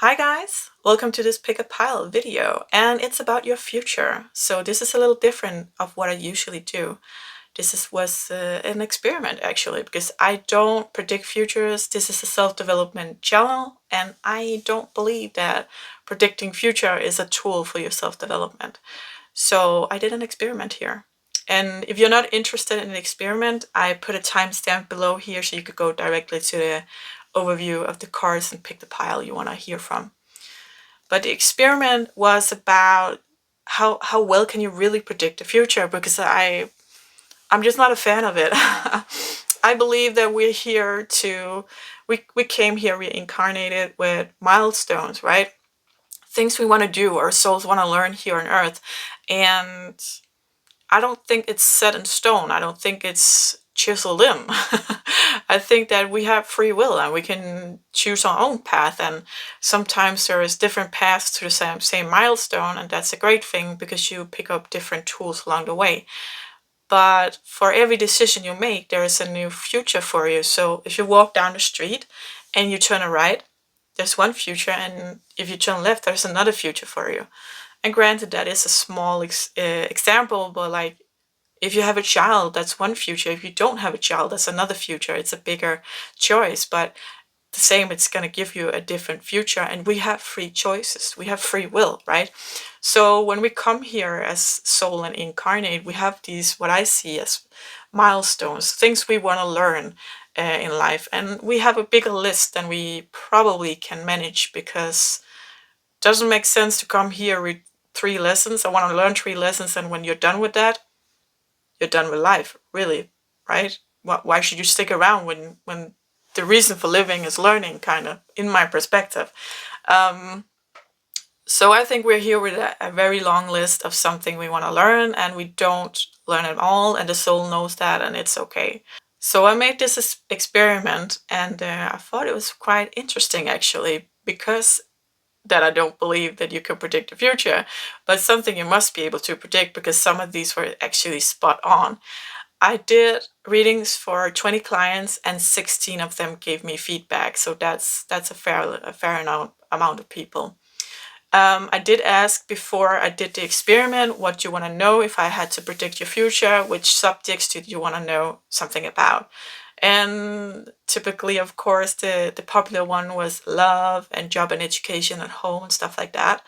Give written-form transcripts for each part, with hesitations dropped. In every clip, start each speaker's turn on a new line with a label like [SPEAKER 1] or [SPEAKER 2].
[SPEAKER 1] Hi guys, welcome to this pick a pile video, and it's about your future. So this is a little different of what I usually do. Was an experiment actually, because I don't predict futures. This is a self-development channel, and I don't believe that predicting future is a tool for your self-development. So I did an experiment here. And if you're not interested in an experiment, I put a timestamp below here so you could go directly to the overview of the cards and pick the pile you want to hear from. But the experiment was about how well can you really predict the future, because I'm just not a fan of it. I believe that we're here to we came here reincarnated with milestones, right? Things we want to do, our souls want to learn here on earth. And I don't think it's set in stone. I don't think it's chiseled in. I think that we have free will and we can choose our own path. And sometimes there is different paths to the same milestone, and that's a great thing because you pick up different tools along the way. But for every decision you make, there is a new future for you. So if you walk down the street and you turn right, there's one future, and if you turn left, there's another future for you. And granted, that is a small example, but like if you have a child, that's one future. If you don't have a child, that's another future. It's a bigger choice, but the same, it's going to give you a different future. And we have free choices. We have free will, right? So when we come here as soul and incarnate, we have these, what I see as milestones, things we want to learn in life. And we have a bigger list than we probably can manage, because it doesn't make sense to come here with 3 lessons. I want to learn 3 lessons, and when you're done with that, you're done with life, really, right? Why should you stick around when the reason for living is learning, kind of, in my perspective. So I think we're here with a very long list of something we want to learn, and we don't learn it all, and the soul knows that, and it's okay. So I made this experiment, and I thought it was quite interesting, actually, because that I don't believe that you can predict the future, but something you must be able to predict, because some of these were actually spot on. I did readings for 20 clients, and 16 of them gave me feedback, so that's a fair amount of people. I did ask before I did the experiment, what do you want to know if I had to predict your future? Which subjects did you want to know something about? And typically, of course, the popular one was love and job and education at home and stuff like that.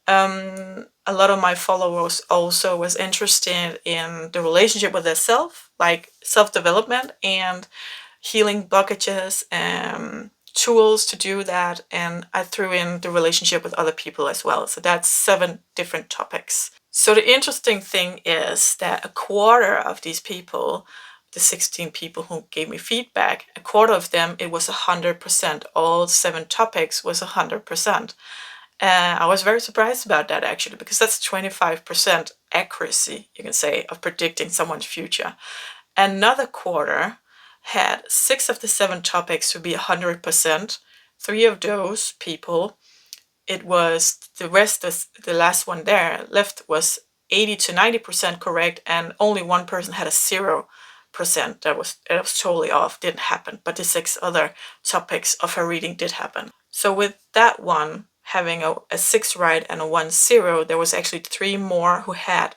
[SPEAKER 1] A lot of my followers also was interested in the relationship with their self, like self-development and healing blockages, tools to do that, and I threw in the relationship with other people as well. So that's 7 different topics. So the interesting thing is that a quarter of these people, the 16 people who gave me feedback, a quarter of them, it was 100%. All 7 topics was 100%. I was very surprised about that, actually, because that's 25% accuracy, you can say, of predicting someone's future. Another quarter had 6 of the 7 topics to be 100%. 3 of those people, it was the rest, the last one there left was 80 to 90% correct, and only one person had a 0%. That was totally off, didn't happen. But the 6 other topics of her reading did happen. So with that one having a 6 right and a 1 0, there was actually 3 more who had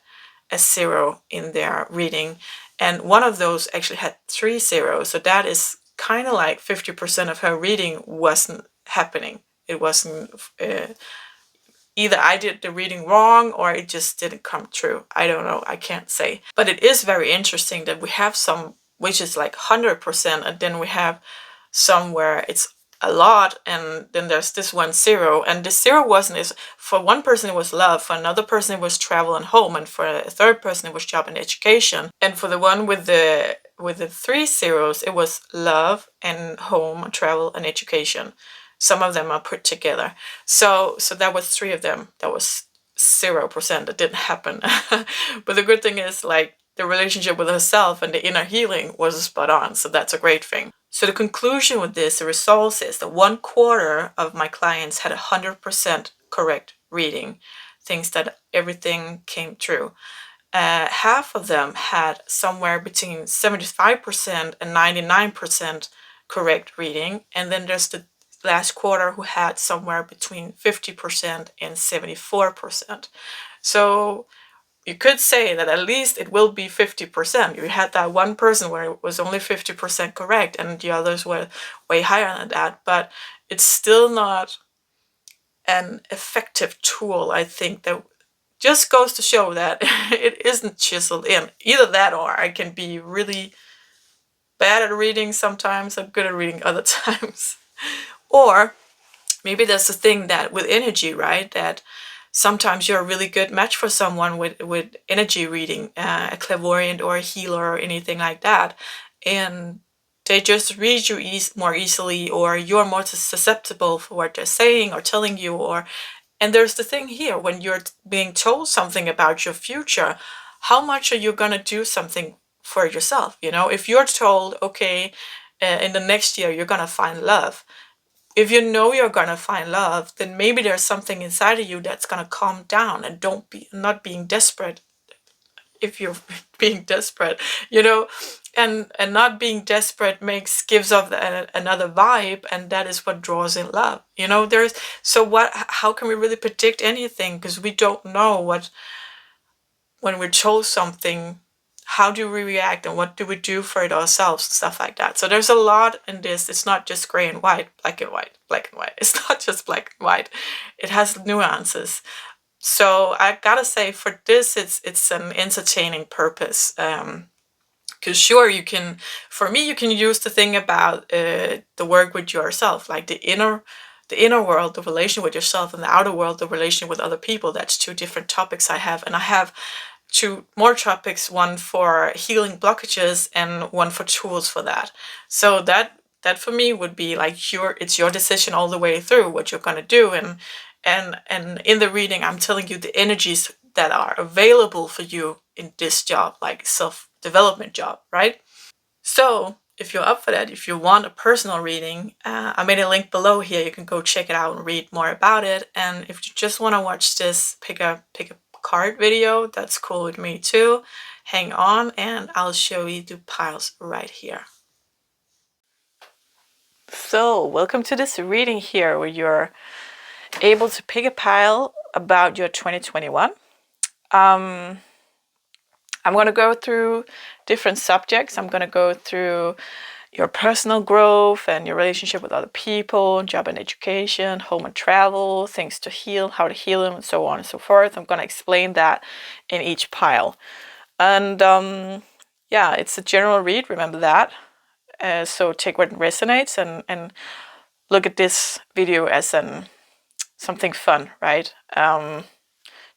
[SPEAKER 1] a 0 in their reading. And one of those actually had 3 zeros. So that is kind of like 50% of her reading wasn't happening. It wasn't, either I did the reading wrong or it just didn't come true. I don't know. I can't say. But it is very interesting that we have some which is like 100%, and then we have some where it's a lot, and then there's this 1 0, and the 0 wasn't, is for one person it was love, for another person it was travel and home, and for a third person it was job and education, and for the one with the 3 zeros it was love and home, travel and education. Some of them are put together, so that was 3 of them. That was 0%. That didn't happen. But the good thing is, like, the relationship with herself and the inner healing was spot on, so that's a great thing. So the conclusion with this, the results, is that 1/4 of my clients had 100% correct reading, things that everything came true. Half of them had somewhere between 75% and 99% correct reading, and then there's the last quarter who had somewhere between 50% and 74%. So you could say that at least it will be 50%. You had that one person where it was only 50% correct and the others were way higher than that, but it's still not an effective tool. I think that just goes to show that it isn't chiseled in. Either that or I can be really bad at reading sometimes, I'm good at reading other times. Or maybe that's the thing that with energy, right? That sometimes you're a really good match for someone with energy reading, a clairvoyant or a healer or anything like that. And they just read you more easily, or you're more susceptible for what they're saying or telling you. And there's the thing here, when you're being told something about your future, how much are you going to do something for yourself? You know, if you're told, okay, in the next year you're going to find love, if you know you're gonna find love, then maybe there's something inside of you that's gonna calm down and don't be not being desperate. If you're being desperate, you know, and not being desperate gives off another vibe, and that is what draws in love. You know, there's so what? How can we really predict anything? Because we don't know what when we're told something. How do we react and what do we do for it ourselves and stuff like that. So there's a lot in this. It's not just gray and white, black and white, black and white. It's not just black and white. It has nuances. So I gotta say for this, it's an entertaining purpose. Because sure, you can, for me, you can use the thing about the work with yourself, like the inner world, the relation with yourself, and the outer world, the relation with other people. That's two different topics I have. And I have two more topics, one for healing blockages and one for tools for that. So that for me would be like it's your decision all the way through what you're gonna do. And in the reading, I'm telling you the energies that are available for you in this job, like self-development job, right? So if you're up for that, if you want a personal reading, I made a link below here. You can go check it out and read more about it. And if you just want to watch this, pick a card video, that's cool with me too. Hang on and I'll show you the piles right here. So welcome to this reading here where you're able to pick a pile about your 2021. I'm going to go through different subjects. I'm going to go through your personal growth and your relationship with other people, job and education, home and travel, things to heal, how to heal them, and so on and so forth. I'm going to explain that in each pile. And yeah, it's a general read, remember that. So take what resonates and look at this video as something fun, right?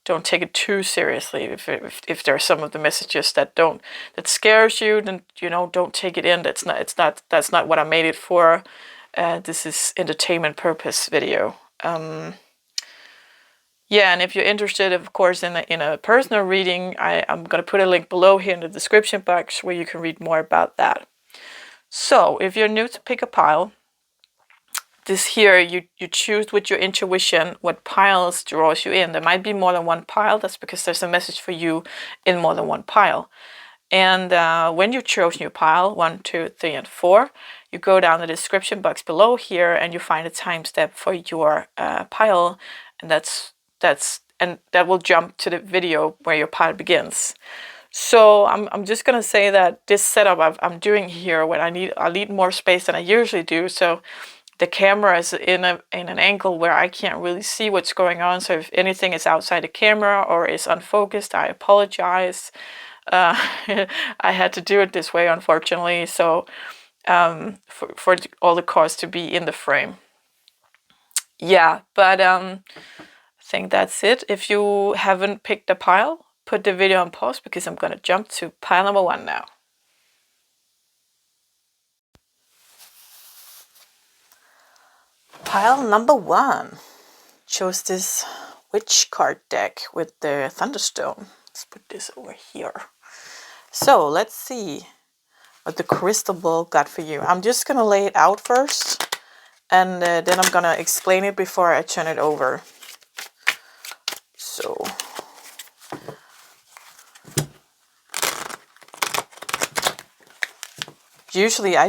[SPEAKER 1] Don't take it too seriously. If there are some of the messages that scares you, then don't take it in. That's not what I made it for. This is entertainment purpose video. Yeah, and if you're interested, of course, in a personal reading, I'm gonna put a link below here in the description box where you can read more about that. So if you're new to pick a pile, this here, you choose with your intuition what piles draws you in. There might be more than one pile. That's because there's a message for you in more than one pile. And when you've chosen your pile, 1, 2, 3, and 4, you go down the description box below here and you find a time step for your pile, and that will jump to the video where your pile begins. So I'm just gonna say that this setup I'm doing here, when I need more space than I usually do. So the camera is in an angle where I can't really see what's going on. So if anything is outside the camera or is unfocused, I apologize. I had to do it this way, unfortunately. So for all the cards to be in the frame. Yeah, but I think that's it. If you haven't picked a pile, put the video on pause because I'm gonna jump to pile number 1 now. Pile number 1 chose this witch card deck with the Thunderstone. Let's put this over here. So let's see what the Crystalball got for you. I'm just gonna lay it out first, and then I'm gonna explain it before I turn it over. So usually I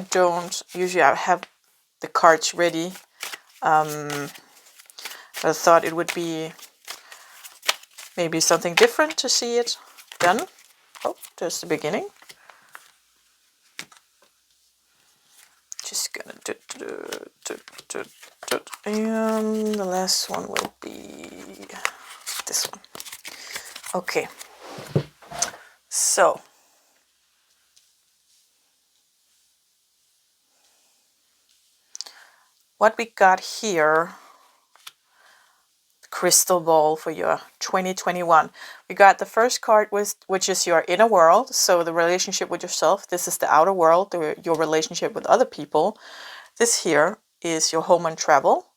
[SPEAKER 1] have the cards ready I thought it would be maybe something different to see it done. Oh, just the beginning. Just gonna and the last one will be this one. Okay, so what we got here, Crystalball for your 2021. We got the first card, which is your inner world, so the relationship with yourself. This is the outer world, your relationship with other people. This here is your home and travel.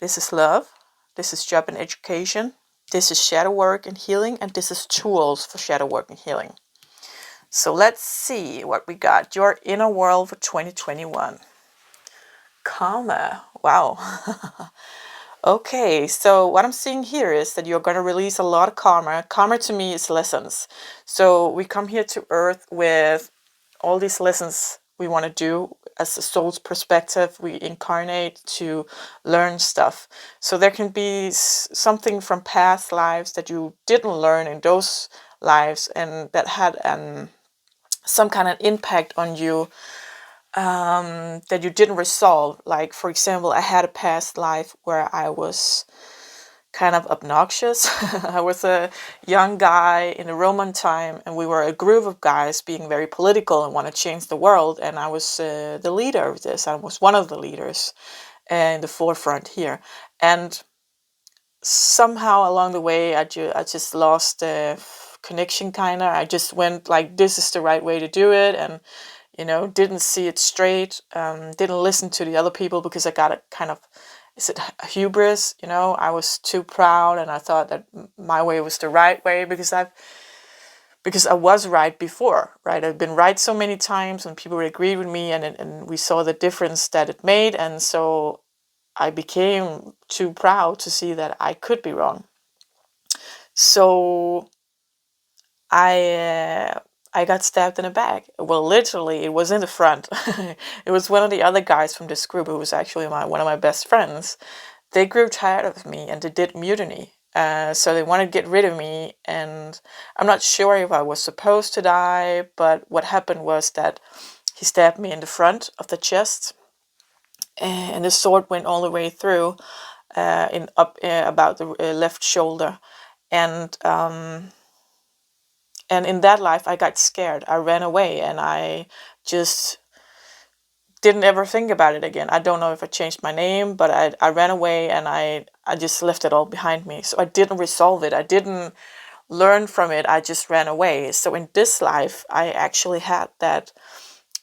[SPEAKER 1] This is love. This is job and education. This is shadow work and healing, and this is tools for shadow work and healing. So let's see what we got. Your inner world for 2021. Karma. Wow. Okay, so what I'm seeing here is that you're going to release a lot of karma. Karma to me is lessons. So we come here to Earth with all these lessons we want to do as a soul's perspective. We incarnate to learn stuff. So there can be something from past lives that you didn't learn in those lives and that had some kind of impact on you that you didn't resolve. Like, for example, I had a past life where I was kind of obnoxious. I was a young guy in the Roman time, and we were a group of guys being very political and want to change the world. And I was the leader of this. I was one of the leaders in the forefront here. And somehow along the way, I just lost connection, kind of. I just went like, this is the right way to do it. And didn't see it straight, didn't listen to the other people because I got a kind of, is it hubris? I was too proud and I thought that my way was the right way because I was right before, right? I've been right so many times and people agreed with me and we saw the difference that it made. And so I became too proud to see that I could be wrong. So I got stabbed in the back. Well, literally, it was in the front. It was one of the other guys from this group who was actually one of my best friends. They grew tired of me and they did mutiny. So they wanted to get rid of me. And I'm not sure if I was supposed to die, but what happened was that he stabbed me in the front of the chest. And the sword went all the way through about the left shoulder. And in that life, I got scared. I ran away and I just didn't ever think about it again. I don't know if I changed my name, but I ran away and I just left it all behind me. So I didn't resolve it. I didn't learn from it. I just ran away. So in this life, I actually had that,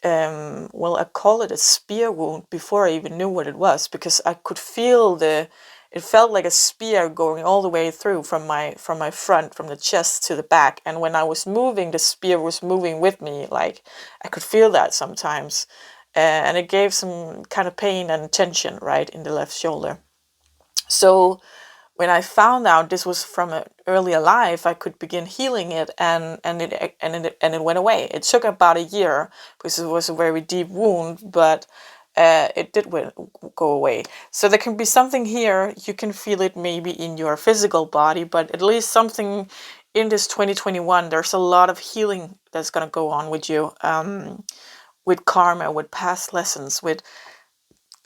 [SPEAKER 1] I call it a spear wound before I even knew what it was, because I could feel it felt like a spear going all the way through from my front, from the chest to the back. And when I was moving, the spear was moving with me. Like, I could feel that sometimes. And it gave some kind of pain and tension right in the left shoulder. So when I found out this was from an earlier life, I could begin healing it, and it went away. It took about a year because it was a very deep wound, but it did go away. So there can be something here. You can feel it maybe in your physical body, but at least something in this 2021. There's a lot of healing that's going to go on with you, with karma, with past lessons, with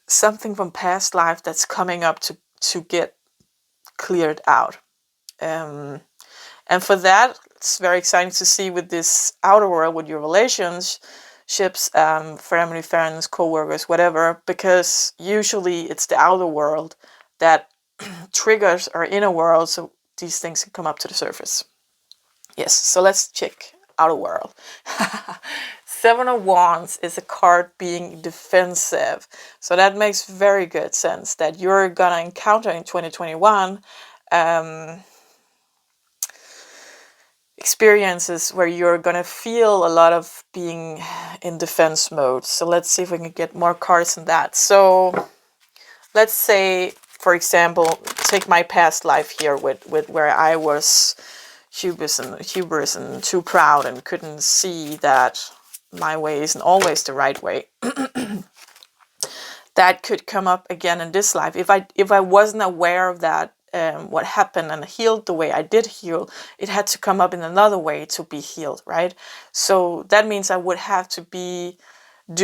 [SPEAKER 1] something from past life that's coming up to get cleared out. And for that, it's very exciting to see with this outer world, with your relationships, family, friends, co-workers, whatever, because usually it's the outer world that triggers our inner world, so these things can come up to the surface. Yes, so let's check outer world. Seven of Wands is a card being defensive. So that makes very good sense that you're gonna encounter in 2021 experiences where you're gonna feel a lot of being in defense mode. So let's see if we can get more cards on that. So let's say, for example, take my past life here with where I was hubris and too proud and couldn't see that my way isn't always the right way. that could come up again in this life. If I wasn't aware of that, what happened and healed the way I did heal, it had to come up in another way to be healed, right? So that means I would have to be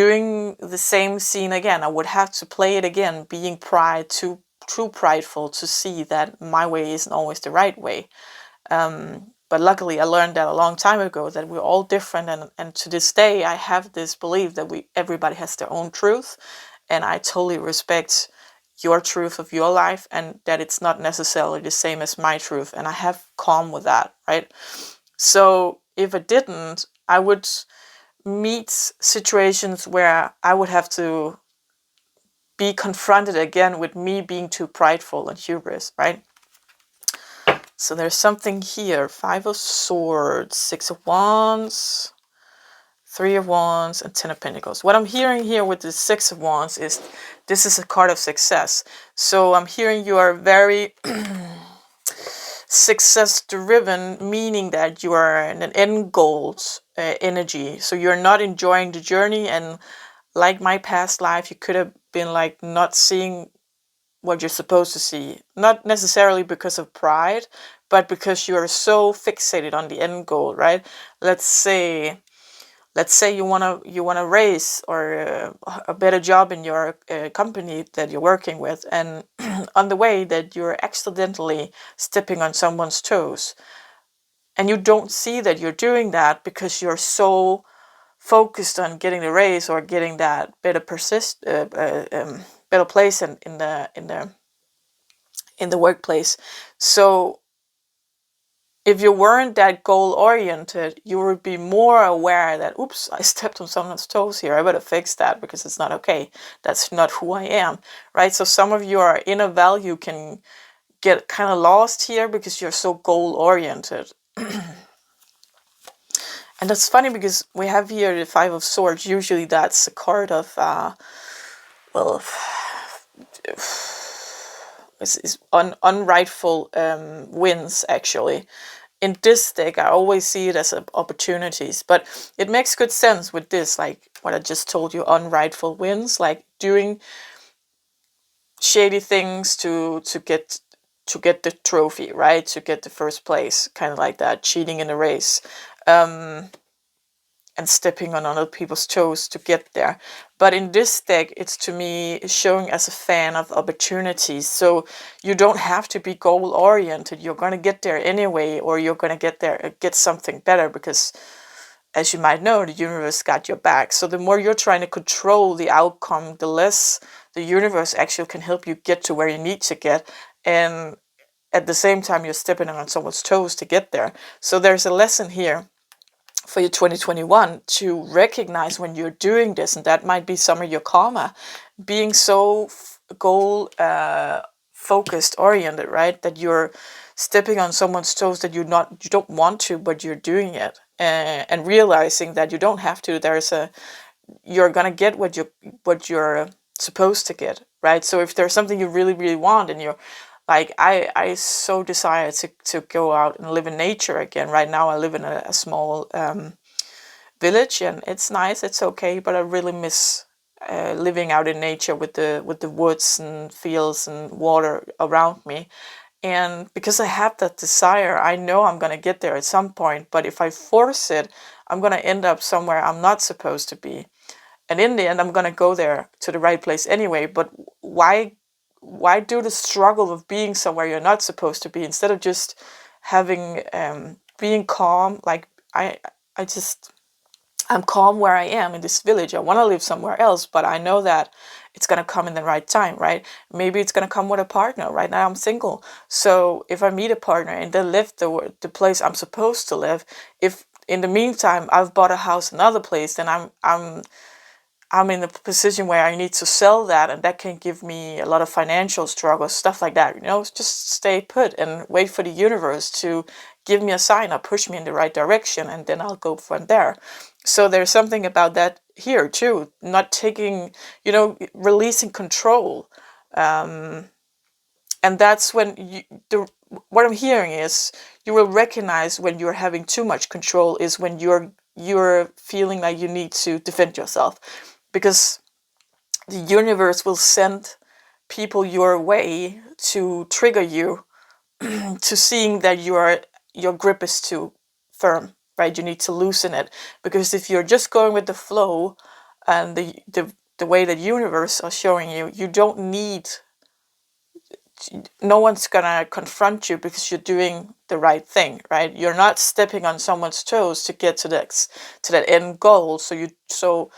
[SPEAKER 1] doing the same scene again. I would have to play it again, being too prideful to see that my way isn't always the right way. But luckily, I learned that a long time ago, that we're all different, and to this day, I have this belief that everybody has their own truth, and I totally respect your truth of your life, and that it's not necessarily the same as my truth, and I have calm with that, right? So if I didn't, I would meet situations where I would have to be confronted again with me being too prideful and hubris, right? So there's something here. 5 of Swords, 6 of Wands, 3 of Wands, and 10 of Pentacles. What I'm hearing here with the 6 of Wands is this is a card of success. So I'm hearing you are very success-driven, meaning that you are in an end goals energy. So you're not enjoying the journey, and like my past life, you could have been like not seeing what you're supposed to see, not necessarily because of pride, but because you are so fixated on the end goal, right? Let's say you want to raise or a better job in your company that you're working with, and on the way that you're accidentally stepping on someone's toes, and you don't see that you're doing that because you're so focused on getting the raise or getting that better better place in the workplace. So if you weren't that goal oriented, you would be more aware that, oops, I stepped on someone's toes here. I better fix that because it's not okay. That's not who I am, right? So some of your inner value can get kind of lost here because you're so goal oriented. And that's funny because we have here the 5 of Swords. Usually that's a card of, well, it's unrightful wins, actually. In this deck, I always see it as opportunities, but it makes good sense with this, like what I just told you, unrightful wins, like doing shady things to get the trophy, right? To get the first place, kind of like that, cheating in a race. And stepping on other people's toes to get there. But in this deck, it's to me showing as a fan of opportunities. So you don't have to be goal oriented. You're going to get there anyway, or you're going to get something better because, as you might know, the universe got your back. So the more you're trying to control the outcome, the less the universe actually can help you get to where you need to get. And at the same time, you're stepping on someone's toes to get there. So there's a lesson here for your 2021 to recognize when you're doing this, and that might be some of your karma, being so goal focused oriented, right? That you're stepping on someone's toes that you don't want to, but you're doing it, and realizing that you don't have to. You're gonna get what you're supposed to get, right? So if there's something you really really want, and you're like, I so desire to go out and live in nature again. Right now I live in a small village, and it's nice, it's okay, but I really miss living out in nature with the woods and fields and water around me. And because I have that desire, I know I'm going to get there at some point, but if I force it, I'm going to end up somewhere I'm not supposed to be. And in the end, I'm going to go there to the right place anyway. But why do the struggle of being somewhere you're not supposed to be, instead of just having being calm? Like I'm calm where I am in this village. I want to live somewhere else, but I know that it's going to come in the right time, right? Maybe it's going to come with a partner. Right now I'm single. So if I meet a partner and they live the place I'm supposed to live, if in the meantime I've bought a house in another place, then I'm in a position where I need to sell that, and that can give me a lot of financial struggles, stuff like that. Just stay put and wait for the universe to give me a sign or push me in the right direction, and then I'll go from there. So there's something about that here too, not taking, releasing control. And that's when what I'm hearing is you will recognize when you're having too much control is when you're feeling like you need to defend yourself. Because the universe will send people your way to trigger you to seeing that your grip is too firm, right? You need to loosen it, because if you're just going with the flow and the way that universe are showing you, you don't need, no one's gonna confront you because you're doing the right thing, right? You're not stepping on someone's toes to get to that end goal. So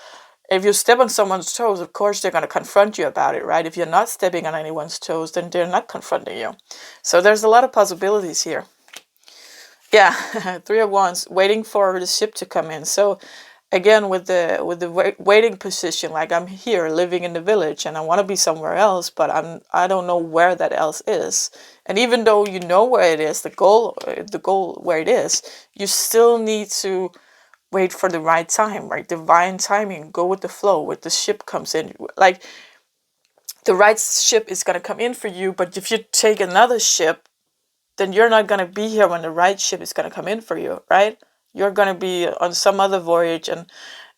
[SPEAKER 1] if you step on someone's toes, of course they're gonna confront you about it, right? If you're not stepping on anyone's toes, then they're not confronting you. So there's a lot of possibilities here. Yeah, Three of Wands, waiting for the ship to come in. So again, with the waiting position, like I'm here living in the village and I want to be somewhere else, but I don't know where that else is. And even though you know where it is, the goal where it is, you still need to wait for the right time, right? Divine timing, go with the flow. With the ship comes in, like the right ship is gonna come in for you. But if you take another ship, then you're not going to be here when the right ship is going to come in for you, right? You're going to be on some other voyage, and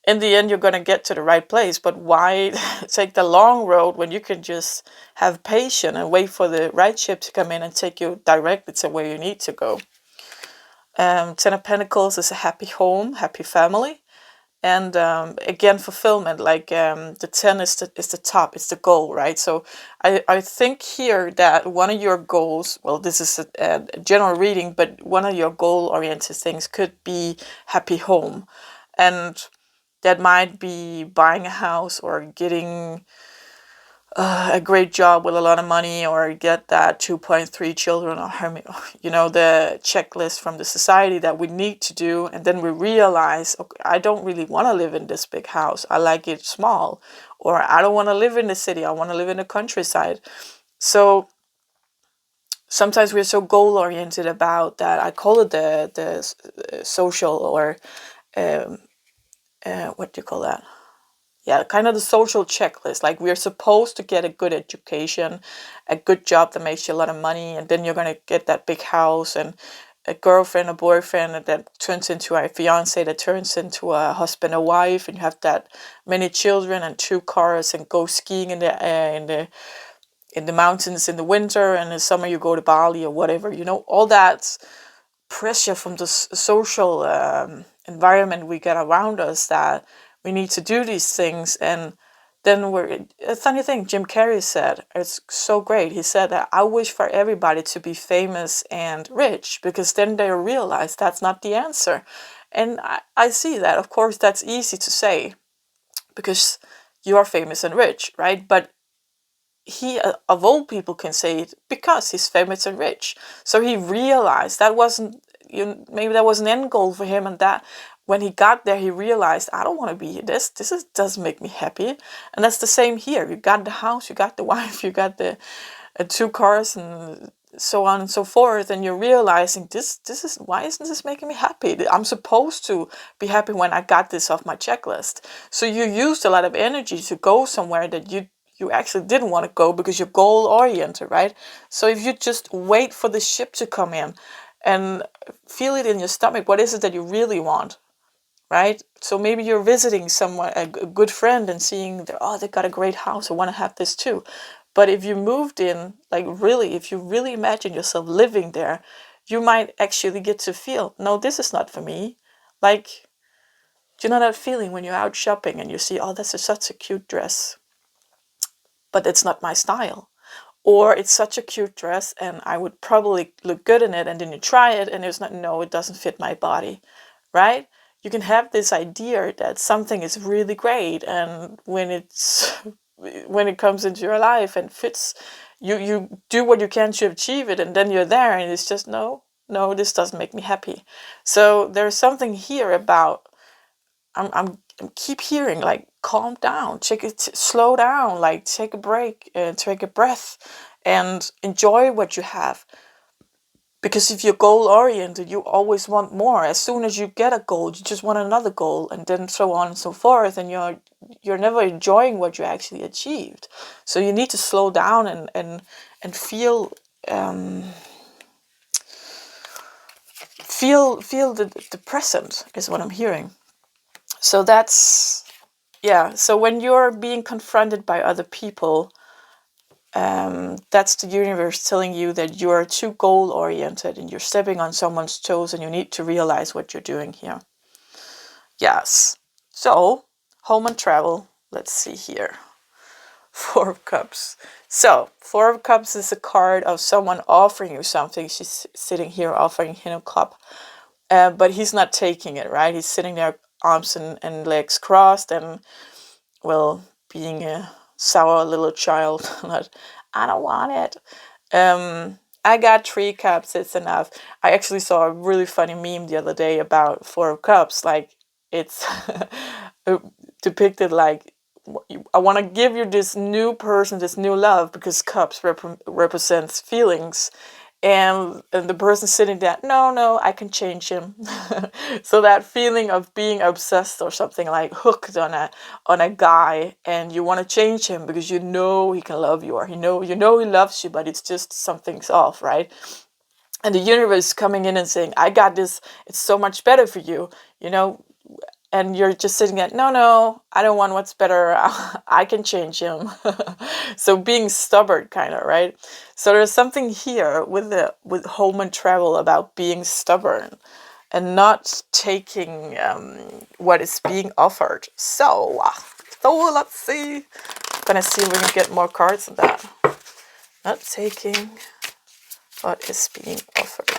[SPEAKER 1] in the end, you're going to get to the right place. But why take the long road when you can just have patience and wait for the right ship to come in and take you directly to where you need to go? Ten of Pentacles is a happy home, happy family. And again, fulfillment, like the 10 is the top, it's the goal, right? So I think here that one of your goals, well, this is a general reading, but one of your goal oriented things could be happy home, and that might be buying a house or getting a great job with a lot of money, or get that 2.3 children, or the checklist from the society that we need to do. And then we realize, okay, I don't really want to live in this big house, I like it small. Or I don't want to live in the city, I want to live in the countryside. So sometimes we're so goal oriented about that. I call it the social, or what do you call that? Yeah, kind of the social checklist. Like, we're supposed to get a good education, a good job that makes you a lot of money, and then you're gonna get that big house and a girlfriend, a boyfriend that turns into a fiance, that turns into a husband, a wife, and you have that many children and 2 cars, and go skiing in the mountains in the winter, and in the summer you go to Bali or whatever. All that pressure from the social environment we get around us, that we need to do these things. And then a funny thing Jim Carrey said, it's so great. He said that I wish for everybody to be famous and rich, because then they realize that's not the answer. And I see that. Of course, that's easy to say because you are famous and rich, right? But he, of all people, can say it because he's famous and rich. So he realized that wasn't, maybe that was an end goal for him, and that when he got there, he realized, I don't want to be this. Doesn't make me happy. And that's the same here. You got the house, you got the wife, you got the 2 cars, and so on and so forth. And you're realizing, this is, why isn't this making me happy? I'm supposed to be happy when I got this off my checklist. So you used a lot of energy to go somewhere that you actually didn't want to go, because you're goal oriented, right? So if you just wait for the ship to come in and feel it in your stomach, what is it that you really want, right? So maybe you're visiting someone, a good friend, and seeing they got a great house, I want to have this too. But if you moved in, like, really, if you really imagine yourself living there, you might actually get to feel, no, this is not for me. Like, do you know that feeling when you're out shopping and you see, oh, that's such a cute dress, but it's not my style? Or it's such a cute dress and I would probably look good in it, and then you try it and it's not, no, it doesn't fit my body, right? You can have this idea that something is really great, and when it comes into your life and fits, you do what you can to achieve it, and then you're there and it's just, no, this doesn't make me happy. So there's something here about, I'm keep hearing, like, calm down, slow down, like, take a break, take a breath, and enjoy what you have. Because if you're goal oriented, you always want more. As soon as you get a goal, you just want another goal, and then so on and so forth, and you're never enjoying what you actually achieved. So you need to slow down and feel feel the present, is what I'm hearing. So that's yeah, so when you're being confronted by other people, that's the universe telling you that you're too goal oriented and you're stepping on someone's toes and you need to realize what you're doing here. Yes. So, home and travel. Let's see here. Four of Cups. So, Four of Cups is a card of someone offering you something. She's sitting here offering him a cup, but he's not taking it, right? He's sitting there, arms and legs crossed, and, well, being a sour little child. Not, I don't want it. I got 3 cups, it's enough. I actually saw a really funny meme the other day about 4 cups. Like, it's depicted like, I want to give you this new person, this new love, because cups represents feelings. And the person sitting there, no, I can change him. So that feeling of being obsessed or something, like hooked on a guy, and you want to change him because you know he can love you, or you know he loves you, but it's just something's off, right? And the universe is coming in and saying, I got this, it's so much better for you, you know. And you're just sitting there, no, I don't want what's better. I can change him. So being stubborn, kind of, right? So there's something here with home and travel about being stubborn and not taking what is being offered. So let's see. I'm gonna see if we can get more cards on that. Not taking what is being offered.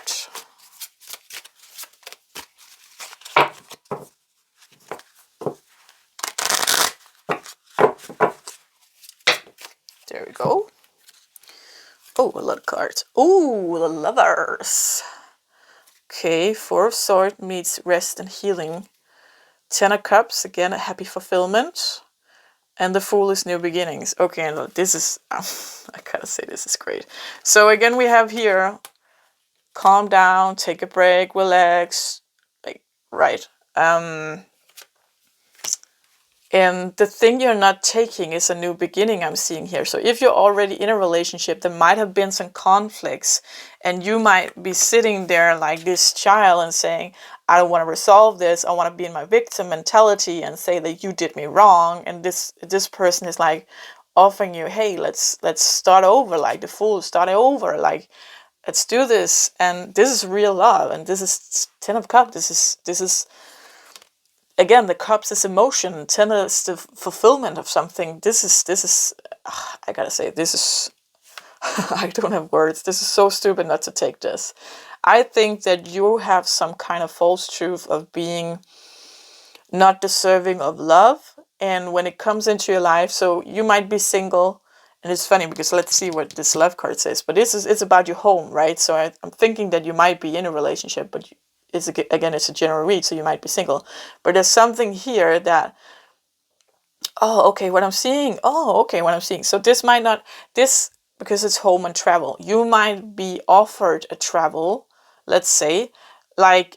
[SPEAKER 1] There we go. Oh, a lot of cards. Oh, the Lovers. Okay, 4 of Swords meets rest and healing. 10 of Cups, again, a happy fulfillment. And the Fool is new beginnings. Okay, and this is, I gotta say, this is great. So again, we have here, calm down, take a break, relax. Like, right. And the thing you're not taking is a new beginning, I'm seeing here. So if you're already in a relationship, there might have been some conflicts, and you might be sitting there like this child and saying, I don't want to resolve this. I want to be in my victim mentality and say that you did me wrong. And this person is like offering you, hey, let's start over, like the Fool, start over, like let's do this. And this is real love. And this is 10 of Cups. This is again, the Cups is emotion. 10 is the fulfillment of something. This is. I gotta say, this is. I don't have words. This is so stupid not to take this. I think that you have some kind of false truth of being not deserving of love, and when it comes into your life, so you might be single. And it's funny because let's see what this love card says. But it's about your home, right? So I'm thinking that you might be in a relationship, but it's a general read, so you might be single. But there's something here that, what I'm seeing. So this might not, this, because it's home and travel, you might be offered a travel, let's say, like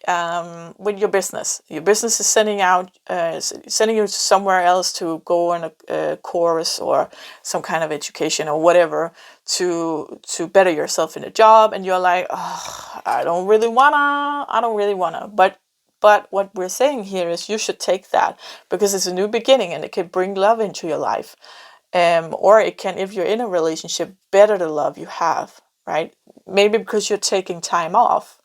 [SPEAKER 1] with your business. Your business is sending you somewhere else to go on a course or some kind of education or whatever to better yourself in a job, and you're like, oh, I don't really wanna. But what we're saying here is you should take that because it's a new beginning and it can bring love into your life. Or it can, if you're in a relationship, better the love you have, right? Maybe because you're taking time off,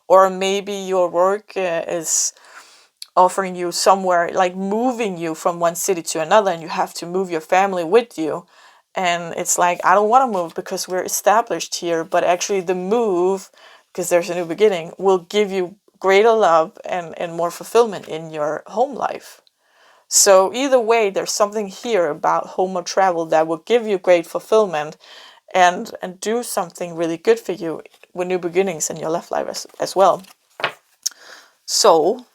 [SPEAKER 1] or maybe your work is offering you somewhere, like moving you from one city to another, and you have to move your family with you. And it's like, I don't want to move because we're established here, but actually the move, because there's a new beginning, will give you greater love and more fulfillment in your home life. So either way, there's something here about home or travel that will give you great fulfillment and do something really good for you with new beginnings in your love life as well. So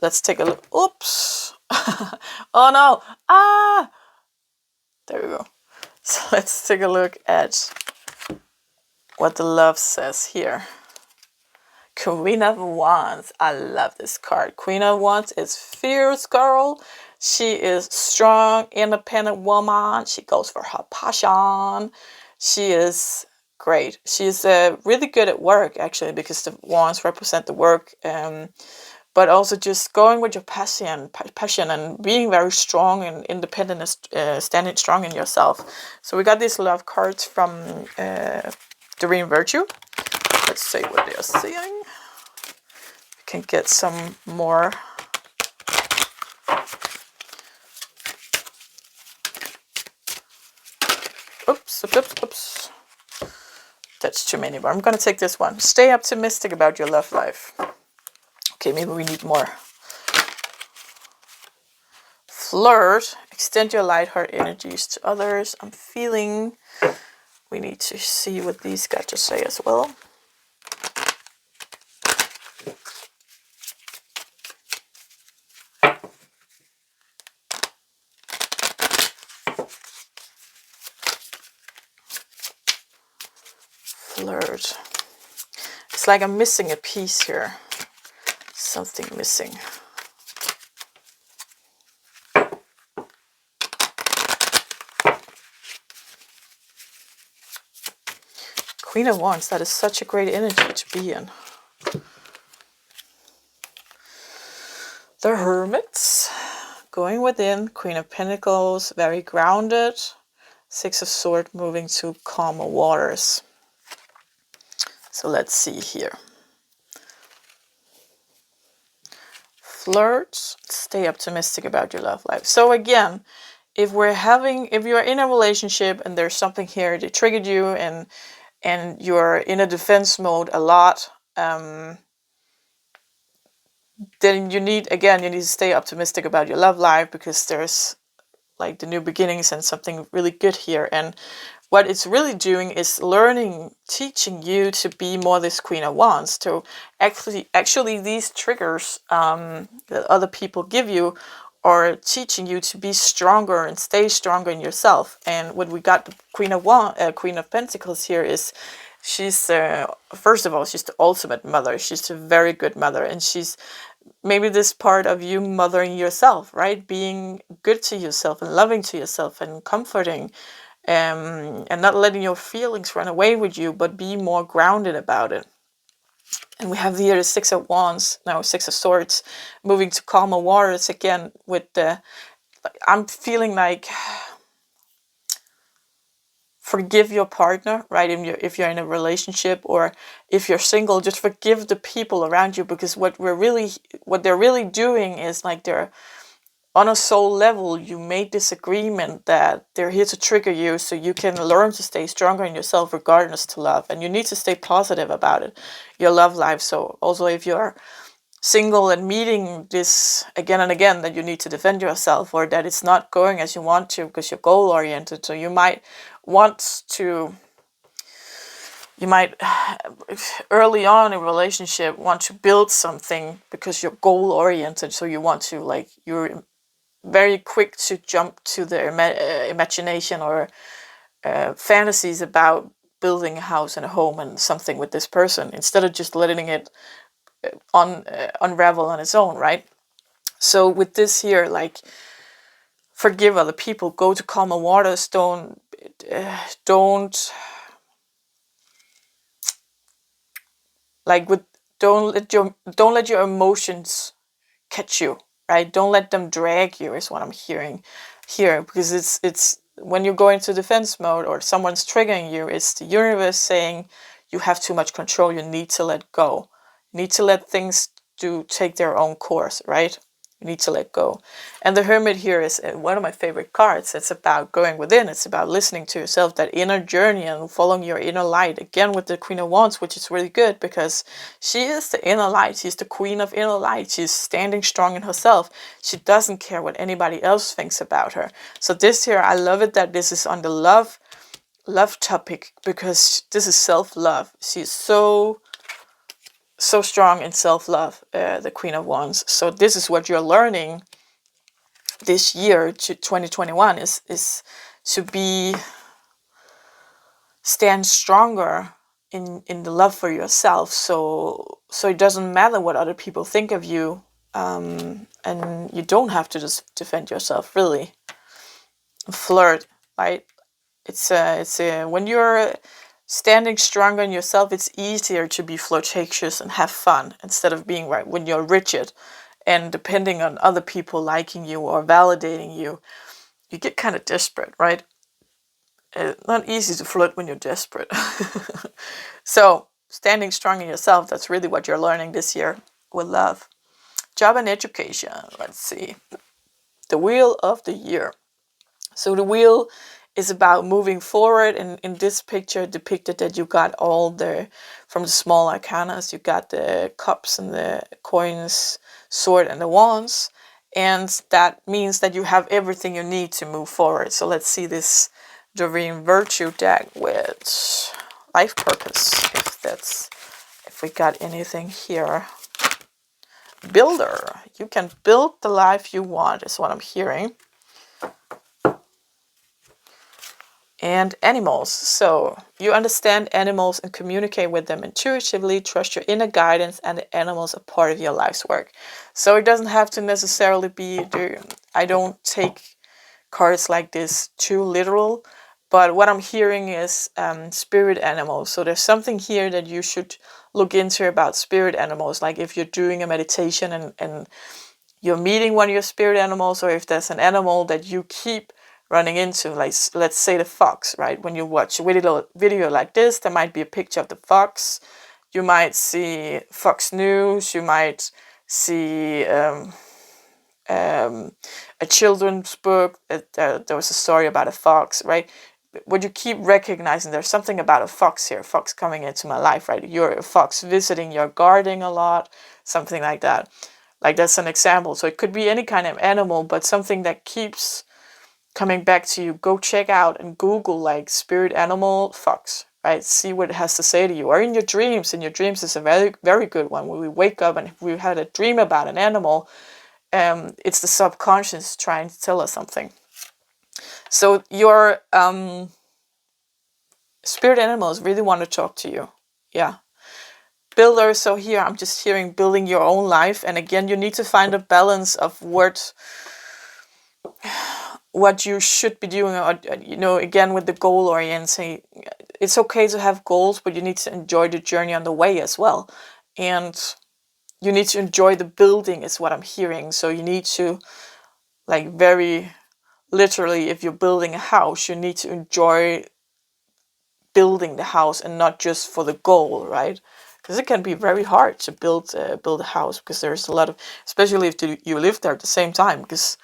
[SPEAKER 1] let's take a look. Oops. Oh no. There we go. So let's take a look at what the love says here. Queen of Wands. I love this card. Queen of Wands is fierce girl. She is strong, independent woman. She goes for her passion. She is great. She's really good at work, actually, because the wands represent the work. but also just going with your passion and being very strong and independent and standing strong in yourself. So we got these love cards from Doreen Virtue. Let's see what they're saying. We can get some more. Oops. That's too many, but I'm gonna take this one. Stay optimistic about your love life. Okay, maybe we need more. Flirt. Extend your light-hearted energies to others. I'm feeling. We need to see what these got to say as well. Flirt. It's like I'm missing a piece here. Something missing. Queen of Wands, that is such a great energy to be in. The Hermits, going within. Queen of Pentacles, very grounded. Six of Swords, moving to calmer waters. So let's see here. Flirt, stay optimistic about your love life. So again, if you're in a relationship and there's something here that triggered you and you're in a defense mode a lot, then you need to stay optimistic about your love life, because there's like the new beginnings and something really good here. And what it's really doing is teaching you to be more this Queen of Wands, to actually these triggers that other people give you are teaching you to be stronger and stay stronger in yourself. And what we got, the Queen of Pentacles here, is she's first of all, she's the ultimate mother. She's a very good mother, and she's maybe this part of you mothering yourself, right? Being good to yourself and loving to yourself and comforting, and not letting your feelings run away with you, but be more grounded about it. And we have here the Six of Swords, moving to calmer waters again. I'm feeling like forgive your partner, right? If you're in a relationship, or if you're single, just forgive the people around you, because what they're really doing is like they're on a soul level. You made this agreement that they're here to trigger you so you can learn to stay stronger in yourself regardless to love, and you need to stay positive about it, your love life. So also if you're single and meeting this again and again, that you need to defend yourself, or that it's not going as you want to because you're goal oriented, so you might early on in a relationship want to build something because you're goal oriented, so you want to you're very quick to jump to the imagination or fantasies about building a house and a home and something with this person, instead of just letting it unravel on its own, right? So with this here, forgive other people, go to calmer waters, don't let your emotions catch you, right? Don't let them drag you, is what I'm hearing here, because it's when you go into defense mode or someone's triggering you, it's the universe saying you have too much control, you need to let go. You need to let things take their own course, right? You need to let go. And the Hermit here is one of my favorite cards. It's about going within. It's about listening to yourself, that inner journey, and following your inner light. Again, with the Queen of Wands, which is really good because she is the inner light. She's the queen of inner light. She's standing strong in herself. She doesn't care what anybody else thinks about her. So this here, I love it that this is on the love topic, because this is self-love. She's so strong in self-love, the Queen of Wands. So this is what you're learning this year, to 2021, is to stand stronger in the love for yourself. So it doesn't matter what other people think of you, and you don't have to just defend yourself, really. Flirt, right? It's when you're Standing stronger in yourself, it's easier to be flirtatious and have fun instead of being right when you're rigid and depending on other people liking you or validating you. You get kind of desperate, right? It's not easy to flirt when you're desperate. So standing strong in yourself, that's really what you're learning this year with love. Job and education. Let's see. The wheel of the year. So the wheel is about moving forward, and in this picture depicted that you got all the, from the small arcanas, you got the cups and the coins, sword and the wands, and that means that you have everything you need to move forward. So let's see this Doreen Virtue deck with life purpose, if we got anything here. Builder. You can build the life you want is what I'm hearing. And animals. So you understand animals and communicate with them intuitively, trust your inner guidance, and the animals are part of your life's work. So it doesn't have to necessarily be, I don't take cards like this too literal, but what I'm hearing is spirit animals. So there's something here that you should look into about spirit animals, like if you're doing a meditation and you're meeting one of your spirit animals, or if there's an animal that you keep running into, like let's say the fox, right? When you watch a video like this, there might be a picture of the fox. You might see Fox News. You might see a children's book. There was a story about a fox, right? When you keep recognizing there's something about a fox here, fox coming into my life, right? You're a fox visiting your garden a lot, something like that. Like that's an example. So it could be any kind of animal, but something that keeps coming back to you. Go check out and Google like spirit animal fox, right? See what it has to say to you. Or in your dreams. In your dreams is a very, very good one. When we wake up and if we had a dream about an animal, it's the subconscious trying to tell us something. So your spirit animals really want to talk to you. Yeah. Builder, so here I'm just hearing building your own life. And again, you need to find a balance of what you should be doing, or again with the goal orienting. It's okay to have goals, but you need to enjoy the journey on the way as well, and you need to enjoy the building is what I'm hearing. So you need to, like, very literally, if you're building a house, you need to enjoy building the house and not just for the goal, right? Because it can be very hard to build a house, because there's a lot of, especially if you live there at the same time, because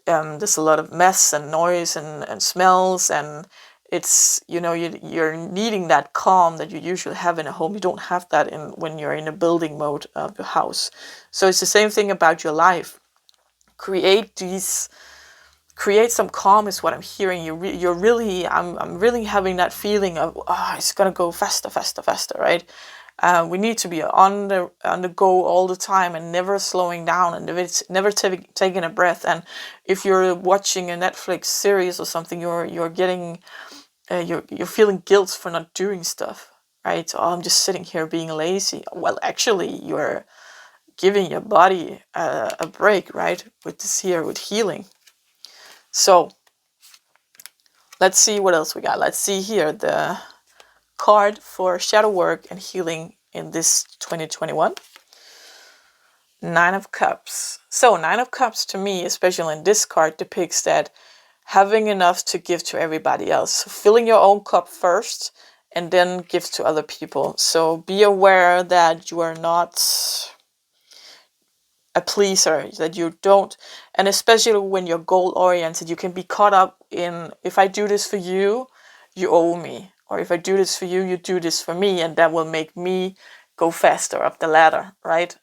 [SPEAKER 1] there's a lot of mess and noise and smells, and it's, you're needing that calm that you usually have in a home. You don't have that when you're in a building mode of your house. So it's the same thing about your life. Create some calm is what I'm hearing. I'm really having that feeling of, it's gonna go faster, right? We need to be on the go all the time and never slowing down and never taking a breath. And if you're watching a Netflix series or something, you're getting you're feeling guilt for not doing stuff, right? I'm just sitting here being lazy. Well, actually, you're giving your body a break, right? With this here, with healing. So let's see what else we got. Let's see here the card for shadow work and healing in this 2021. 9 of Cups. So 9 of Cups to me, especially in this card, depicts that having enough to give to everybody else. So filling your own cup first and then give to other people. So be aware that you are not a pleaser, that you don't, and especially when you're goal oriented, you can be caught up in, if I do this for you, you owe me, or if I do this for you, you do this for me, and that will make me go faster up the ladder, right?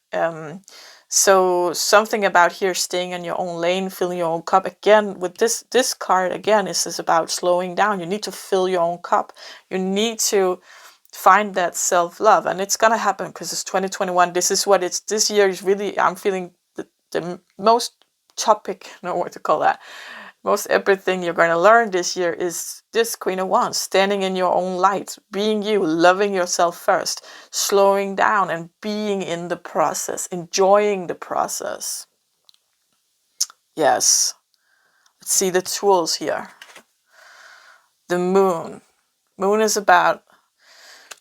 [SPEAKER 1] So something about here staying in your own lane, filling your own cup. Again, with this card, again, is about slowing down. You need to fill your own cup. You need to find that self-love, and it's gonna happen because it's 2021. This year is really, I'm feeling the most topic, no, what to call that, most epic thing you're going to learn this year is this Queen of Wands, standing in your own light, being you, loving yourself first, slowing down and being in the process, enjoying the process. Yes. Let's see the tools here. The moon. Moon is about,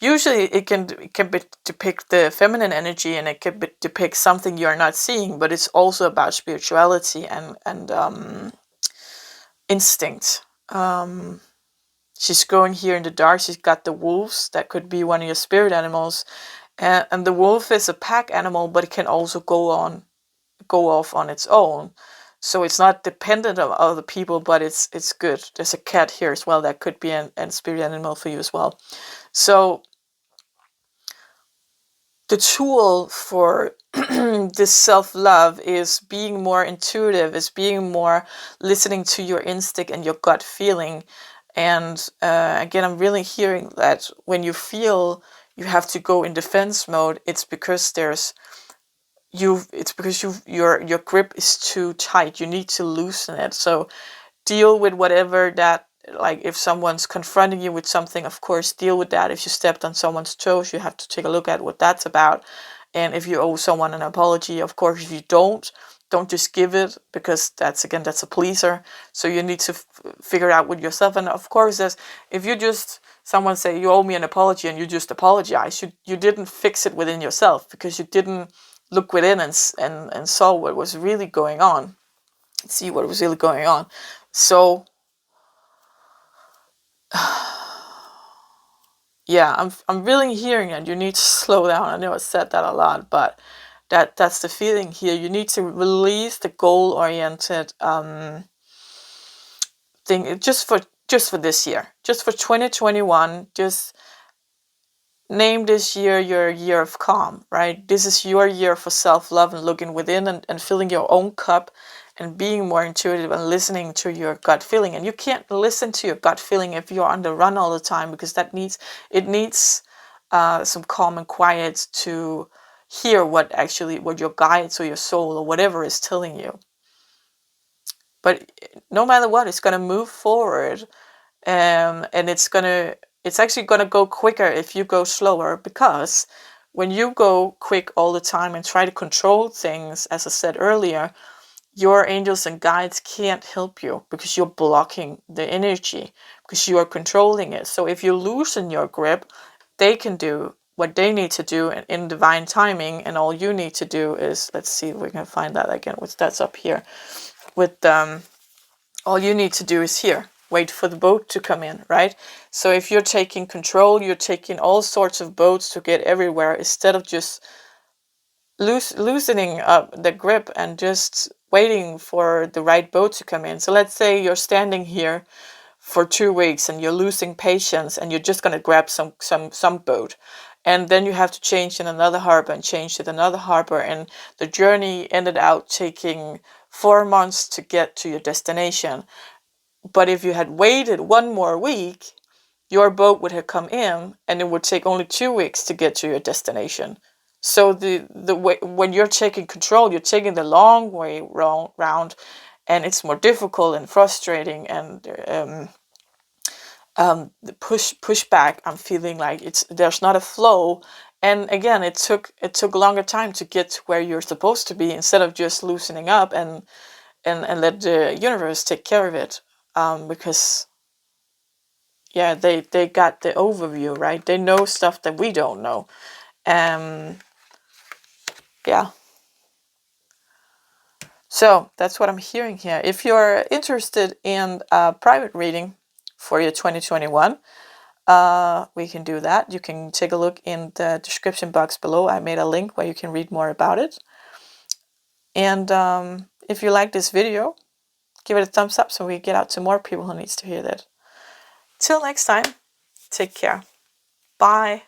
[SPEAKER 1] usually it can depict the feminine energy, and it can depict something you're not seeing, but it's also about spirituality and instinct. She's going here in the dark. She's got the wolves. That could be one of your spirit animals. And the wolf is a pack animal, but it can also go off on its own. So it's not dependent on other people, but it's good. There's a cat here as well. That could be an spirit animal for you as well. So the tool for this self-love is being more intuitive, is being more listening to your instinct and your gut feeling. And again, I'm really hearing that when you feel you have to go in defense mode, it's because your grip is too tight. You need to loosen it. So deal with whatever that, like if someone's confronting you with something, of course, deal with that. If you stepped on someone's toes, you have to take a look at what that's about. And if you owe someone an apology, of course, if you don't just give it, because that's a pleaser. So you need to figure out with yourself. And of course, if you just, someone say you owe me an apology and you just apologize, you didn't fix it within yourself, because you didn't look within and saw what was really going on. See what was really going on. So yeah, I'm really hearing it. You need to slow down. I know I said that a lot, but that's the feeling here. You need to release the goal-oriented thing just for this year, just for 2021. Just name this year your year of calm, right? This is your year for self-love and looking within and filling your own cup and being more intuitive and listening to your gut feeling. And you can't listen to your gut feeling if you're on the run all the time, because it needs some calm and quiet to hear what your guides or your soul or whatever is telling you. But no matter what, it's going to move forward, and it's actually going to go quicker if you go slower, because when you go quick all the time and try to control things, as I said earlier, your angels and guides can't help you, because you're blocking the energy, because you are controlling it. So if you loosen your grip, they can do what they need to do in divine timing, and all you need to do is, let's see if we can find that again, that's up here. With all you need to do is here, wait for the boat to come in, right? So if you're taking control, you're taking all sorts of boats to get everywhere, instead of just loosening up the grip and just waiting for the right boat to come in. So let's say you're standing here for 2 weeks and you're losing patience, and you're just going to grab some boat, and then you have to change in another harbor and change to another harbor, and the journey ended out taking 4 months to get to your destination. But if you had waited 1 more week, your boat would have come in, and it would take only 2 weeks to get to your destination. So the way, when you're taking control, you're taking the long way round, and it's more difficult and frustrating, and the pushback. I'm feeling like there's not a flow, and again, it took longer time to get to where you're supposed to be, instead of just loosening up and let the universe take care of it, because yeah, they got the overview, right? They know stuff that we don't know. Yeah. So that's what I'm hearing here. If you're interested in a private reading for your 2021, we can do that. You can take a look in the description box below. I made a link where you can read more about it. And if you like this video, give it a thumbs up so we get out to more people who needs to hear that. Till next time, take care. Bye.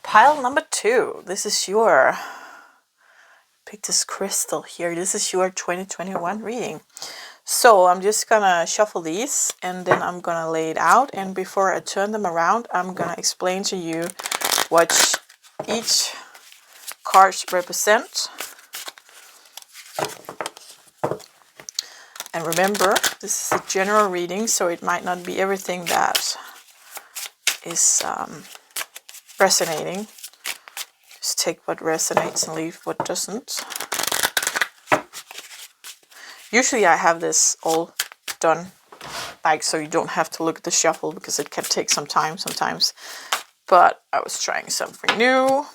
[SPEAKER 1] Pile number 2. This is your, pick this crystal here. This is your 2021 reading. So I'm just gonna shuffle these, and then I'm gonna lay it out. And before I turn them around, I'm gonna explain to you what each cards represent. And remember, this is a general reading, so it might not be everything that is resonating. Just take what resonates and leave what doesn't. Usually I have this all done, like, so you don't have to look at the shuffle because it can take some time sometimes. But I was trying something new.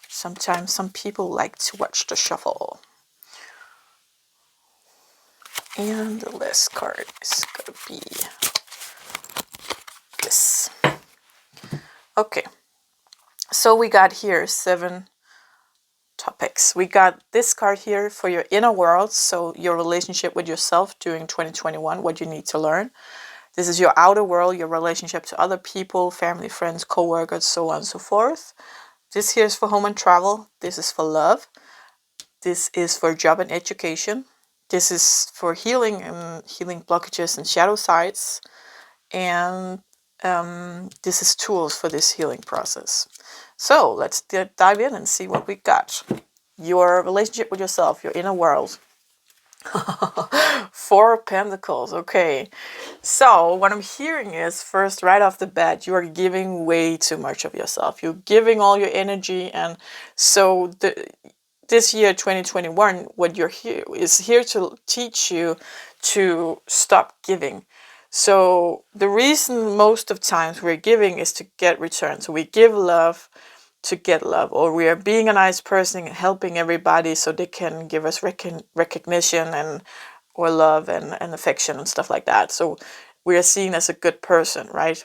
[SPEAKER 1] Sometimes some people like to watch the shuffle. And the last card is gonna be this. Okay, so we got here 7 topics. We got this card here for your inner world, so your relationship with yourself during 2021, what you need to learn. This is your outer world, your relationship to other people, family, friends, co-workers, so on and so forth. This here is for home and travel. This is for love. This is for job and education. This is for healing and healing blockages and shadow sides. And this is tools for this healing process. So let's dive in and see what we got. Your relationship with yourself, your inner world. 4 of Pentacles. Okay, so what I'm hearing is, first, right off the bat, you are giving way too much of yourself. You're giving all your energy, and so this year 2021, what you're here is here to teach you to stop giving. So the reason most of times we're giving is to get return. So we give love to get love, or we are being a nice person and helping everybody so they can give us recognition and or love and affection and stuff like that. So we are seen as a good person, right?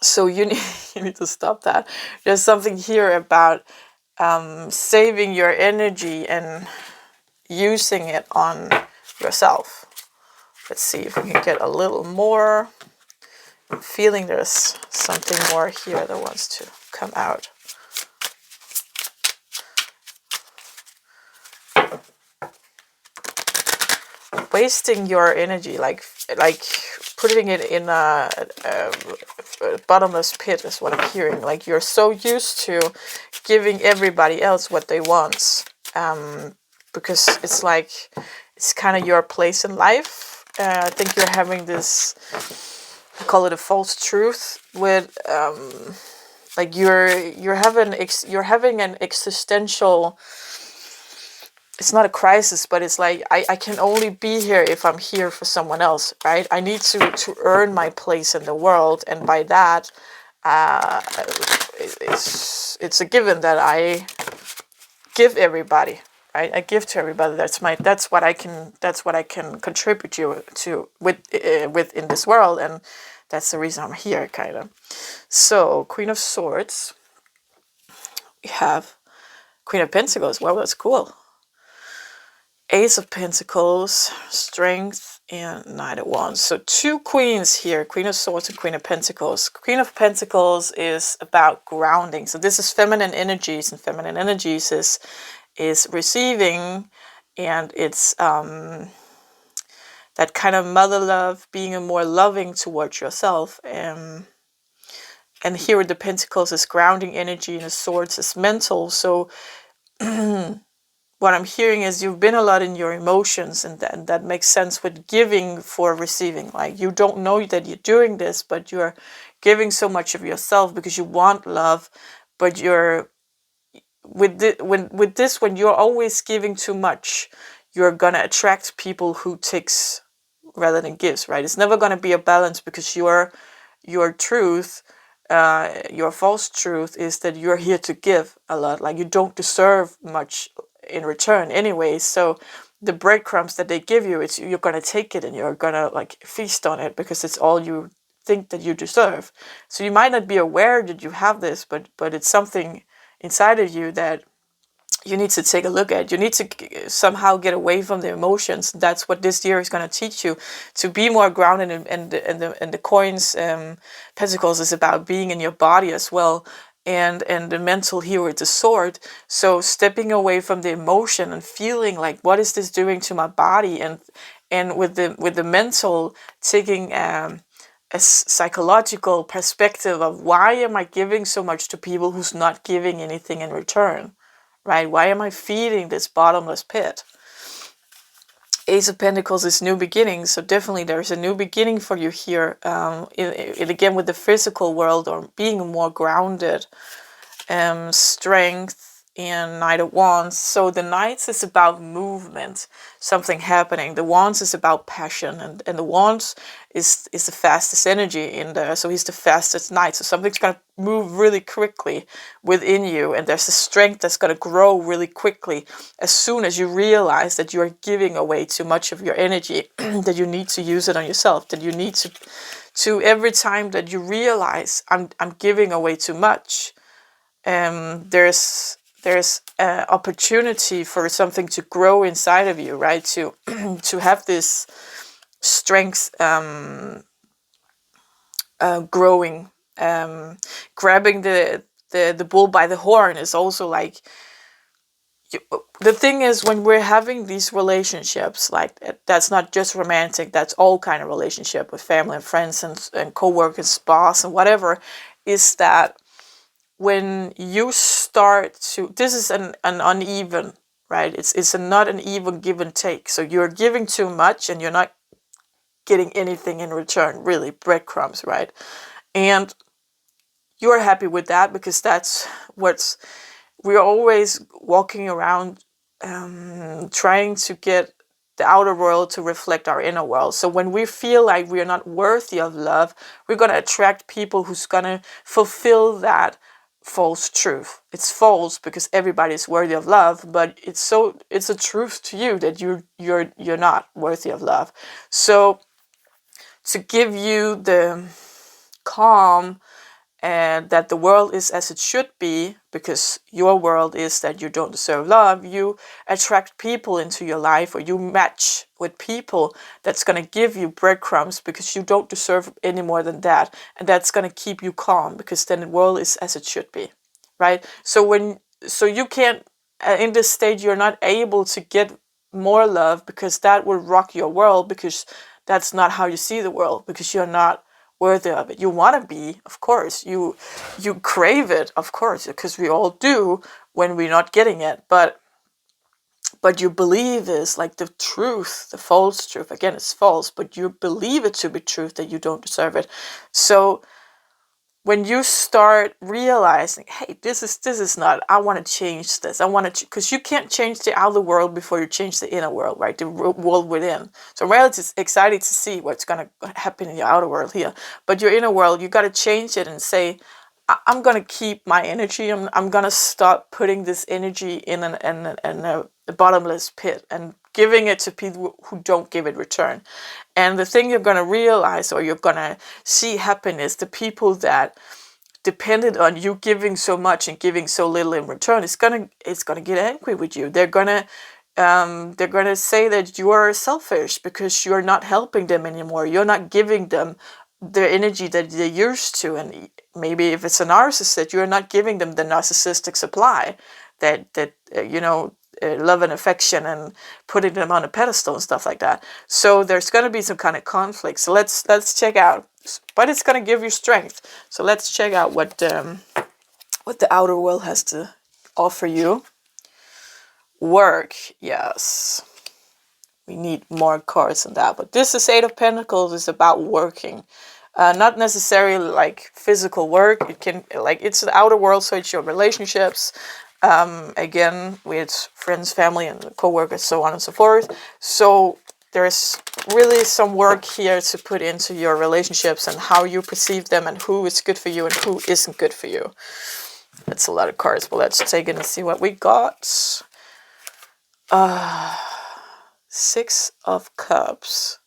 [SPEAKER 1] So you need to stop that. There's something here about saving your energy and using it on yourself. Let's see if we can get a little more. I'm feeling there's something more here that wants to come out. Wasting your energy, like putting it in a bottomless pit is what I'm hearing. Like you're so used to giving everybody else what they want, because it's like it's kind of your place in life. I think you're having this, I call it a false truth with like you're having an existential, it's not a crisis, but it's like I can only be here if I'm here for someone else, right? I need to earn my place in the world, and by that it's a given that I give everybody, right? I give to everybody. That's what I can contribute to with in this world, and that's the reason I'm here, kind of. So Queen of Swords, we have Queen of Pentacles. Well, that's cool. Ace of Pentacles, Strength, and Knight of Wands. So 2 queens here, Queen of Swords and Queen of Pentacles. Queen of Pentacles is about grounding. So this is feminine energies, and feminine energies is receiving, and it's that kind of mother love, being a more loving towards yourself. And here with the Pentacles is grounding energy, and the Swords is mental. So what I'm hearing is you've been a lot in your emotions, and that makes sense with giving for receiving. Like you don't know that you're doing this, but you're giving so much of yourself because you want love, but you're with this, when you're always giving too much, you're gonna attract people who takes rather than gives, right? It's never gonna be a balance, because your truth, your false truth is that you're here to give a lot. Like you don't deserve much in return anyway. So the breadcrumbs that they give you, you're gonna take it and you're gonna like feast on it because it's all you think that you deserve. So you might not be aware that you have this, but it's something inside of you that you need to take a look at. You need to somehow get away from the emotions. That's what this year is going to teach you, to be more grounded. And the coins, Pentacles is about being in your body as well, and the mental here with the sword. So stepping away from the emotion and feeling like, what is this doing to my body? And with the mental, taking a psychological perspective of, why am I giving so much to people who's not giving anything in return, right? Why am I feeding this bottomless pit? Ace of Pentacles is new beginnings, so definitely there's a new beginning for you here. It again with the physical world, or being more grounded, strength, and Knight of Wands. So the Knights is about movement, something happening. The Wands is about passion, and the Wands is the fastest energy in there. So he's the fastest Knight. So something's gonna move really quickly within you, and there's a strength that's gonna grow really quickly as soon as you realize that you're giving away too much of your energy, that you need to use it on yourself, that you need to every time that you realize I'm giving away too much, there's opportunity for something to grow inside of you, right? To to have this strength growing. Grabbing the bull by the horn is also like, the thing is, when we're having these relationships, like that's not just romantic, that's all kind of relationship with family and friends and co-workers, boss and whatever, is that when you start to, this is an uneven, right? It's not an even give and take. So you're giving too much and you're not getting anything in return, really, breadcrumbs, right? And you're happy with that because that's what's, we're always walking around trying to get the outer world to reflect our inner world. So when we feel like we are not worthy of love, we're going to attract people who's going to fulfill that false truth. It's false because everybody's worthy of love, but it's a truth to you that you're not worthy of love. So to give you the calm and that the world is as it should be, because your world is that you don't deserve love, you attract people into your life, or you match with people that's going to give you breadcrumbs because you don't deserve any more than that, and that's going to keep you calm because then the world is as it should be, right? So you can't, in this stage, you're not able to get more love because that will rock your world, because that's not how you see the world, because you're not worthy of it. You want to be, of course. You crave it, of course, because we all do when we're not getting it. But you believe is like the truth, the false truth. Again, it's false, but you believe it to be truth that you don't deserve it. So when you start realizing, hey, this is not, I want to change this. I want to, because you can't change the outer world before you change the inner world, right? The world within. So I'm really excited to see what's going to happen in your outer world here. But your inner world, you got to change it and say, I'm going to keep my energy. I'm going to stop putting this energy in a bottomless pit and giving it to people who don't give it return. And the thing you're going to realize, or you're going to see happen, is the people that depended on you giving so much and giving so little in return, it's gonna get angry with you. They're gonna say that you are selfish because you're not helping them anymore. You're not giving them the energy that they're used to. And maybe if it's a narcissist, you're not giving them the narcissistic supply that love and affection and putting them on a pedestal and stuff like that. So there's going to be some kind of conflict. So let's check out. But it's going to give you strength. So let's check out what the outer world has to offer you. Work, yes. We need more cards on that. But this is Eight of Pentacles, is about working. Not necessarily like physical work. It can, like, it's the outer world, so it's your relationships. Again, with friends, family, and co-workers, so on and so forth. So there's really some work here to put into your relationships and how you perceive them and who is good for you and who isn't good for you. That's a lot of cards, but let's take it and see what we got. Six of Cups.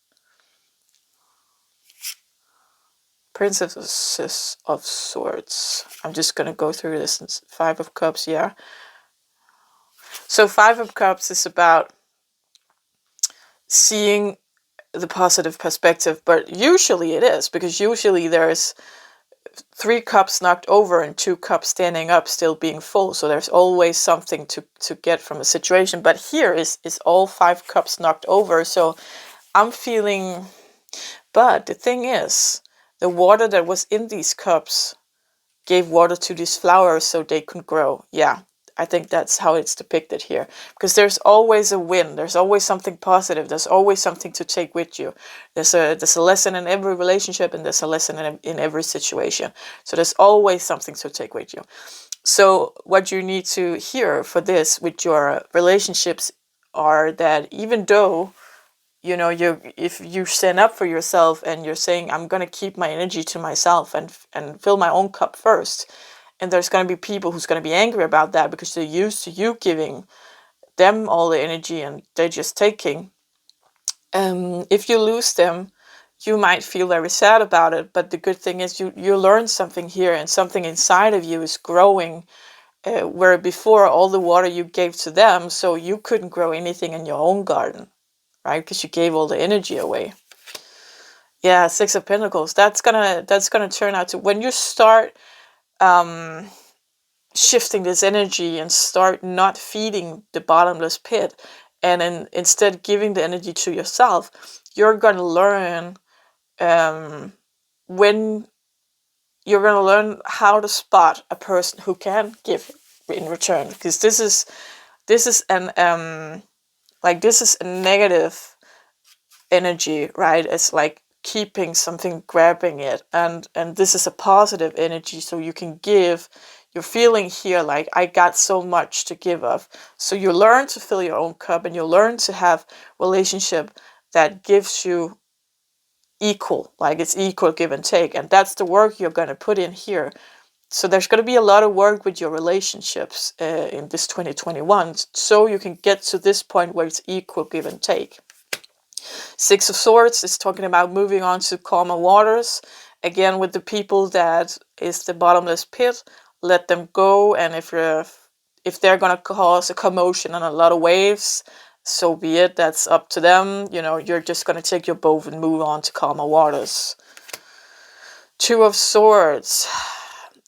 [SPEAKER 1] Princess of Swords. I'm just going to go through this. Five of Cups, yeah. So Five of Cups is about seeing the positive perspective, but usually it is, because usually there's 3 cups knocked over and 2 cups standing up still being full. So there's always something to get from a situation. But here is all 5 cups knocked over. So I'm feeling, but the thing is, the water that was in these cups gave water to these flowers so they could grow. Yeah, I think that's how it's depicted here, because there's always a win. There's always something positive. There's always something to take with you. There's a lesson in every relationship, and there's a lesson in every situation. So there's always something to take with you. So what you need to hear for this with your relationships are that even though, you know, if you stand up for yourself and you're saying, I'm going to keep my energy to myself and fill my own cup first, and there's going to be people who's going to be angry about that because they're used to you giving them all the energy and they're just taking. If you lose them, you might feel very sad about it, but the good thing is you learn something here, and something inside of you is growing, where before all the water you gave to them, so you couldn't grow anything in your own garden, right? Because you gave all the energy away. Yeah, Six of Pentacles. That's gonna turn out to, when you start shifting this energy and start not feeding the bottomless pit, and instead giving the energy to yourself, you're gonna learn when you're gonna learn how to spot a person who can give in return, because this is an this is a negative energy, right? It's like keeping something, grabbing it, and this is a positive energy, so you can give. You're feeling here like, I got so much to give of. So you learn to fill your own cup, and you learn to have relationship that gives you equal, like it's equal give and take, and that's the work you're going to put in here. So there's going to be a lot of work with your relationships in this 2021, so you can get to this point where it's equal give and take. Six of Swords is talking about moving on to calmer waters. Again, with the people that is the bottomless pit, let them go. And if they're going to cause a commotion and a lot of waves, so be it. That's up to them. You know, you're just going to take your boat and move on to calmer waters. Two of Swords.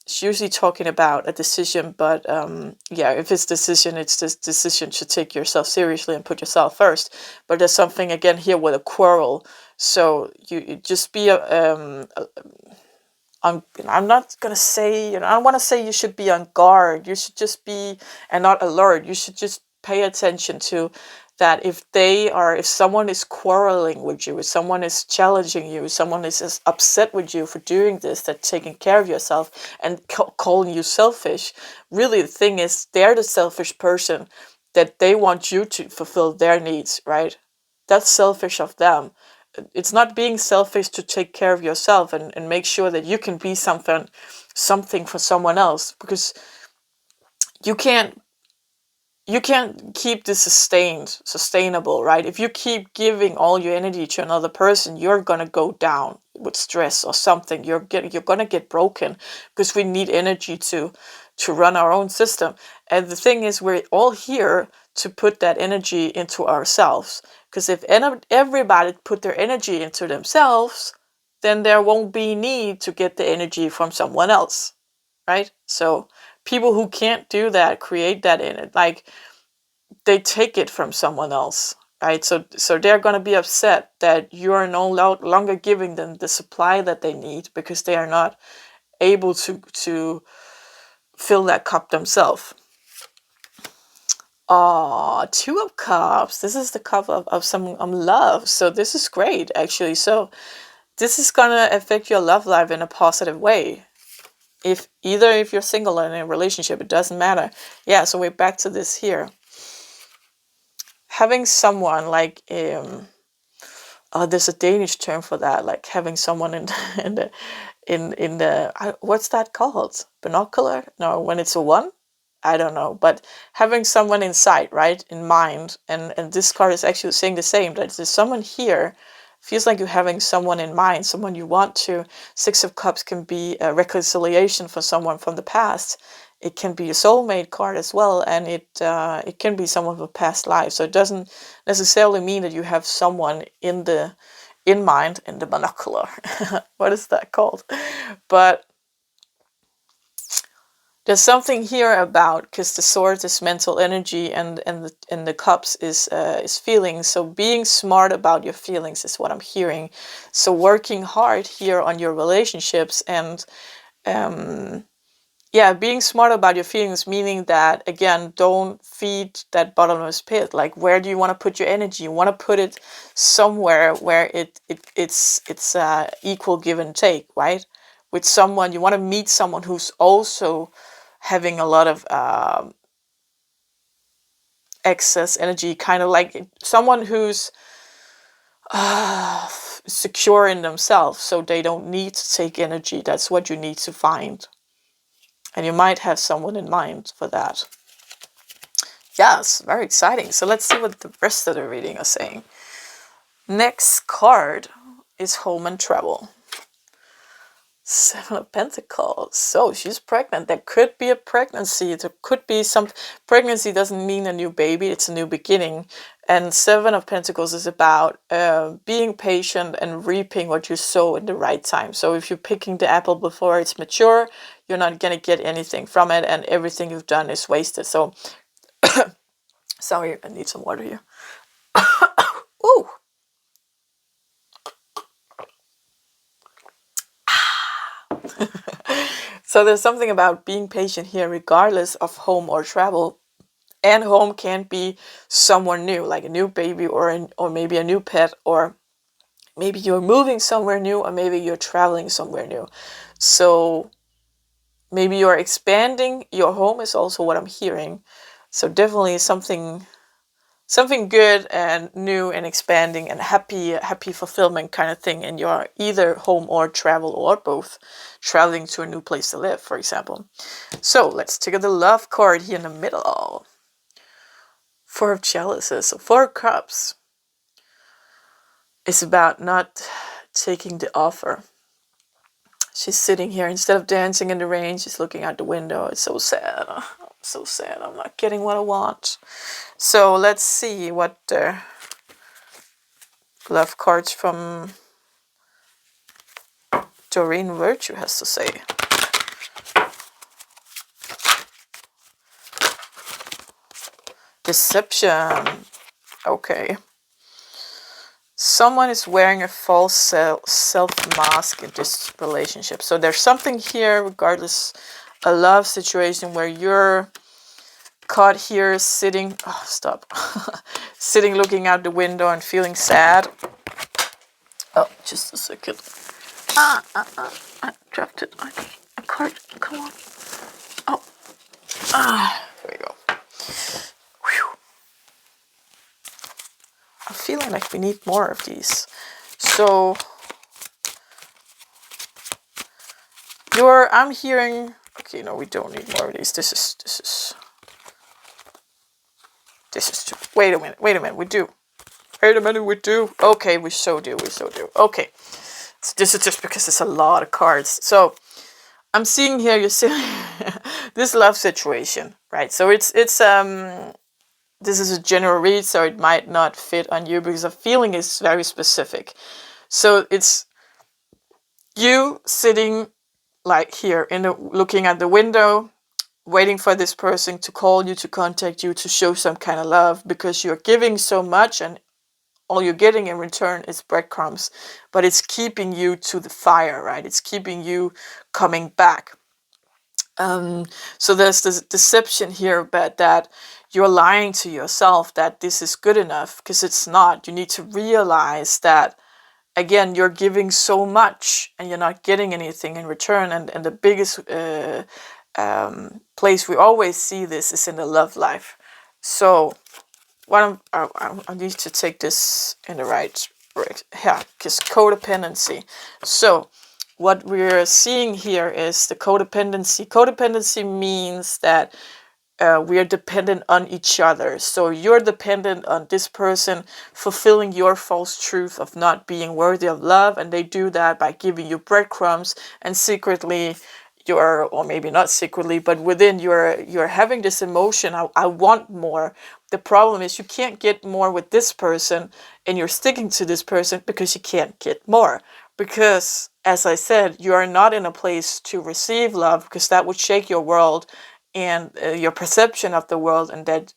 [SPEAKER 1] It's usually talking about a decision, but yeah, if it's decision, it's this decision to take yourself seriously and put yourself first. But there's something again here with a quarrel, so you just be I'm not gonna say, you know, I don't want to say you should be on guard. You should just be, and not alert. You should just pay attention to that. If someone is quarreling with you, if someone is challenging you, if someone is upset with you for doing this, that taking care of yourself and calling you selfish, really the thing is they're the selfish person, that they want you to fulfill their needs, right? That's selfish of them. It's not being selfish to take care of yourself and make sure that you can be something for someone else, because you can't keep this sustainable, right? If you keep giving all your energy to another person, you're gonna go down with stress or something. You're gonna get broken, because we need energy to run our own system. And the thing is, we're all here to put that energy into ourselves. Because if everybody put their energy into themselves, then there won't be need to get the energy from someone else, right? So people who can't do that, create that in it, like they take it from someone else, right? So they're going to be upset that you are no longer giving them the supply that they need, because they are not able to fill that cup themselves. Two of Cups. This is the cup of some love. So this is great, actually. So this is gonna affect your love life in a positive way. If you're single or in a relationship, it doesn't matter. Yeah, so we're back to this here. Having someone like there's a Danish term for that, like having someone in the what's that called? Binocular? No, when it's a one? I don't know, but having someone in sight, right, in mind, and this card is actually saying the same, that there's someone here, feels like you're having someone in mind, someone you want to. Six of Cups can be a reconciliation for someone from the past. It can be a soulmate card as well, and it can be someone from a past life. So it doesn't necessarily mean that you have someone in mind, in the binocular. What is that called? But there's something here about, because the Swords is mental energy, and the Cups is feelings. So being smart about your feelings is what I'm hearing. So working hard here on your relationships, and yeah, being smart about your feelings, meaning that, again, don't feed that bottomless pit. Like, where do you want to put your energy? You want to put it somewhere where it's equal give and take, right? With someone, you want to meet someone who's also having a lot of excess energy, kind of like someone who's secure in themselves, so they don't need to take energy. That's what you need to find. And you might have someone in mind for that. Yes, very exciting. So let's see what the rest of the reading are saying. Next card is home and travel. Seven of Pentacles. So she's pregnant. There could be a pregnancy. There could be some... Pregnancy doesn't mean a new baby. It's a new beginning. And Seven of Pentacles is about being patient and reaping what you sow in the right time. So if you're picking the apple before it's mature, you're not going to get anything from it, and everything you've done is wasted. So, sorry, I need some water here. Ooh. So there's something about being patient here, regardless of home or travel. And home can be someone new, like a new baby, or maybe a new pet, or maybe you're moving somewhere new, or maybe you're traveling somewhere new. So maybe you're expanding your home is also what I'm hearing. So definitely something good and new and expanding and happy fulfillment kind of thing in your either home or travel, or both. Traveling to a new place to live, for example. So let's take the love card here in the middle. Four of Chalices. So Four of Cups is about not taking the offer. She's sitting here, instead of dancing in the rain, she's looking out the window. It's so sad. I'm so sad. I'm not getting what I want. So let's see what the love cards from Doreen Virtue has to say. Deception. Okay. Someone is wearing a false self-mask in this relationship. So there's something here, regardless, a love situation where you're caught here sitting... Oh, stop. Sitting, looking out the window and feeling sad. Oh, just a second. I dropped it. A card. Come on. Oh. There we go. Whew. I'm feeling like we need more of these. So I'm hearing... Okay, no, we don't need more of these. This is wait a minute, we do. Wait a minute, we do. Okay, we so do. Okay. So this is just because it's a lot of cards. So I'm seeing here you're seeing this love situation, right? So it's this is a general read, so it might not fit on you because the feeling is very specific. So it's you sitting like here looking at the window, waiting for this person to call you, to contact you, to show some kind of love, because you're giving so much and all you're getting in return is breadcrumbs, but it's keeping you to the fire, right? It's keeping you coming back. So there's this deception here, but that you're lying to yourself that this is good enough, because it's not. You need to realize that, again, you're giving so much and you're not getting anything in return. And the biggest place we always see this is in the love life. So I need to take this in the right yeah, because codependency. So what we're seeing here is the codependency. Codependency means that we are dependent on each other. So you're dependent on this person fulfilling your false truth of not being worthy of love, and they do that by giving you breadcrumbs, and secretly or maybe not secretly, but within you're having this emotion, I want more. The problem is you can't get more with this person, and you're sticking to this person because you can't get more. Because, as I said, you are not in a place to receive love, because that would shake your world and your perception of the world, and that,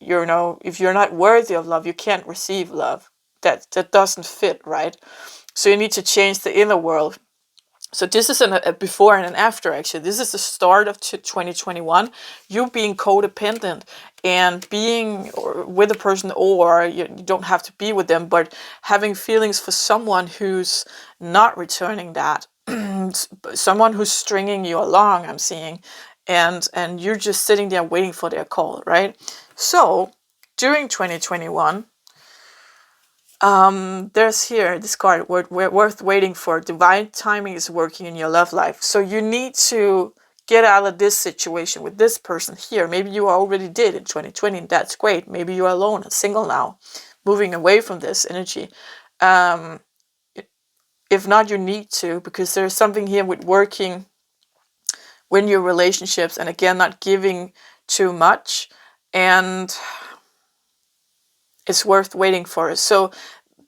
[SPEAKER 1] if you're not worthy of love, you can't receive love. That doesn't fit, right? So you need to change the inner world. So this is a before and an after, actually. This is the start of 2021. You being codependent and being with a person, or you don't have to be with them, but having feelings for someone who's not returning that. Someone who's stringing you along, I'm seeing. And you're just sitting there waiting for their call, right? So during 2021, there's here this card, worth waiting for. Divine timing is working in your love life. So you need to get out of this situation with this person here. Maybe you already did in 2020, and that's great. Maybe you're alone and single now, moving away from this energy. If not, you need to, because there's something here with working when your relationships, and again, not giving too much, and it's worth waiting for. So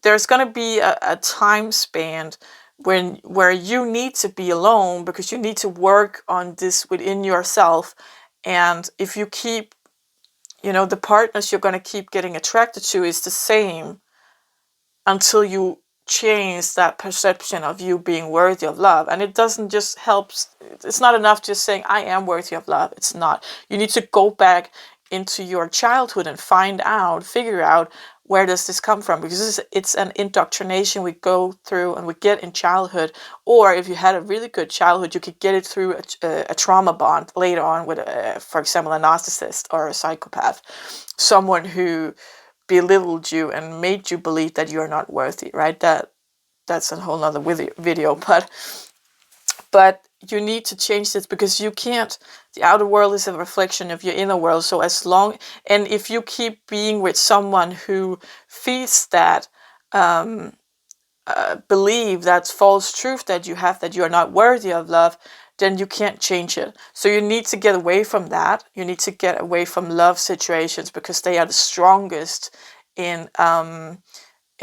[SPEAKER 1] there's going to be a time span where you need to be alone, because you need to work on this within yourself. And if you keep, the partners you're going to keep getting attracted to is the same until you change that perception of you being worthy of love. And it doesn't just help. It's not enough just saying I am worthy of love. It's not. You need to go back into your childhood and figure out, where does this come from? Because it's an indoctrination we go through and we get in childhood. Or if you had a really good childhood, you could get it through a trauma bond later on with, for example, a narcissist or a psychopath. Someone who belittled you and made you believe that you're not worthy, right? That's a whole nother video. But you need to change this, because you can't. The outer world is a reflection of your inner world. So and if you keep being with someone who feeds that belief, that false truth that you have, that you are not worthy of love, then you can't change it. So you need to get away from that. You need to get away from love situations, because they are the strongest in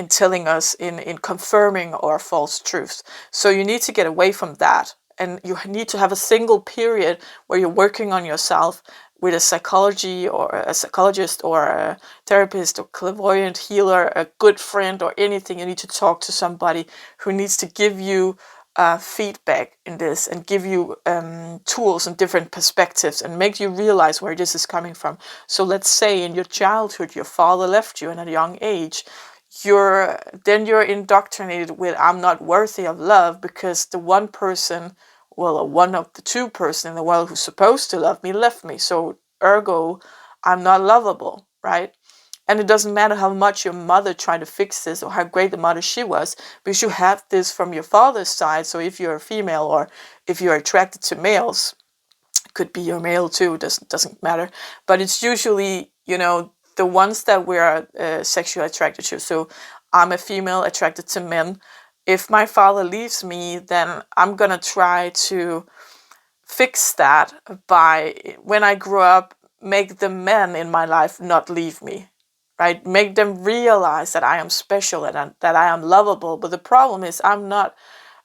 [SPEAKER 1] telling us, in confirming our false truths. So you need to get away from that. And you need to have a single period where you're working on yourself with a psychologist or a therapist or clairvoyant healer, a good friend or anything. You need to talk to somebody who needs to give you feedback in this, and give you tools and different perspectives, and make you realize where this is coming from. So let's say in your childhood, your father left you at a young age. You're indoctrinated with, I'm not worthy of love, because the one person, one of the two person in the world who's supposed to love me left me. So ergo, I'm not lovable, right? And it doesn't matter how much your mother tried to fix this, or how great the mother she was, because you have this from your father's side. So if you're a female, or if you're attracted to males, it could be your male too, doesn't matter. But it's usually, the ones that we're sexually attracted to. So I'm a female attracted to men. If my father leaves me, then I'm going to try to fix that by, when I grow up, make the men in my life not leave me, right? Make them realize that I am special and that I am lovable. But the problem is, I'm not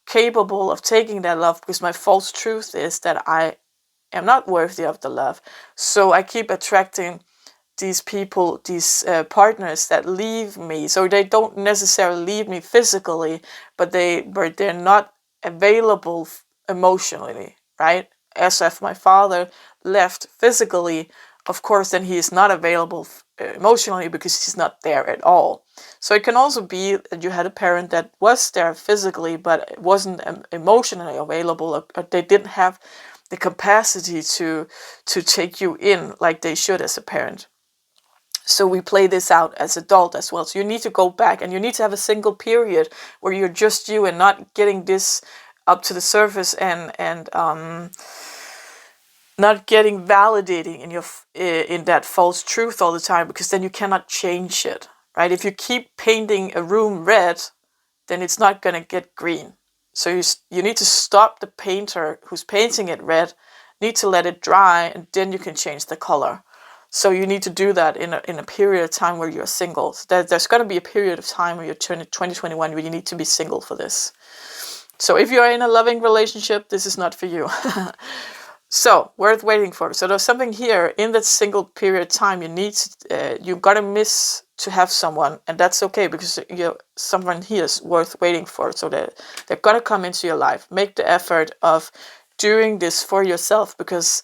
[SPEAKER 1] capable of taking that love, because my false truth is that I am not worthy of the love. So I keep attracting these people, these partners that leave me. So they don't necessarily leave me physically, but they're not available emotionally, right? As if my father left physically, of course, then he is not available emotionally, because he's not there at all. So it can also be that you had a parent that was there physically, but wasn't emotionally available, or they didn't have the capacity to take you in like they should as a parent. So we play this out as adult as well. So you need to go back, and you need to have a single period where you're just you, and not getting this up to the surface, and not getting validating in that false truth all the time, because then you cannot change it, right? If you keep painting a room red, then it's not going to get green. So you need to stop the painter who's painting it red, need to let it dry, and then you can change the color. So you need to do that in a period of time where you're single. So there's going to be a period of time where you're turning 2021 where you need to be single for this. So if you're in a loving relationship, this is not for you. So worth waiting for. So there's something here in that single period of time you got to miss to have someone, and that's okay, because someone here is worth waiting for. So they're gonna come into your life. Make the effort of doing this for yourself, because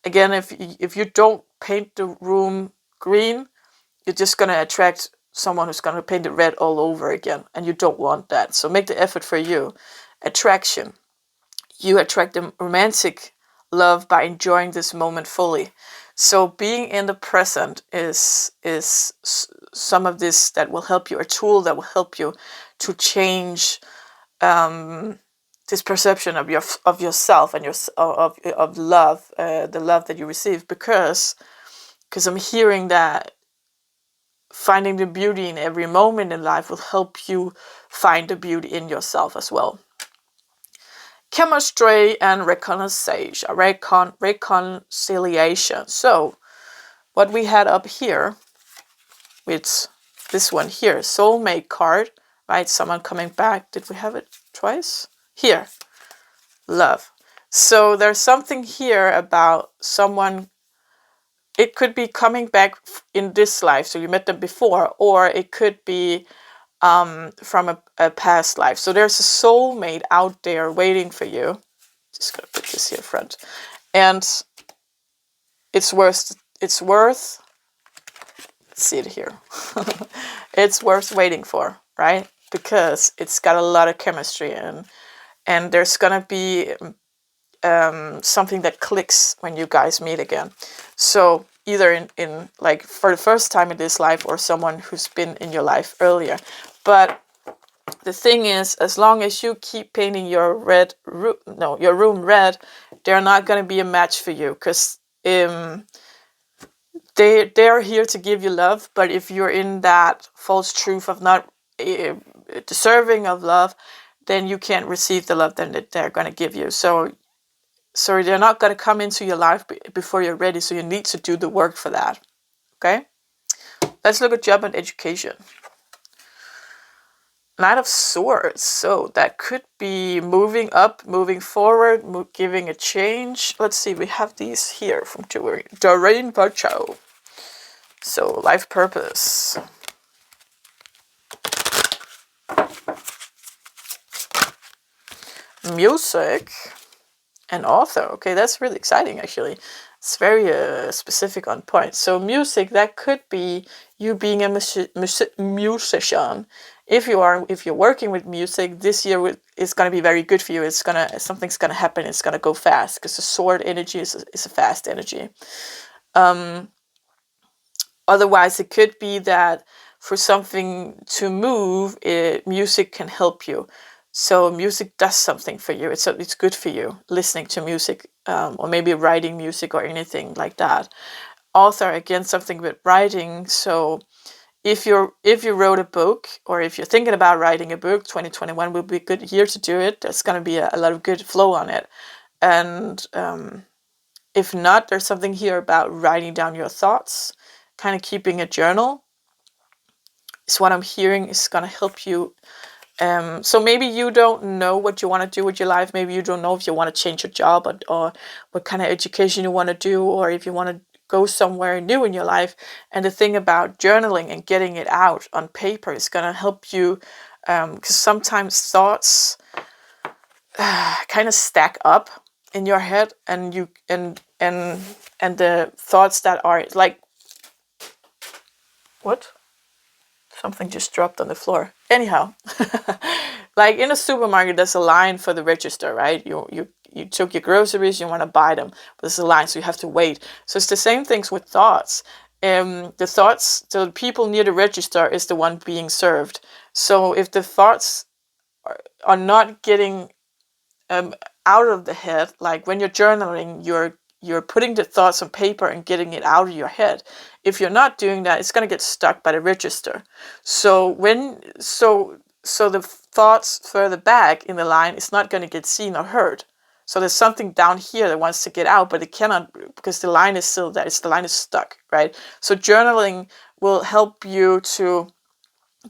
[SPEAKER 1] again, if you don't paint the room green, you're just gonna attract someone who's gonna paint it red all over again, and you don't want that. So make the effort for you. Attraction. You attract the romantic love by enjoying this moment fully. So being in the present is some of this that will help you, a tool that will help you to change this perception of yourself and of love, the love that you receive, because I'm hearing that finding the beauty in every moment in life will help you find the beauty in yourself as well. Chemistry and reconciliation. So what we had up here with this one here, soulmate card, right? Someone coming back. Did we have it twice? Here, love. So there's something here about someone. It could be coming back in this life, so you met them before, or it could be from a past life. So there's a soulmate out there waiting for you. Just gonna put this here front, and it's worth. Let's see it here. It's worth waiting for, right? Because it's got a lot of chemistry, and there's gonna be something that clicks when you guys meet again. So either in like for the first time in this life, or someone who's been in your life earlier. But the thing is, as long as you keep painting your room red, they're not going to be a match for you, because they're here to give you love. But if you're in that false truth of not deserving of love, then you can't receive the love that they're going to give you. So they're not going to come into your life before you're ready. So you need to do the work for that. Okay? Let's look at job and education. Knight of Swords. So that could be moving up, moving forward, giving a change. Let's see. We have these here from Doreen Virchow. So life purpose. Music. And author. Okay, that's really exciting, actually. It's very specific on point. So music, that could be you being a musician. If you're working with music, this year is going to be very good for you. Something's gonna happen. It's gonna go fast, because the sword energy is a fast energy. Otherwise, it could be that for something to move, music can help you. So music does something for you. It's good for you, listening to music, or maybe writing music or anything like that. Author, again, something with writing. So if you wrote a book, or if you're thinking about writing a book, 2021 will be a good year to do it. There's going to be a lot of good flow on it. And if not, there's something here about writing down your thoughts, kind of keeping a journal. Is what I'm hearing is going to help you. So maybe you don't know what you want to do with your life. Maybe you don't know if you want to change your job, or what kind of education you want to do, or if you want to go somewhere new in your life. And the thing about journaling and getting it out on paper is going to help you, because sometimes thoughts kind of stack up in your head, and the thoughts that are like, what? Something just dropped on the floor. Anyhow, like in a supermarket, there's a line for the register, right? You took your groceries, you want to buy them, but there's a line, so you have to wait. So it's the same things with thoughts. The people near the register is the one being served. So if the thoughts are not getting out of the head, like when you're journaling, you're putting the thoughts on paper and getting it out of your head. If you're not doing that, it's going to get stuck by the register. So the thoughts further back in the line is not going to get seen or heard. So there's something down here that wants to get out, but it cannot, because the line is still there. The line is stuck, right? So journaling will help you to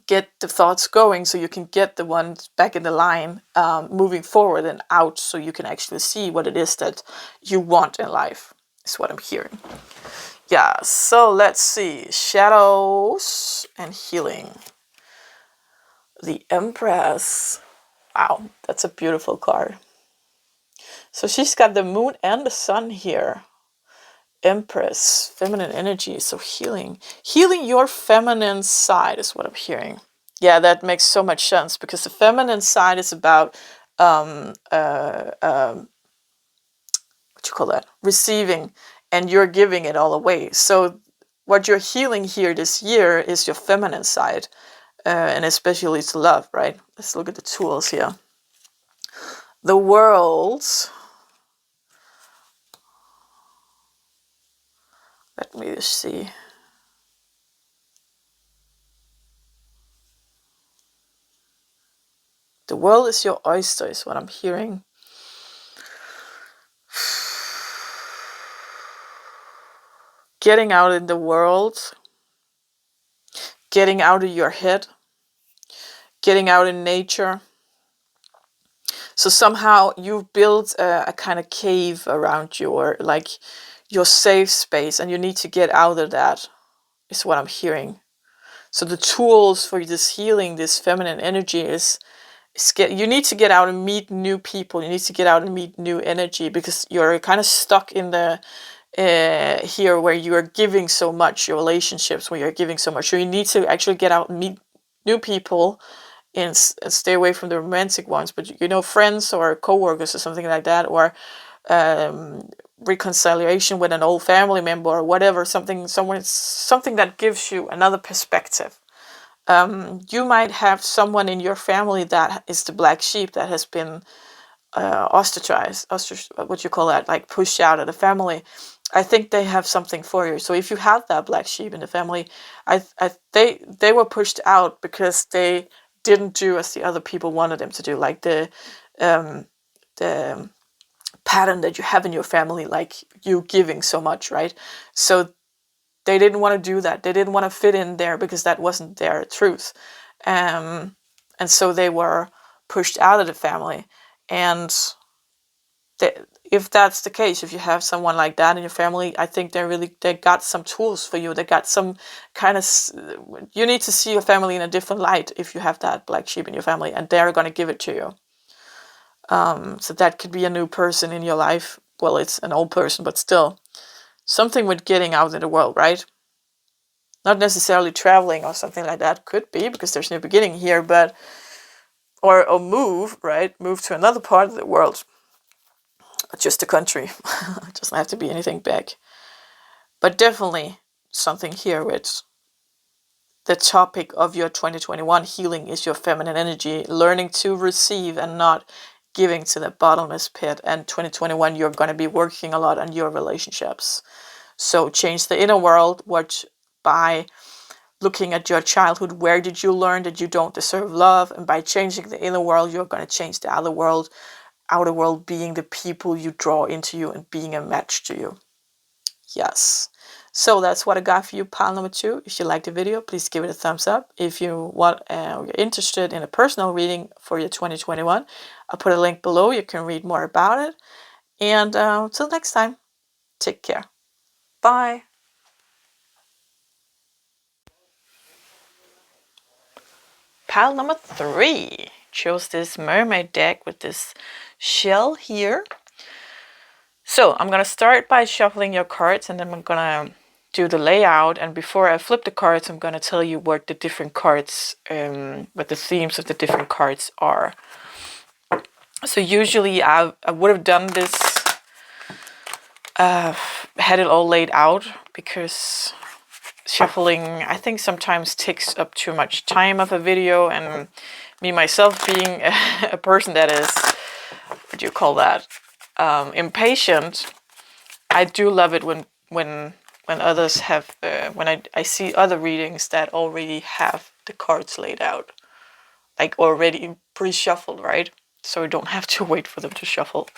[SPEAKER 1] get the thoughts going, so you can get the ones back in the line, moving forward and out, so you can actually see what it is that you want in life, is what I'm hearing. Yeah, so let's see. Shadows and healing. The Empress. Wow, that's a beautiful card. So she's got the moon and the sun here. Empress, feminine energy, so healing. Healing your feminine side is what I'm hearing. Yeah, that makes so much sense because the feminine side is about what you call that? Receiving, and you're giving it all away. So what you're healing here this year is your feminine side, and especially it's love, right? Let's look at the tools here. The world. Let me just see. The world is your oyster, is what I'm hearing. Getting out in the world, getting out of your head, getting out in nature. So somehow you've built a kind of cave around you, or like your safe space, and you need to get out of that, is what I'm hearing. So the tools for this healing, this feminine energy is you need to get out and meet new people. You need to get out and meet new energy because you're kind of stuck in the here where you are giving so much, your relationships where you're giving so much. So you need to actually get out and meet new people and stay away from the romantic ones. But you know, friends or co-workers or something like that, or reconciliation with an old family member or whatever, something that gives you another perspective. You might have someone in your family that is the black sheep that has been ostracized, what you call that, like pushed out of the family. I think they have something for you. So if you have that black sheep in the family, they were pushed out because they didn't do as the other people wanted them to do, like the pattern that you have in your family, like you giving so much, right? So they didn't want to do that. They didn't want to fit in there because that wasn't their truth. And so they were pushed out of the family. And if that's the case, if you have someone like that in your family, I think they got some tools for you. They got some kind of, you need to see your family in a different light if you have that black sheep in your family, and they're going to give it to you. So that could be a new person in your life. Well, it's an old person, but still something with getting out in the world, right? Not necessarily traveling or something like that. Could be, because there's no beginning here, but or move, right? Move to another part of the world. Just a country. It doesn't have to be anything big. But definitely something here with the topic of your 2021 healing is your feminine energy, learning to receive and not giving to the bottomless pit. And 2021, you're going to be working a lot on your relationships. So change the inner world, by looking at your childhood. Where did you learn that you don't deserve love? And by changing the inner world, you're going to change the outer world. Outer world being the people you draw into you and being a match to you. Yes. So that's what I got for you, pile number 2. If you liked the video, please give it a thumbs up. If you want, you're interested in a personal reading for your 2021, I'll put a link below. You can read more about it. And till next time, take care. Bye. Pile number 3 chose this Mermaid deck with this shell here. So I'm gonna start by shuffling your cards, and then I'm gonna do the layout. And before I flip the cards, I'm gonna tell you what the different cards, what the themes of the different cards are. So usually I would have done this, had it all laid out, because shuffling, I think, sometimes takes up too much time of a video, and me myself being a person that is, what do you call that, impatient, I do love it when others have, when I see other readings that already have the cards laid out, like already pre-shuffled, right? So I don't have to wait for them to shuffle.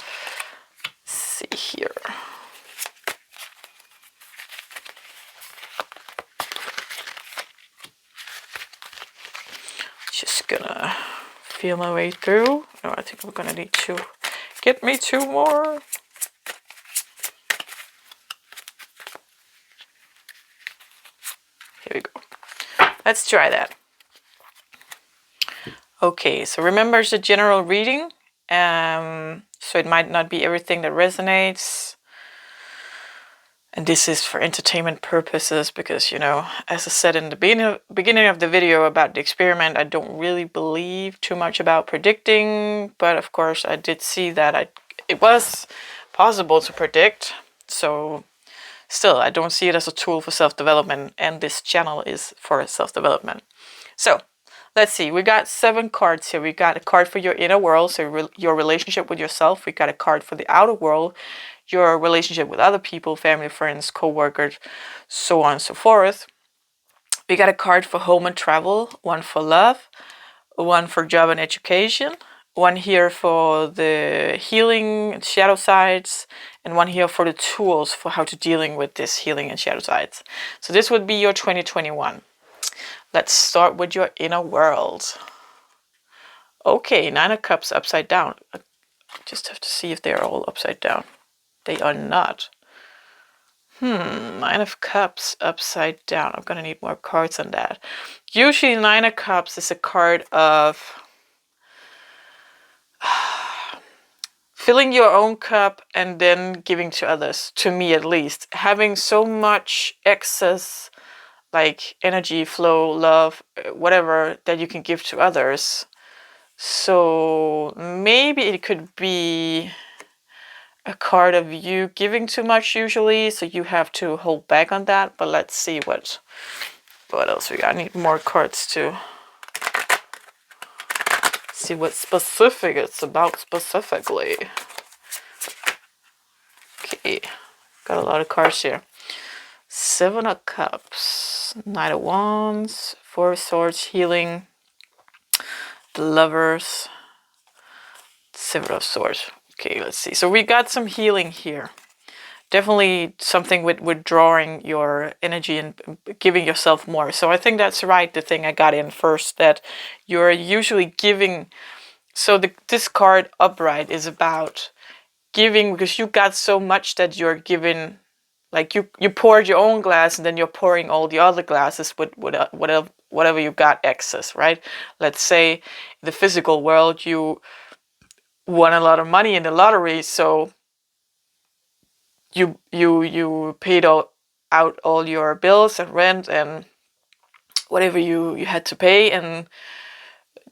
[SPEAKER 1] Let's see here. Just gonna feel my way through. Oh, I think I'm gonna need to get me 2 more. Here we go. Let's try that. Okay, so remember it's a general reading. So it might not be everything that resonates. And this is for entertainment purposes because, you know, as I said in the beginning of the video about the experiment, I don't really believe too much about predicting. But of course, I did see that it was possible to predict. So still, I don't see it as a tool for self-development. And this channel is for self-development. So let's see. We got 7 cards here. We got a card for your inner world, so your relationship with yourself. We got a card for the outer world, your relationship with other people, family, friends, co-workers, so on and so forth. We got a card for home and travel, one for love, one for job and education, one here for the healing and shadow sides, and one here for the tools for how to dealing with this healing and shadow sides. So this would be your 2021. Let's start with your inner world. Okay, 9 of Cups upside down. I just have to see if they're all upside down. They are not. 9 of Cups upside down. I'm gonna need more cards on that. Usually 9 of Cups is a card of filling your own cup and then giving to others, to me at least. Having so much excess, like energy, flow, love, whatever, that you can give to others. So maybe it could be a card of you giving too much usually, so you have to hold back on that. But let's see what else we got. I need more cards to see what specific it's about specifically. Okay, got a lot of cards here. 7 of Cups, Knight of Wands, 4 of Swords, healing, the Lovers, 7 of Swords. Okay, let's see. So we got some healing here. Definitely something with withdrawing your energy and giving yourself more. So I think that's right, the thing I got in first, that you're usually giving. So this card upright is about giving because you got so much that you're giving. Like you poured your own glass and then you're pouring all the other glasses with whatever you got excess, right? Let's say in the physical world you won a lot of money in the lottery, so you paid out all your bills and rent and whatever you had to pay, and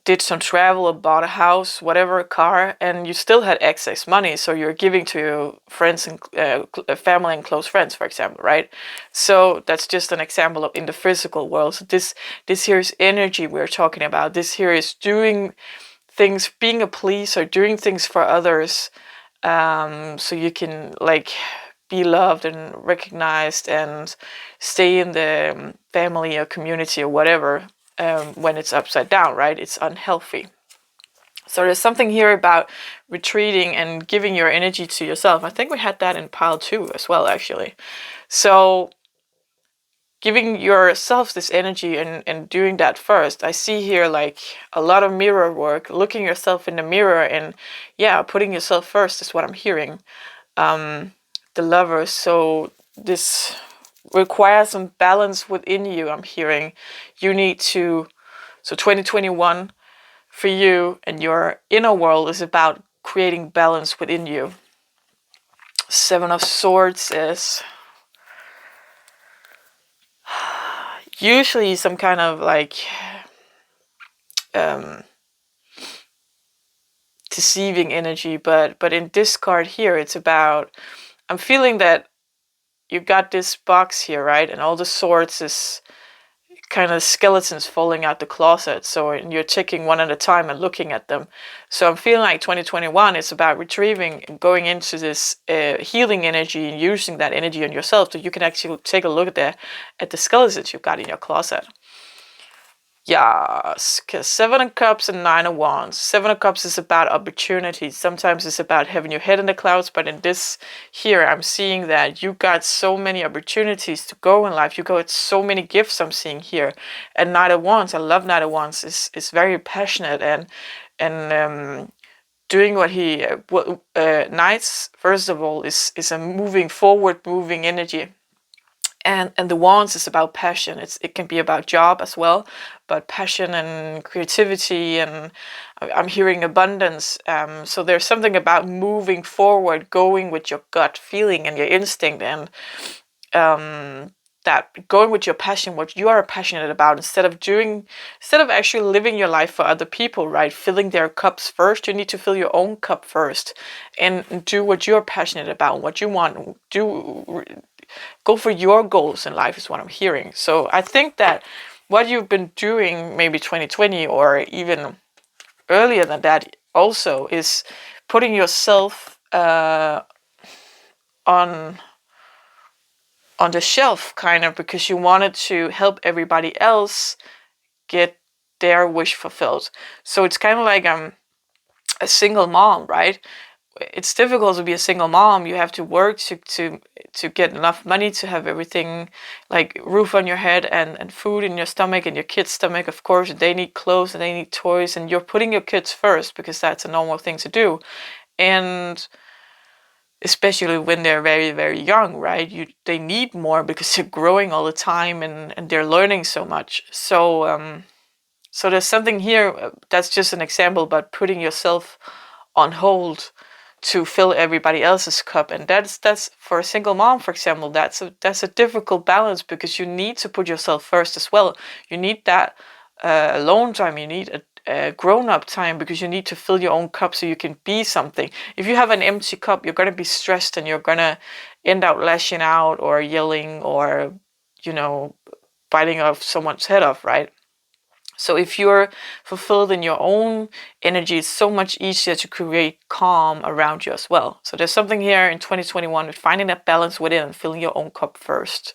[SPEAKER 1] did some travel or bought a house, whatever, a car, and you still had excess money, so you're giving to your friends and family and close friends, for example, right? So that's just an example of in the physical world. So this here is energy we're talking about. This here is doing things, being a pleaser, doing things for others, so you can like be loved and recognized and stay in the family or community or whatever. When it's upside down, right? It's unhealthy. So there's something here about retreating and giving your energy to yourself. I think we had that in pile 2 as well, actually. So giving yourself this energy and doing that first. I see here like a lot of mirror work, looking yourself in the mirror and yeah, putting yourself first is what I'm hearing. The Lovers. So this requires some balance within you. I'm hearing you need to. So 2021 for you and your inner world is about creating balance within you. 7 of Swords is usually some kind of like deceiving energy, but in this card here it's about, I'm feeling that you got this box here, right? And all the swords is kind of skeletons falling out the closet. So you're taking one at a time and looking at them. So I'm feeling like 2021 is about retrieving and going into this healing energy and using that energy on yourself so you can actually take a look at the skeletons you've got in your closet. Yes, because 7 of Cups and 9 of Wands. 7 of Cups is about opportunities. Sometimes it's about having your head in the clouds, but in this here, I'm seeing that you got so many opportunities to go in life. You got so many gifts I'm seeing here. And 9 of Wands, I love 9 of Wands, is very passionate and doing what he, Knights, first of all, is a moving forward, moving energy. And the wands is about passion. It can be about job as well, but passion and creativity, and I'm hearing abundance. So there's something about moving forward, going with your gut feeling and your instinct, and that going with your passion, what you are passionate about, instead of actually living your life for other people, right? Filling their cups first. You need to fill your own cup first, and do what you're passionate about, what you want. Go for your goals in life is what I'm hearing. So I think that what you've been doing, maybe 2020 or even earlier than that, also is putting yourself on the shelf, kind of, because you wanted to help everybody else get their wish fulfilled. So it's kind of like a single mom, right? It's difficult to be a single mom. You have to work to get enough money to have everything, like roof on your head and food in your stomach, and your kids' stomach, of course. They need clothes and they need toys, and you're putting your kids first because that's a normal thing to do. And especially when they're very, very young, right? They need more because they're growing all the time, and they're learning so much. So there's something here that's just an example, but putting yourself on hold to fill everybody else's cup. And that's for a single mom, for example, that's a difficult balance, because you need to put yourself first as well. You need that alone time. You need a grown-up time, because you need to fill your own cup so you can be something. If you have an empty cup, you're going to be stressed, and you're going to end up lashing out or yelling or, biting off someone's head off, right? So if you're fulfilled in your own energy, it's so much easier to create calm around you as well. So there's something here in 2021 with finding that balance within and filling your own cup first.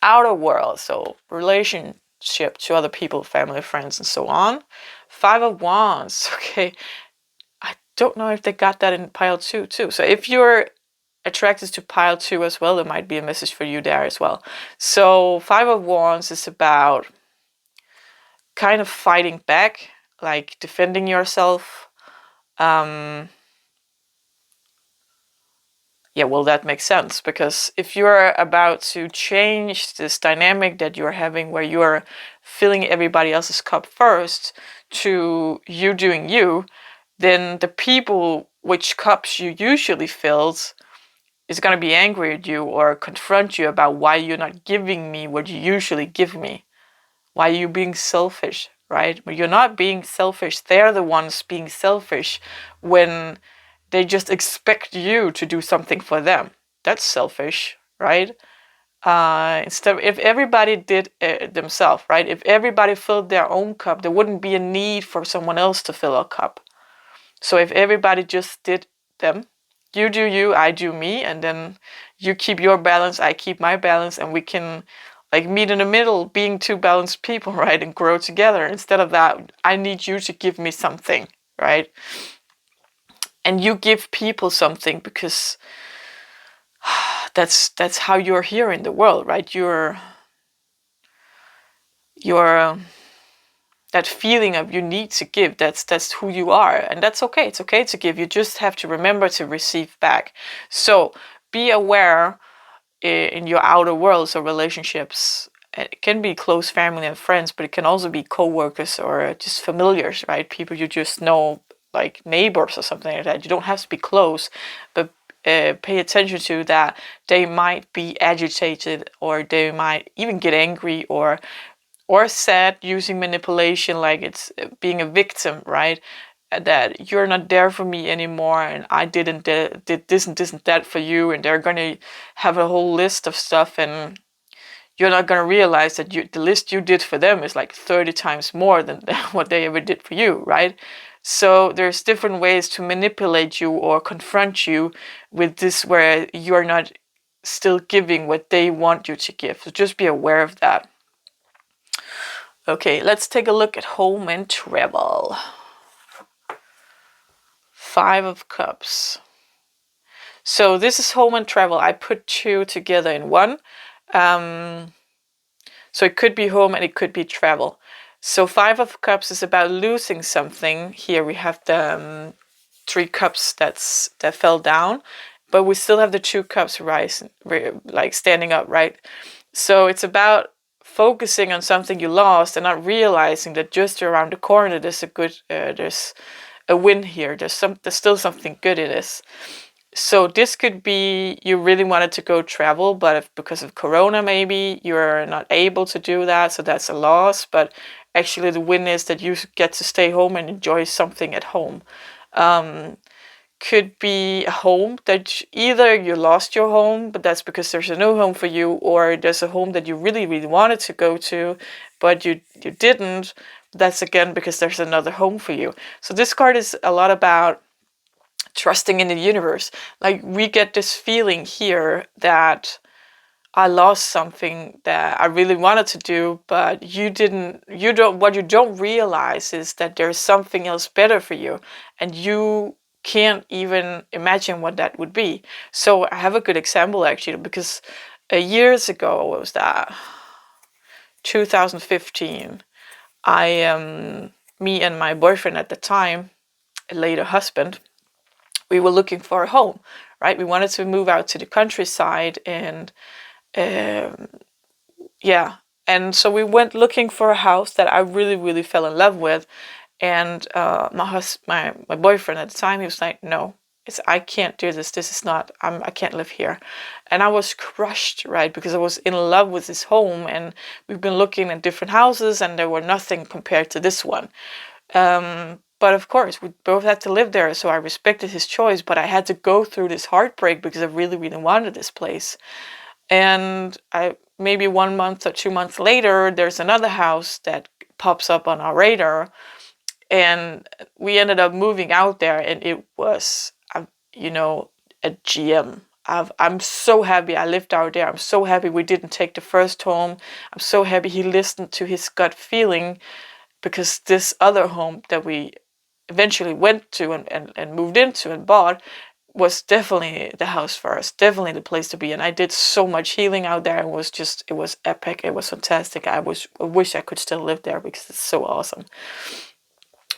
[SPEAKER 1] Outer world, so relationship to other people, family, friends, and so on. 5 of Wands, okay. I don't know if they got that in pile 2 too. So if you're attracted to pile 2 as well, there might be a message for you there as well. So 5 of Wands is about kind of fighting back, like defending yourself. Yeah, well, that makes sense, because if you're about to change this dynamic that you're having, where you're filling everybody else's cup first to you doing you, then the people which cups you usually filled is going to be angry at you or confront you about why you're not giving me what you usually give me. Why are you being selfish, right? But you're not being selfish. They're the ones being selfish when they just expect you to do something for them. That's selfish, right? Instead, if everybody did themselves, right? If everybody filled their own cup, there wouldn't be a need for someone else to fill a cup. So if everybody just did them, you do you, I do me, and then you keep your balance, I keep my balance, and we can like meet in the middle, being 2 balanced people, right? And grow together. Instead of that, I need you to give me something, right? And you give people something because that's how you're here in the world, right? You're that feeling of you need to give. That's who you are, and that's okay. It's okay to give. You just have to remember to receive back. So be aware in your outer world, so relationships. It can be close family and friends, but it can also be co-workers or just familiars, right? People you just know, like neighbors or something like that. You don't have to be close, but pay attention to that. They might be agitated, or they might even get angry or sad, using manipulation, like it's being a victim, right? That you're not there for me anymore, and I did this and this and that for you, and they're gonna have a whole list of stuff, and you're not gonna realize that the list you did for them is like 30 times more than what they ever did for you, right? So there's different ways to manipulate you or confront you with this, where you're not still giving what they want you to give. So just be aware of that. Okay, let's take a look at home and travel. 5 of Cups. So this is home and travel. I put 2 together in one. So it could be home and it could be travel. So 5 of Cups is about losing something. Here we have the 3 cups that fell down. but we still have the 2 cups like standing up, right? So it's about focusing on something you lost and not realizing that just around the corner there's there's a win here. There's still something good in this. So this could be you really wanted to go travel, but because of Corona, maybe you're not able to do that. So that's a loss. But actually, the win is that you get to stay home and enjoy something at home. Could be a home that either you lost your home, but that's because there's a new home for you, or there's a home that you really, really wanted to go to, but you didn't. That's again because there's another home for you. So this card is a lot about trusting in the universe. Like we get this feeling here that I lost something that I really wanted to do, but what you don't realize is that there's something else better for you, and you can't even imagine what that would be. So I have a good example actually, because years ago, what was that? 2015. Me and my boyfriend at the time, later husband, we were looking for a home, right? We wanted to move out to the countryside, and and so we went looking for a house that I really, really fell in love with. And my boyfriend at the time, he was like, "No, I can't do this. This is not. I can't live here." And I was crushed, right? Because I was in love with this home, and we've been looking at different houses, and there were nothing compared to this one. But of course, we both had to live there, so I respected his choice. But I had to go through this heartbreak because I really, really wanted this place. And maybe 1 month or 2 months later, there's another house that pops up on our radar, and we ended up moving out there, and it was, a gem. I'm so happy I lived out there. I'm so happy we didn't take the first home. I'm so happy he listened to his gut feeling, because this other home that we eventually went to and moved into and bought was definitely the house for us, definitely the place to be. And I did so much healing out there. It was epic. It was fantastic. I wish I could still live there because it's so awesome.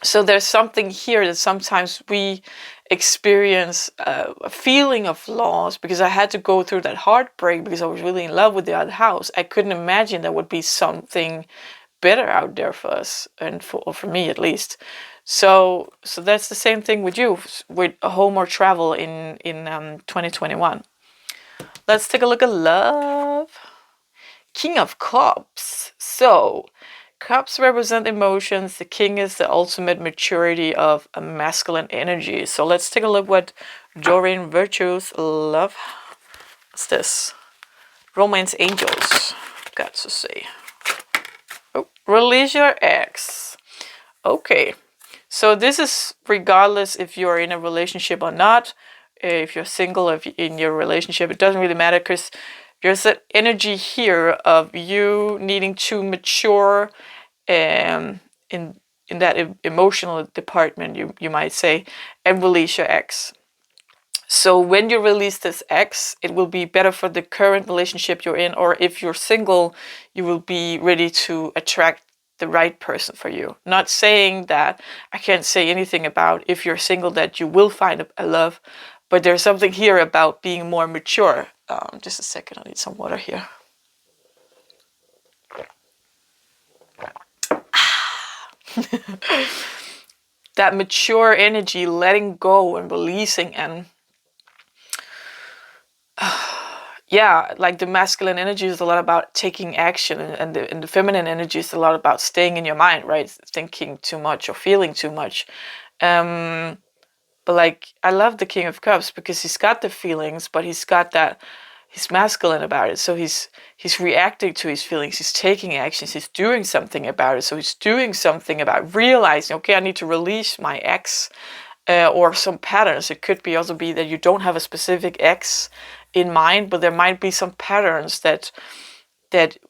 [SPEAKER 1] So there's something here that sometimes we experience a feeling of loss, because I had to go through that heartbreak because I was really in love with the other house. I couldn't imagine there would be something better out there for us, and for me at least. So that's the same thing with you, with home or travel in 2021. Let's take a look at love. King of Cups. So cups represent emotions. The king is the ultimate maturity of a masculine energy. So let's take a look what Doreen virtues love. What's this? Romance angels. Got to say. Oh, release your ex. Okay. So this is regardless if you're in a relationship or not, if you're single, if you're in your relationship, it doesn't really matter, because there's an energy here of you needing to mature in that emotional department, you might say, and release your ex. So when you release this ex, it will be better for the current relationship you're in, or if you're single, you will be ready to attract the right person for you. Not saying that I can't say anything about if you're single that you will find a love, but there's something here about being more mature. Just a second, I need some water here. That mature energy, letting go and releasing, and like the masculine energy is a lot about taking action, and the feminine energy is a lot about staying in your mind, right? Thinking too much or feeling too much. But like, I love the King of Cups because he's got the feelings, but he's masculine about it. So he's reacting to his feelings. He's taking actions. He's doing something about it. So he's doing something about realizing, okay, I need to release my ex, or some patterns. It could also be that you don't have a specific ex in mind, but there might be some patterns that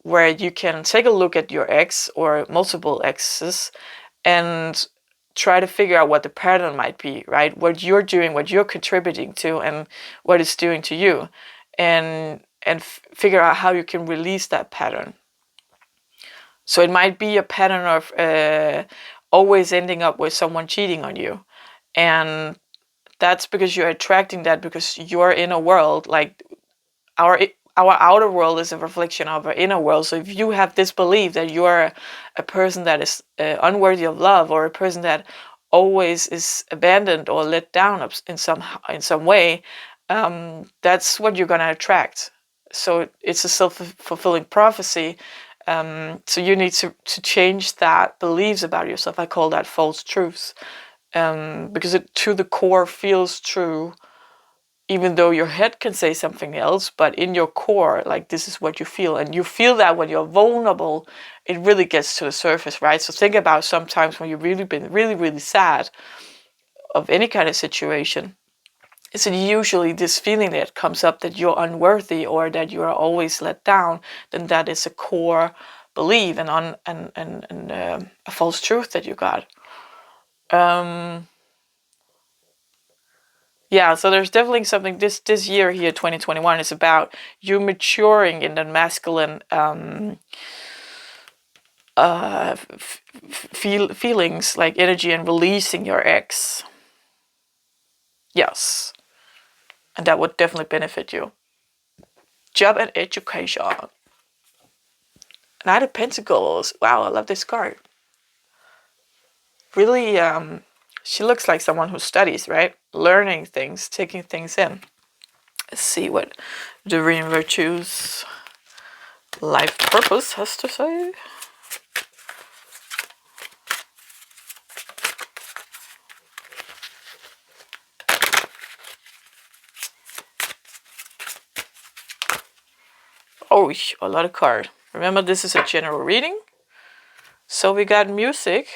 [SPEAKER 1] where you can take a look at your ex or multiple exes and try to figure out what the pattern might be, right? What you're doing, what you're contributing to, and what it's doing to you, and figure out how you can release that pattern. So it might be a pattern of always ending up with someone cheating on you, and that's because you're attracting that because your inner world, like our outer world is a reflection of our inner world. So if you have this belief that you are a person that is unworthy of love, or a person that always is abandoned or let down in some way, that's what you're gonna attract. So it's a self-fulfilling prophecy. So you need to change that beliefs about yourself. I call that false truths, because it to the core feels true, even though your head can say something else. But in your core, like, this is what you feel, and you feel that when you're vulnerable, it really gets to the surface, right? So think about sometimes when you've really been really sad of any kind of situation. Is it usually this feeling that comes up that you're unworthy or that you are always let down? Then that is a core belief and a false truth that you got. Yeah, so there's definitely something this year here, 2021, is about you maturing in the masculine feelings, like energy, and releasing your ex. Yes, and that would definitely benefit you. Job and education. Knight of Pentacles. Wow, I love this card. Really, she looks like someone who studies, right? Learning things, taking things in. Let's see what Doreen Virtue's life purpose has to say. Oh, a lot of cards. Remember, this is a general reading. So we got music.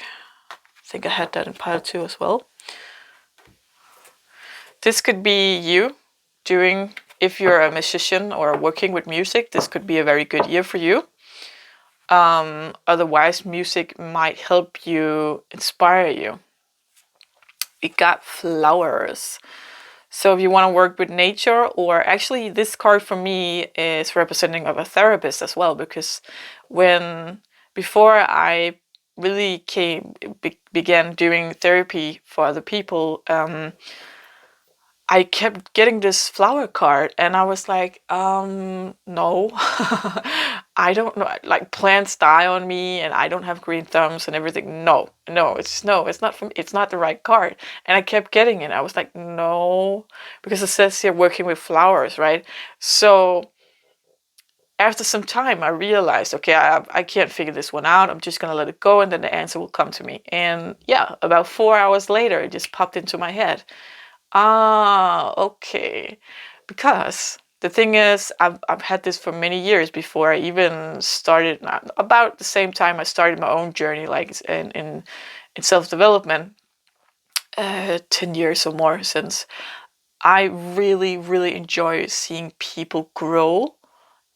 [SPEAKER 1] I think I had that in pile 2 as well. This could be you doing, if you're a musician or working with music, this could be a very good year for you. Otherwise, music might help you, inspire you. We got flowers. So if you want to work with nature, or actually this card for me is representing of a therapist as well, because before I really began doing therapy for other people, I kept getting this flower card, and I was like, no, I don't know, like, plants die on me, and I don't have green thumbs and everything. No, it's not the right card. And I kept getting it. I was like, no, because it says here working with flowers, right? So after some time, I realized, okay, I can't figure this one out. I'm just gonna let it go, and then the answer will come to me. And yeah, about 4 hours later, it just popped into my head. Ah, okay. Because the thing is, I've had this for many years before I even started. About the same time I started my own journey, like in self-development, 10 years or more since. I really enjoy seeing people grow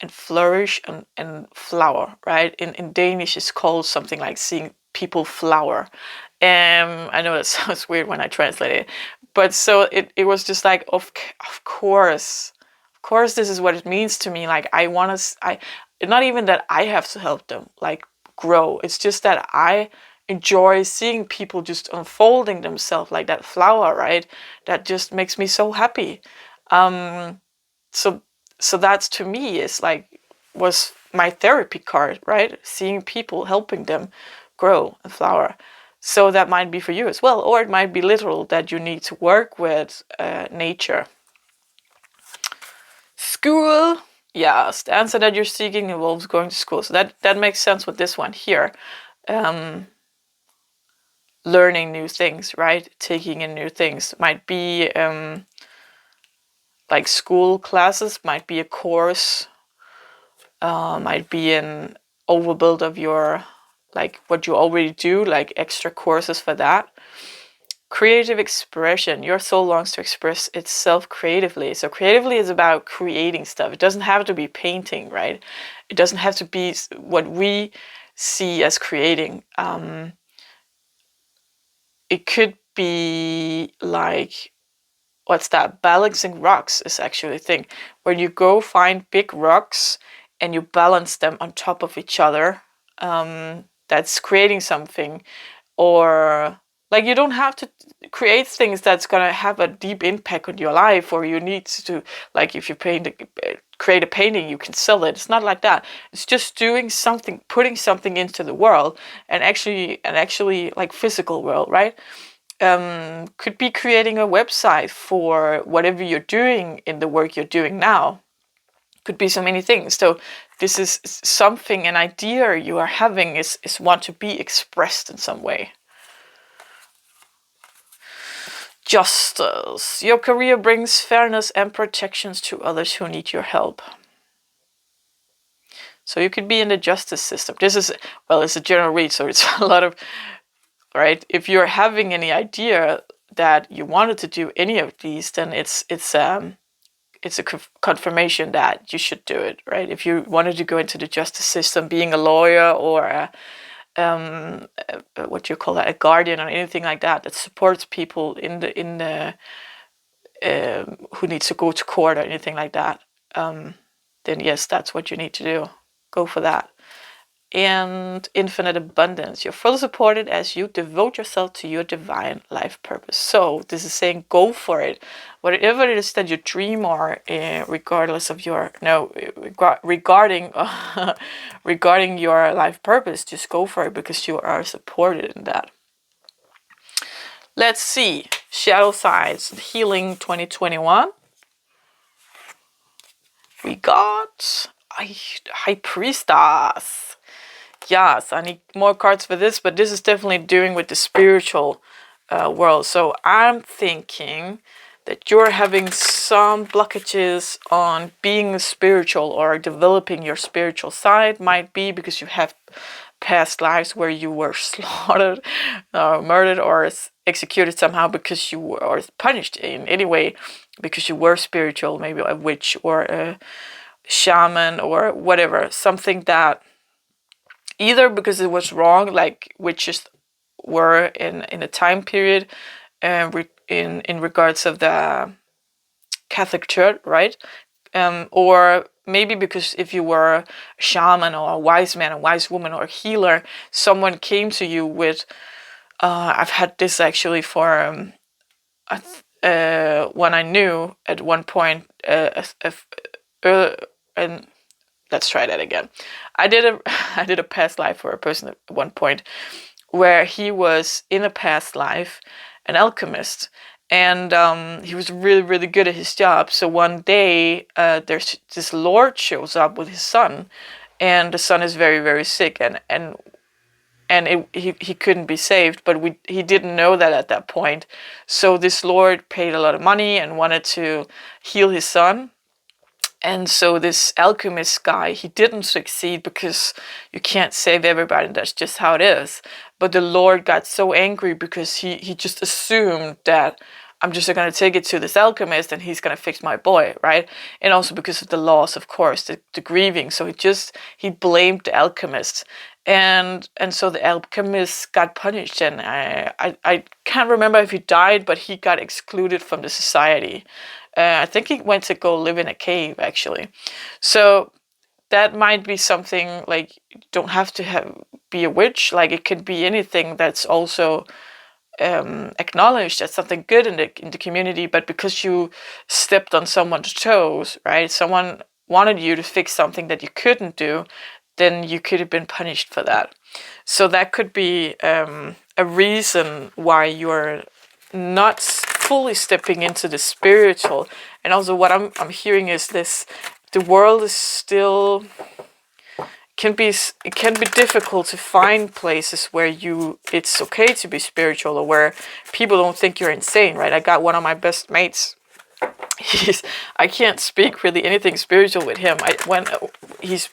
[SPEAKER 1] and flourish and flower, right? In Danish, it's called something like seeing people flower. I know that sounds weird when I translate it, but so it was just like, of course, this is what it means to me. Like, I want to, not even that I have to help them, like, grow. It's just that I enjoy seeing people just unfolding themselves like that flower, right? That just makes me so happy. So that's, to me, is like, was my therapy card, right? Seeing people, helping them grow and flower. So that might be for you as well, or it might be literal that you need to work with nature. School. Yes, the answer that you're seeking involves going to school. So that makes sense with this one here. Learning new things, right? Taking in new things. Might be like school classes, might be a course, might be an overbuild of your, like, what you already do, like extra courses for that. Creative expression. Your soul longs to express itself creatively. So creatively is about creating stuff. It doesn't have to be painting, right? It doesn't have to be what we see as creating. It could be like, what's that? Balancing rocks is actually a thing. When you go find big rocks and you balance them on top of each other, that's creating something. Or Like, you don't have to create things that's gonna have a deep impact on your life, or you need to, like, if you create a painting, you can sell it. It's not like that. It's just doing something, putting something into the world, and actually like physical world, right? Could be creating a website for whatever you're doing in the work you're doing now. Could be so many things. So this is something, an idea you are having is want to be expressed in some way. Justice. Your career brings fairness and protections to others who need your help. So you could be in the justice system. This is, well, it's a general read, so it's a lot of, right? If you're having any idea that you wanted to do any of these, then it's a confirmation that you should do it, right? If you wanted to go into the justice system, being a lawyer or what you call that, a guardian or anything like that, that supports people in the who needs to go to court or anything like that, then yes, that's what you need to do. Go for that. And infinite abundance. You're fully supported as you devote yourself to your divine life purpose. So this is saying go for it. Whatever it is that you dream or regardless of your, regarding regarding your life purpose, just go for it because you are supported in that. Let's see. Shadow sides. Healing 2021. We got High Priestess. Yes, I need more cards for this, but this is definitely doing with the spiritual world. So I'm thinking that you're having some blockages on being spiritual or developing your spiritual side. Might be because you have past lives where you were slaughtered, murdered, or executed somehow because you were, or punished in any way because you were spiritual, maybe a witch or a shaman or whatever. Something that either because it was wrong, like witches were in a time period, in regards of the Catholic Church, right? Or maybe because if you were a shaman or a wise man, a wise woman, or a healer, someone came to you with. I've had this actually for one I knew at one point. And let's try that again. I did a past life for a person at one point where he was in a past life an alchemist, and he was really, really good at his job. So one day there's this lord shows up with his son, and the son is very, very sick, and he couldn't be saved, but he didn't know that at that point. So this lord paid a lot of money and wanted to heal his son. And so this alchemist guy, he didn't succeed because you can't save everybody. That's just how it is. But the Lord got so angry because he just assumed that I'm just going to take it to this alchemist and he's going to fix my boy, right? And also because of the loss, of course, the grieving. So he blamed the alchemist. And so the alchemist got punished. And I can't remember if he died, but he got excluded from the society. I think he went to go live in a cave, actually. So that might be something, like, you don't have to be a witch. Like, it could be anything that's also acknowledged as something good in the community, but because you stepped on someone's toes, right? Someone wanted you to fix something that you couldn't do, then you could have been punished for that. So that could be a reason why you're not fully stepping into the spiritual. And also what I'm hearing is this: the world is still it can be difficult to find places where it's okay to be spiritual, or where people don't think you're insane, right? I got one of my best mates. I can't speak really anything spiritual with him.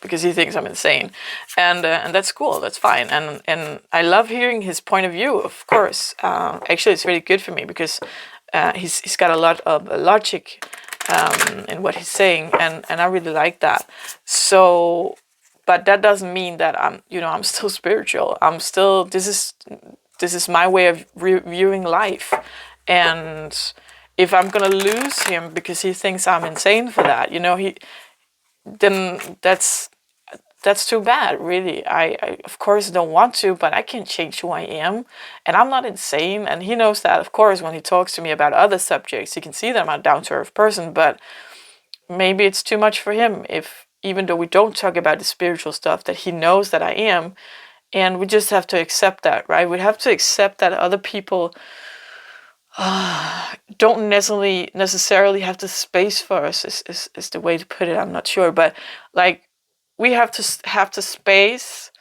[SPEAKER 1] Because he thinks I'm insane, and that's cool. That's fine, and I love hearing his point of view. Of course, actually, it's really good for me because he's got a lot of logic in what he's saying, and I really like that. So, but that doesn't mean that I'm still spiritual. I'm still this is my way of viewing life, and if I'm gonna lose him because he thinks I'm insane for that, then that's too bad, really. I of course don't want to, but I can't change who I am, and I'm not insane. And he knows that, of course, when he talks to me about other subjects. He can see that I'm a down to earth person, but maybe it's too much for him. If even though we don't talk about the spiritual stuff, that he knows that I am, and we just have to accept that, right? We have to accept that other people don't necessarily have the space for us. Is the way to put it. I'm not sure, but like we have to have the space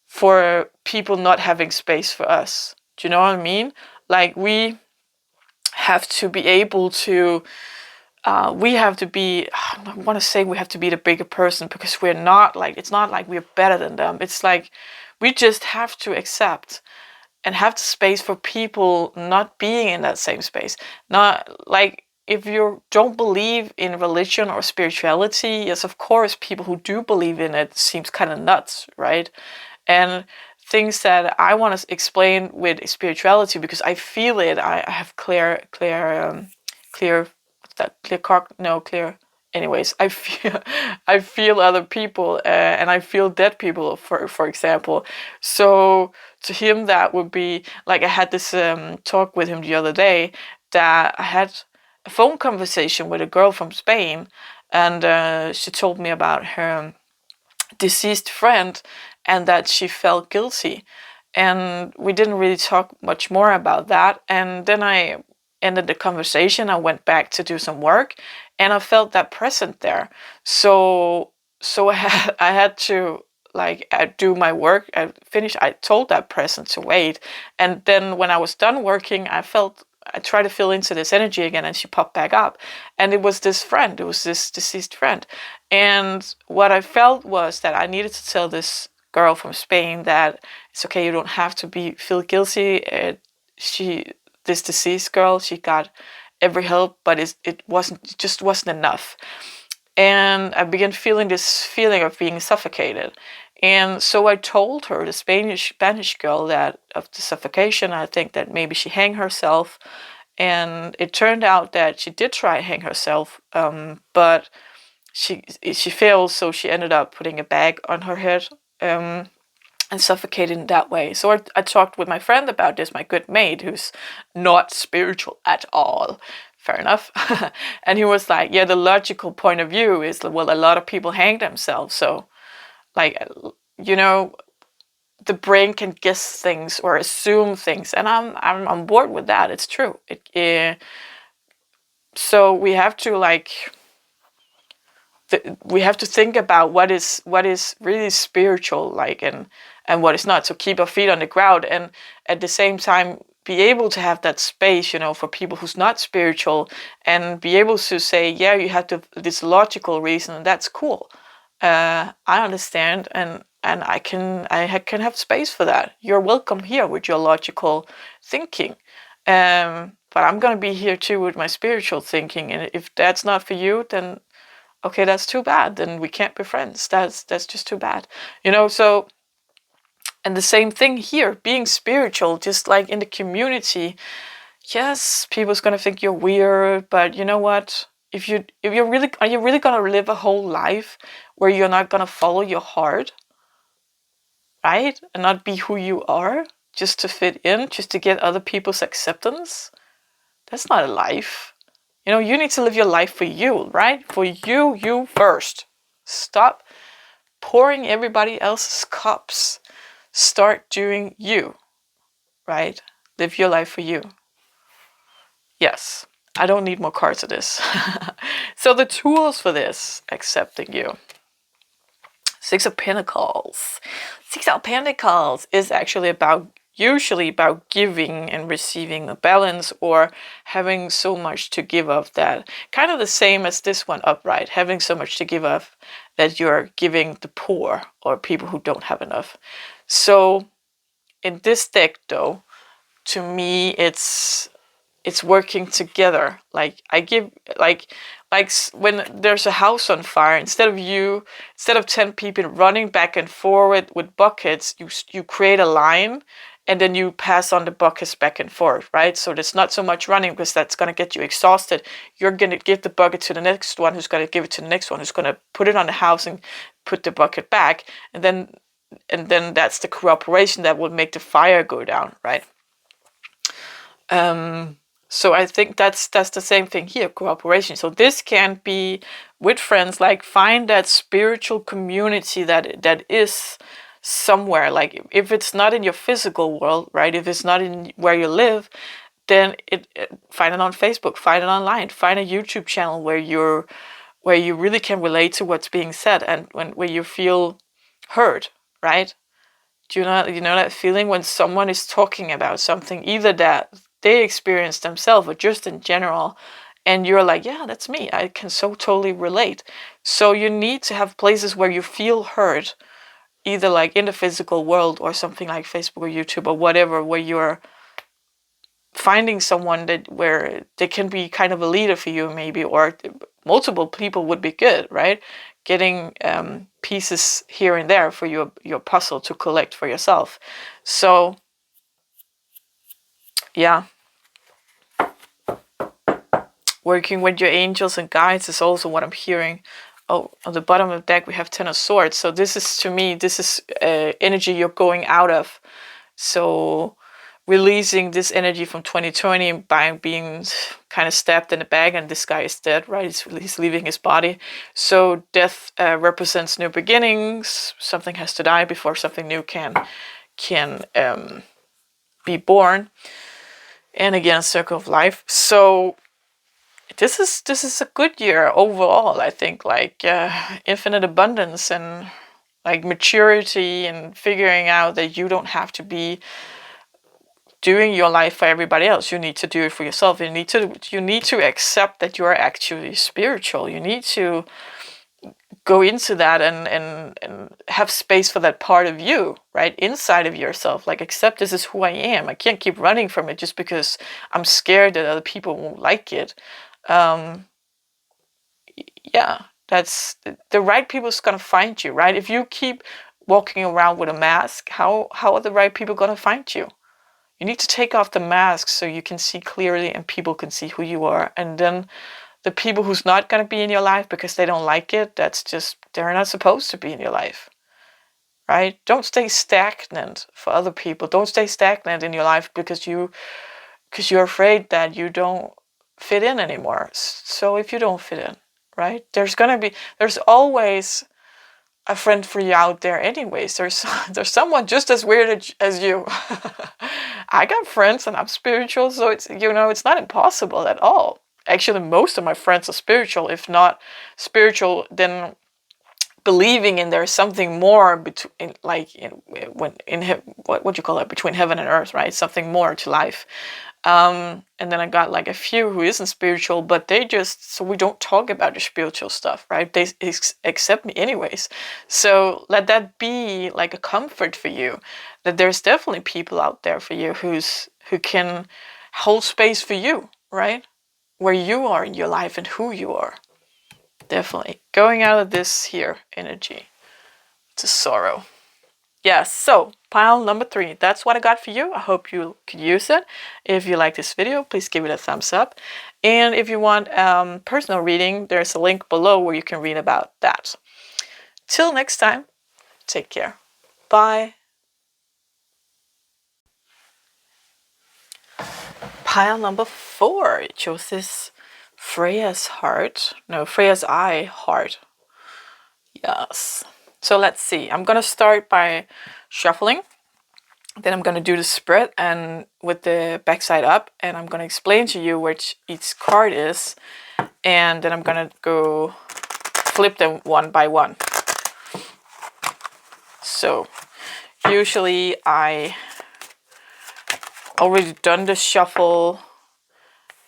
[SPEAKER 1] for people not having space for us. Do you know what I mean? Like we have to be able to. We have to be. I want to say we have to be the bigger person because we're not like. It's not like we're better than them. It's like we just have to accept and have the space for people not being in that same space. Not like if you don't believe in religion or spirituality, yes, of course, people who do believe in it seems kind of nuts, right? And things that I want to explain with spirituality because I feel it. I have clear, what's that? Clear. Anyways, I feel other people, and I feel dead people, for example. So to him, that would be like I had this talk with him the other day that I had a phone conversation with a girl from Spain, and she told me about her deceased friend and that she felt guilty. And we didn't really talk much more about that. And then I ended the conversation. I went back to do some work and I felt that present there. So I had to like do my work. I told that present to wait. And then when I was done working, I tried to fill into this energy again and she popped back up. And it was this friend, it was this deceased friend. And what I felt was that I needed to tell this girl from Spain that it's okay, you don't have to feel guilty. This deceased girl, she got every help, but it just wasn't enough. And I began feeling this feeling of being suffocated. And so I told her, the Spanish girl, that of the suffocation, I think that maybe she hang herself. And it turned out that she did try to hang herself, but she failed, so she ended up putting a bag on her head and suffocated in that way. So I talked with my friend about this, my good mate, who's not spiritual at all. Fair enough. And he was like, yeah, the logical point of view is, well, a lot of people hang themselves. So, like, the brain can guess things or assume things. And I'm on board with that. It's true. So we have to, we have to think about what is really spiritual, like, and what is not. So keep our feet on the ground, and at the same time be able to have that space, for people who's not spiritual, and be able to say, yeah, you have this logical reason, and that's cool. I understand, and I can have space for that. You're welcome here with your logical thinking. But I'm gonna be here too with my spiritual thinking, and if that's not for you, then okay, that's too bad. Then we can't be friends. That's just too bad. So, and the same thing here, being spiritual, just like in the community, yes, people's gonna think you're weird, but you know what? Are you really gonna live a whole life where you're not gonna follow your heart, right? And not be who you are just to fit in, just to get other people's acceptance? That's not a life. You need to live your life for you, right? For you first. Stop pouring everybody else's cups. Start doing you, right? Live your life for you. Yes, I don't need more cards of this. So the tools for this, accepting you. Six of Pentacles. Six of Pentacles is actually usually about giving and receiving a balance, or having so much to give of that. Kind of the same as this one upright, having so much to give of that you're giving the poor or people who don't have enough. So in this deck, though, to me, it's working together. Like I give, like when there's a house on fire, instead of 10 people running back and forward with buckets, you create a line, and then you pass on the buckets back and forth, right? So there's not so much running, because that's going to get you exhausted. You're going to give the bucket to the next one, who's going to give it to the next one, who's going to put it on the house and put the bucket back, and then that's the cooperation that will make the fire go down, right? So I think that's the same thing here, cooperation. So this can be with friends, like find that spiritual community that is somewhere. Like if it's not in your physical world, right? If it's not in where you live, then find it on Facebook, find it online, find a YouTube channel where you really can relate to what's being said, and where you feel heard, right? Do you know that feeling when someone is talking about something, either that they experience themselves or just in general, and you're like, yeah, that's me. I can so totally relate. So you need to have places where you feel heard, either like in the physical world or something like Facebook or YouTube or whatever, where you're finding someone where they can be kind of a leader for you, maybe, or multiple people would be good, right? Getting pieces here and there for your puzzle to collect for yourself. So yeah, working with your angels and guides is also what I'm hearing. Oh, on the bottom of the deck we have 10 of Swords. So this is, to me, this is energy you're going out of. So releasing this energy from 2020 by being kind of stabbed in the back, and this guy is dead, right? He's leaving his body. So death represents new beginnings. Something has to die before something new can be born. And again, circle of life. So this is a good year overall. I think, like infinite abundance and like maturity and figuring out that you don't have to be doing your life for everybody else. You need to do it for yourself. You need to accept that you are actually spiritual. You need to go into that and have space for that part of you, right, inside of yourself. Like, accept this is who I am. I can't keep running from it just because I'm scared that other people won't like it. Yeah, that's the right people's gonna find you, right? If you keep walking around with a mask, how are the right people gonna find you? You need to take off the mask so you can see clearly and people can see who you are. And then the people who's not going to be in your life because they don't like it, that's just, they're not supposed to be in your life, right? Don't stay stagnant for other people. Don't stay stagnant in your life because you're afraid that you don't fit in anymore. So if you don't fit in, right, there's always a friend for you out there anyways. There's someone just as weird as you. I got friends and I'm spiritual, so it's not impossible at all. Actually, most of my friends are spiritual. If not spiritual, then believing in there's something more between, like, what you call it, between heaven and earth, right? Something more to life. And then I got like a few who isn't spiritual, but they just, so we don't talk about the spiritual stuff, right? They accept me anyways. So let that be like a comfort for you, that there's definitely people out there for you who can hold space for you, right? Where you are in your life and who you are. Definitely going out of this here energy to sorrow. Yes, so pile number 3, that's what I got for you. I hope you could use it. If you like this video, please give it a thumbs up. And if you want personal reading, there's a link below where you can read about that. Till next time, take care. Bye. Pile number 4, it shows this Freya's eye heart. Yes. So let's see. I'm gonna start by shuffling. Then I'm gonna do the spread and with the backside up, and I'm gonna explain to you which each card is, and then I'm gonna go flip them one by one. So usually I already done the shuffle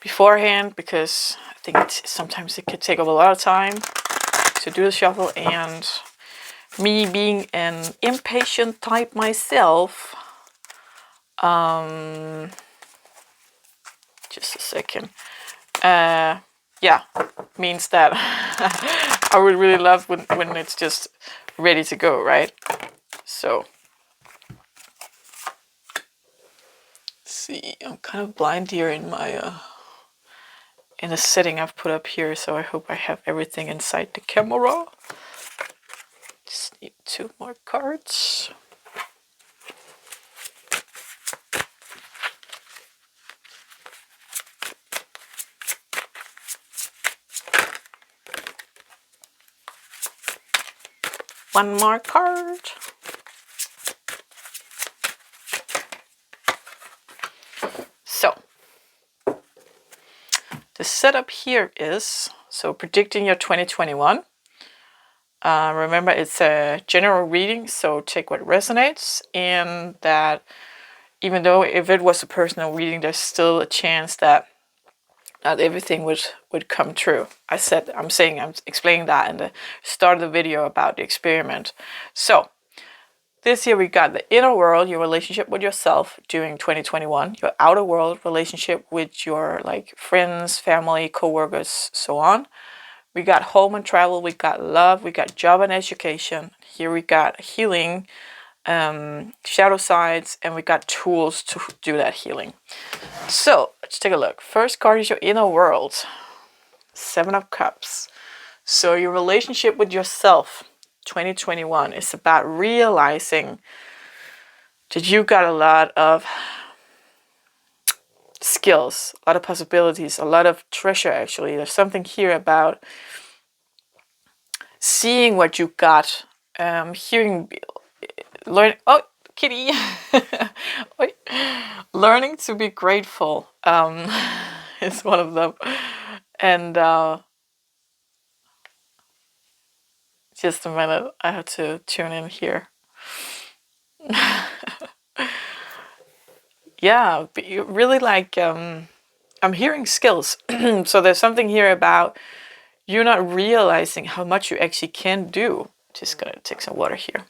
[SPEAKER 1] beforehand because I think sometimes it could take up a lot of time to do the shuffle, and me being an impatient type myself, just a second, yeah, means that I would really love when it's just ready to go, right? So let's see, I'm kind of blind here in my in the setting I've put up here, so I hope I have everything inside the camera. Just need 2 more cards. One more card. So, the setup here is, so predicting your 2021. Remember, it's a general reading, so take what resonates, and that even though if it was a personal reading, there's still a chance that not everything would come true. I'm explaining that in the start of the video about the experiment. So this year we got the inner world, your relationship with yourself during 2021, your outer world, relationship with your like friends, family, co-workers, so on. We got home and travel, we got love, we got job and education. Here we got healing, shadow sides, and we got tools to do that healing. So let's take a look. First card is your inner world. 7 of Cups. So your relationship with yourself, 2021, is about realizing that you got a lot of skills, a lot of possibilities, a lot of treasure actually. There's something here about seeing what you got, hearing, learn. Oh, kitty. Learning to be grateful is one of them. And just a minute, I have to tune in here. Yeah, but you really like, I'm hearing skills. So there's something here about you not realizing how much you actually can do. Just gonna take some water here.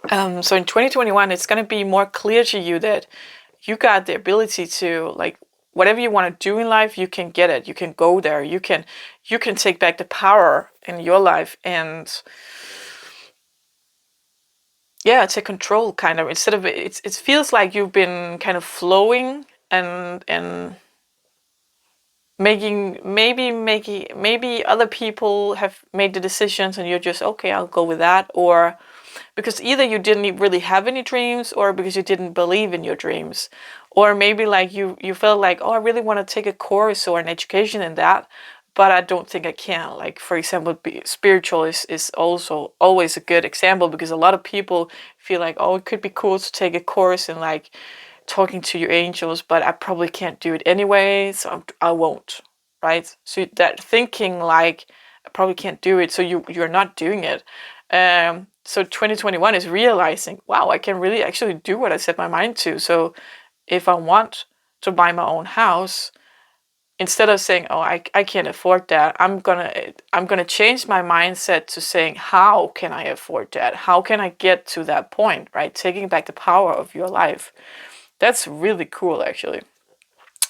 [SPEAKER 1] So in 2021, it's gonna be more clear to you that you got the ability to, like, whatever you want to do in life, you can get it. You can go there. You can take back the power in your life and yeah, take control kind of, instead of it feels like you've been kind of flowing and maybe other people have made the decisions and you're just okay, I'll go with that, or because either you didn't really have any dreams or because you didn't believe in your dreams, or maybe like you felt like, oh, I really want to take a course or an education in that, but I don't think I can. Like, for example, spiritual is also always a good example, because a lot of people feel like, oh, it could be cool to take a course in like talking to your angels, but I probably can't do it anyway, so I won't, right? So that thinking like I probably can't do it, so you're not doing it. So 2021 is realizing, wow, I can really actually do what I set my mind to. So if I want to buy my own house, instead of saying, oh, I can't afford that, I'm gonna change my mindset to saying, how can I afford that? How can I get to that point, right? Taking back the power of your life. That's really cool, actually.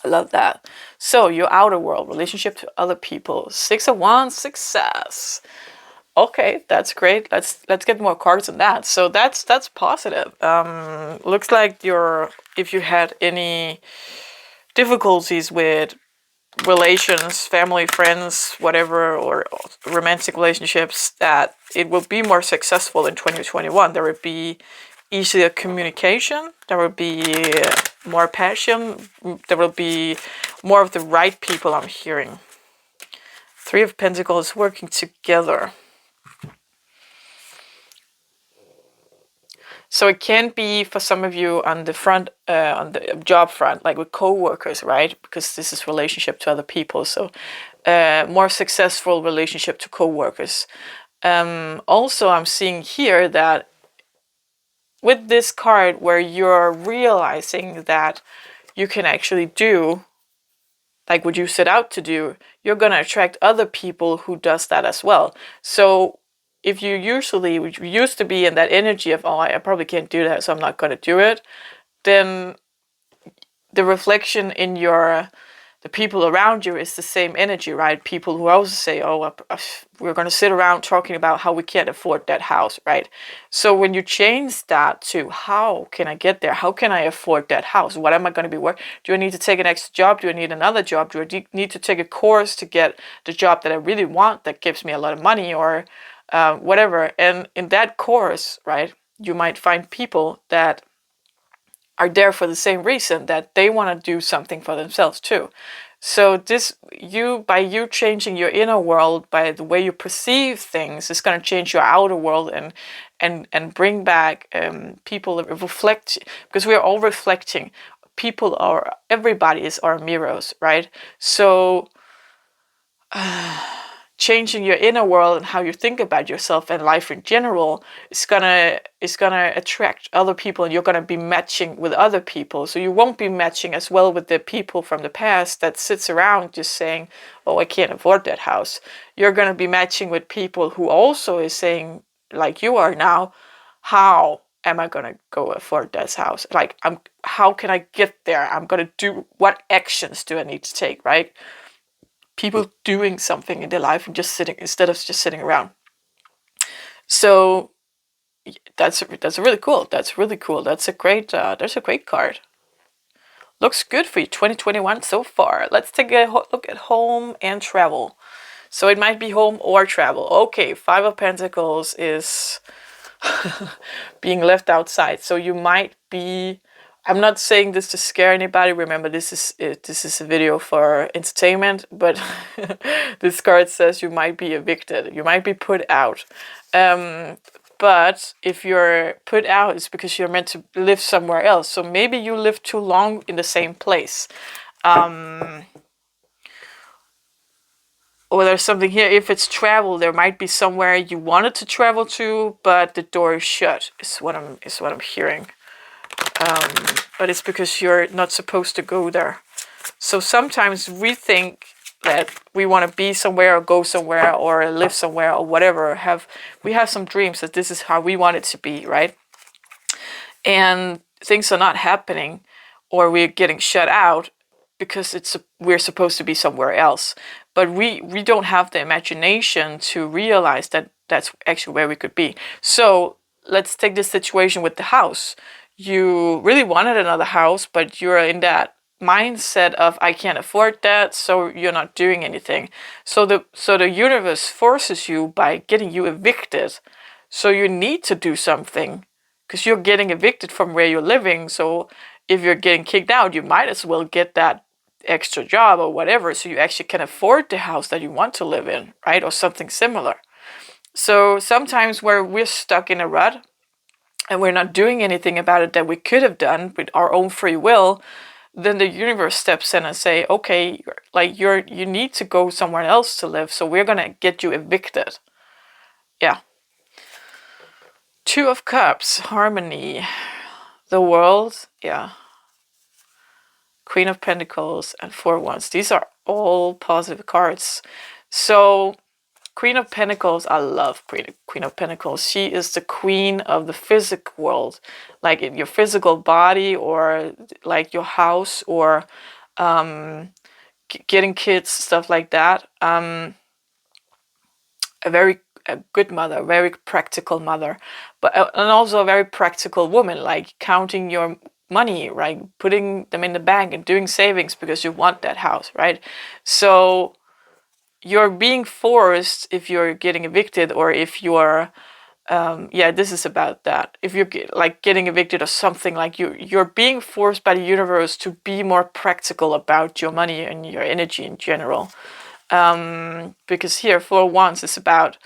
[SPEAKER 1] I love that. So your outer world, relationship to other people. 6 of Wands, success. Okay, that's great. Let's get more cards on that. So that's positive. Looks like if you had any difficulties with relations, family, friends, whatever, or romantic relationships, that it will be more successful in 2021. There will be easier communication, there will be more passion, there will be more of the right people, I'm hearing. 3 of Pentacles working together. So it can be for some of you on the front, on the job front, like with co-workers, right? Because this is relationship to other people. So more successful relationship to co-workers. Also, I'm seeing here that with this card where you're realizing that you can actually do like what you set out to do, you're going to attract other people who does that as well. So if you used to be in that energy of, oh, I probably can't do that, so I'm not going to do it, then the reflection in your the people around you is the same energy, right? People who also say, oh, we're going to sit around talking about how we can't afford that house, right? So when you change that to how can I get there? How can I afford that house? What am I going to be working? Do I need to take an extra job? Do I need another job? Do I need to take a course to get the job that I really want that gives me a lot of money, or whatever? And in that course, right, you might find people that are there for the same reason, that they want to do something for themselves too. So by you changing your inner world, by the way you perceive things, is going to change your outer world, and bring back people that reflect, because we're all reflecting. Everybody is our mirrors, right? So changing your inner world and how you think about yourself and life in general is gonna attract other people, and you're gonna be matching with other people. So you won't be matching as well with the people from the past that sits around just saying, oh, I can't afford that house. You're gonna be matching with people who also is saying, like you are now, how am I gonna go afford this house? Like, how can I get there? I'm gonna do, what actions do I need to take, right? People doing something in their life and just sitting, instead of just sitting around. So that's really cool. That's really cool. That's a great card. Looks good for you, 2021 so far. Let's take a look at home and travel. So it might be home or travel. Okay, 5 of Pentacles is being left outside. So you might be, I'm not saying this to scare anybody. Remember, this is a video for entertainment, but this card says you might be evicted. You might be put out. But if you're put out, it's because you're meant to live somewhere else. So maybe you live too long in the same place. Or there's something here, if it's travel, there might be somewhere you wanted to travel to, but the door is shut, is what I'm hearing. But it's because you're not supposed to go there. So sometimes we think that we want to be somewhere or go somewhere or live somewhere or whatever. We have some dreams that this is how we want it to be, right? And things are not happening, or we're getting shut out because we're supposed to be somewhere else. But we don't have the imagination to realize that that's actually where we could be. So let's take this situation with the house. You really wanted another house, but you're in that mindset of, I can't afford that, so you're not doing anything. So the universe forces you by getting you evicted. So you need to do something, because you're getting evicted from where you're living. So if you're getting kicked out, you might as well get that extra job or whatever, so you actually can afford the house that you want to live in, right? Or something similar. So sometimes where we're stuck in a rut and we're not doing anything about it that we could have done with our own free will, then the universe steps in and say, okay, like you need to go somewhere else to live, so we're gonna get you evicted. Yeah. 2 of Cups, harmony, the world, yeah. Queen of Pentacles and 4 of Wands. These are all positive cards. So Queen of Pentacles, I love Queen of Pentacles. She is the queen of the physical world, like in your physical body, or like your house, or getting kids, stuff like that. A good mother, a very practical mother, and also a very practical woman, like counting your money, right? Putting them in the bank and doing savings because you want that house, right? So you're being forced, if you're getting evicted, or if you're this is about that. If you're like getting evicted or something, like you're being forced by the universe to be more practical about your money and your energy in general. Because here 4 of Wands is about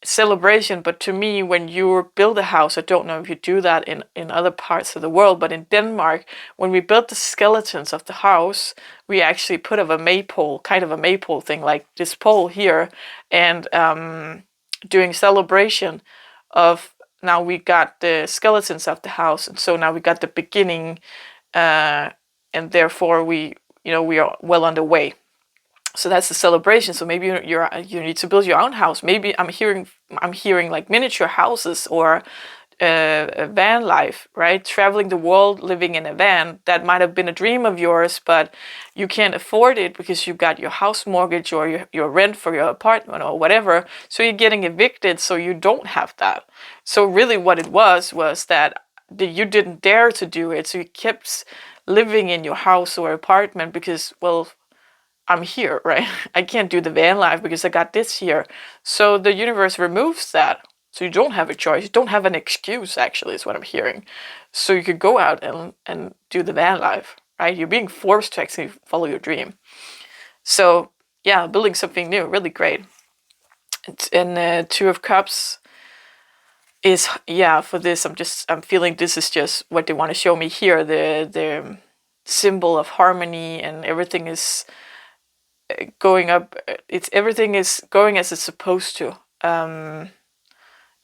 [SPEAKER 1] celebration, but to me, when you build a house, I don't know if you do that in other parts of the world, but in Denmark, when we built the skeletons of the house, we actually put up a maypole, kind of a maypole thing, like this pole here, and doing celebration of, now we got the skeletons of the house, and so now we got the beginning, and therefore we are well on the way. So that's the celebration. So maybe you need to build your own house. Maybe I'm hearing like miniature houses, or a van life, right? Traveling the world, living in a van. That might have been a dream of yours, but you can't afford it because you got your house mortgage or your rent for your apartment or whatever. So you're getting evicted, so you don't have that. So really what it was that you didn't dare to do it. So you kept living in your house or apartment because, well, I'm here, right? I can't do the van life because I got this here. So the universe removes that. So you don't have a choice. You don't have an excuse, actually, is what I'm hearing. So you could go out and do the van life, right? You're being forced to actually follow your dream. So yeah, building something new, really great. And Two of Cups is, yeah, for this, I'm feeling this is just what they want to show me here. The symbol of harmony, and everything is going up. Everything is going as it's supposed to.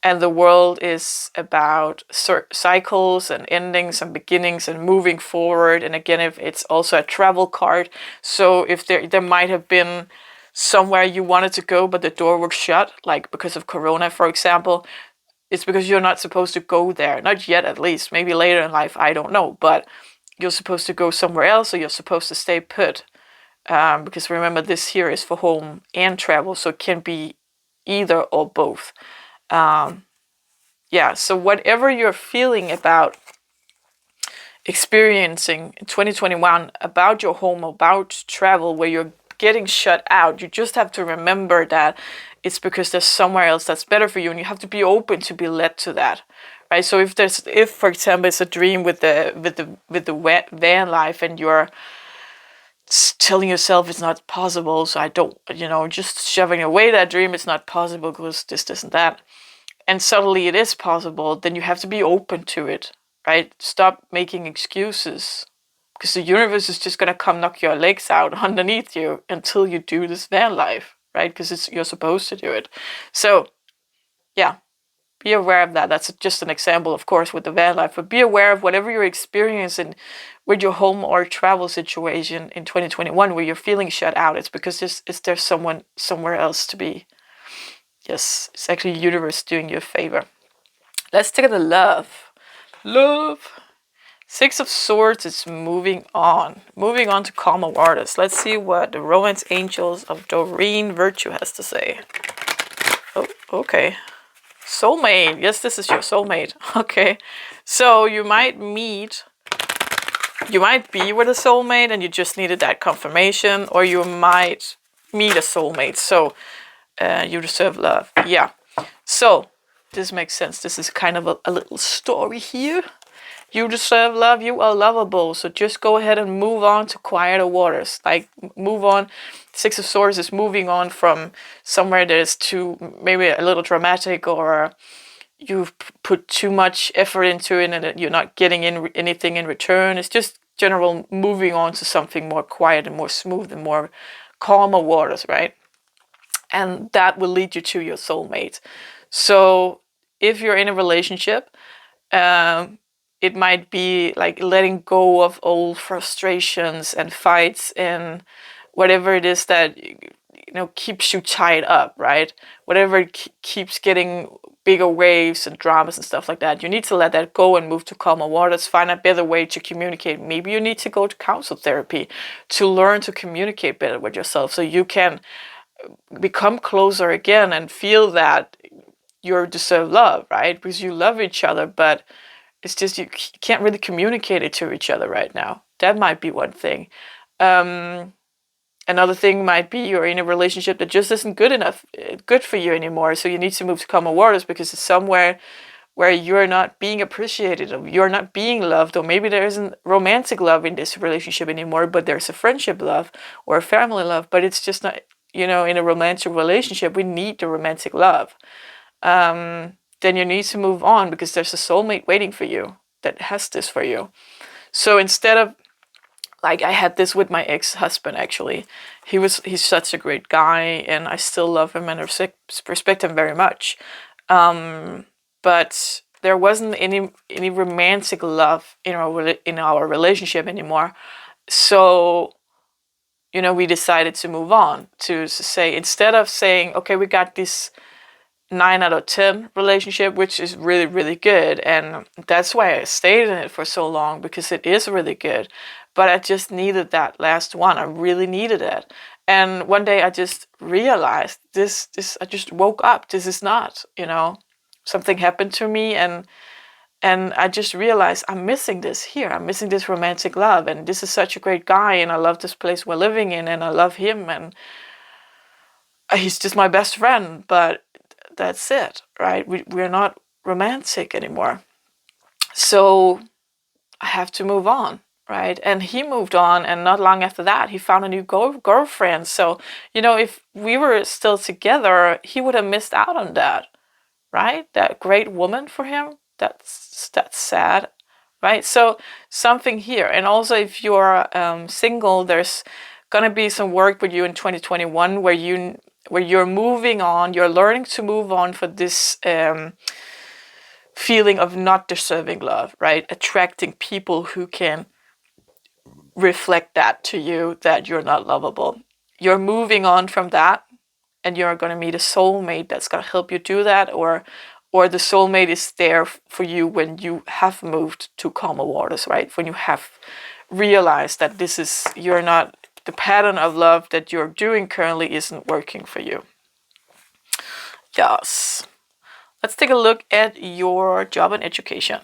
[SPEAKER 1] And the world is about cycles and endings and beginnings and moving forward. And again, if it's also a travel card, so if there might have been somewhere you wanted to go but the door was shut, like because of Corona, for example, it's because you're not supposed to go there. Not yet, at least. Maybe later in life, I don't know. But you're supposed to go somewhere else, or you're supposed to stay put. Because remember, this here is for home and travel, so it can be either or both. Yeah, so whatever you're feeling about experiencing in 2021, about your home, about travel, where you're getting shut out, you just have to remember that it's because there's somewhere else that's better for you, and you have to be open to be led to that, right? So if for example it's a dream with the van life, and you're telling yourself it's not possible, so I don't, just shoving away that dream, it's not possible because this and that, and suddenly it is possible, then you have to be open to it, right? Stop making excuses, because the universe is just going to come knock your legs out underneath you until you do this van life, right? Because you're supposed to do it. So yeah, be aware of that. That's just an example, of course, with the van life, but be aware of whatever you're experiencing with your home or travel situation in 2021 where you're feeling shut out. It's because there's someone somewhere else to be. Yes, it's actually the universe doing you a favor. Let's take the love. Love. Six of Swords is moving on. Moving on to calmer waters. Let's see what the romance angels of Doreen Virtue has to say. Oh, okay. Soulmate. Yes, this is your soulmate. Okay. So you might be with a soulmate and you just needed that confirmation, or you might meet a soulmate. So you deserve love. Yeah. So this makes sense. This is kind of a little story here. You deserve love. You are lovable. So just go ahead and move on to quieter waters. Like, move on. Six of Swords is moving on from somewhere that is too, maybe a little dramatic, or you've put too much effort into it and you're not getting anything in return. It's just general moving on to something more quiet and more smooth and more calmer waters, right? And that will lead you to your soulmate. So if you're in a relationship, it might be like letting go of old frustrations and fights and whatever it is that keeps you tied up, right? Whatever keeps getting bigger waves and dramas and stuff like that, you need to let that go and move to calmer waters. Find a better way to communicate. Maybe you need to go to counsel therapy to learn to communicate better with yourself, so you can become closer again and feel that you deserve love, right? Because you love each other, but it's just you can't really communicate it to each other right now. That might be one thing. Another thing might be you're in a relationship that just isn't good for you anymore. So you need to move to calmer waters because it's somewhere where you're not being appreciated, or you're not being loved, or maybe there isn't romantic love in this relationship anymore, but there's a friendship love or a family love, but it's just not, in a romantic relationship, we need the romantic love. Then you need to move on because there's a soulmate waiting for you that has this for you. So instead of, like, I had this with my ex-husband, actually. He's such a great guy, and I still love him and respect him very much. But there wasn't any romantic love in our relationship anymore. So, we decided to move on, to say, instead of saying, okay, we got this 9 out of 10 relationship, which is really, really good. And that's why I stayed in it for so long, because it is really good. But I just needed that last one. I really needed it. And one day I just realized this, I just woke up. This is not, something happened to me, and I just realized I'm missing this here. I'm missing this romantic love. And this is such a great guy. And I love this place we're living in. And I love him. And he's just my best friend. But that's it, right? We're not romantic anymore. So I have to move on, right? And he moved on. And not long after that, he found a new girlfriend. So, if we were still together, he would have missed out on that, right? That great woman for him. That's sad, right? So something here. And also, if you're single, there's gonna be some work with you in 2021 where you're moving on. You're learning to move on for this feeling of not deserving love, right? Attracting people who can reflect that to you, that you're not lovable. You're moving on from that, and you're going to meet a soulmate that's going to help you do that, or the soulmate is there for you when you have moved to calmer waters, right? When you have realized that you're not, the pattern of love that you're doing currently isn't working for you. Yes. Let's take a look at your job and education.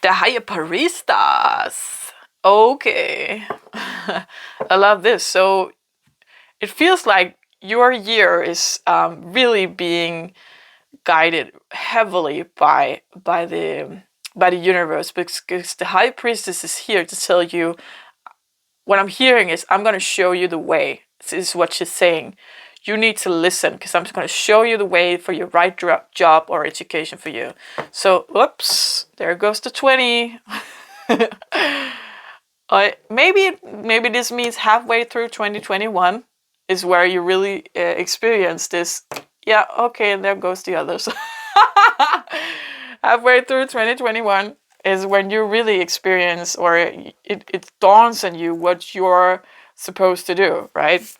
[SPEAKER 1] The higher baristas. Okay. I love this. So it feels like your year is really being guided heavily by the universe, because the high priestess is here to tell you. What I'm hearing is, I'm going to show you the way. This is what she's saying. You need to listen, because I'm just going to show you the way for your right job or education for you. So, whoops, there goes the 20. Maybe this means halfway through 2021 is where you really experience this. Yeah, okay, and there goes the others. Halfway through 2021 is when you really experience, or it dawns on you what you're supposed to do, right?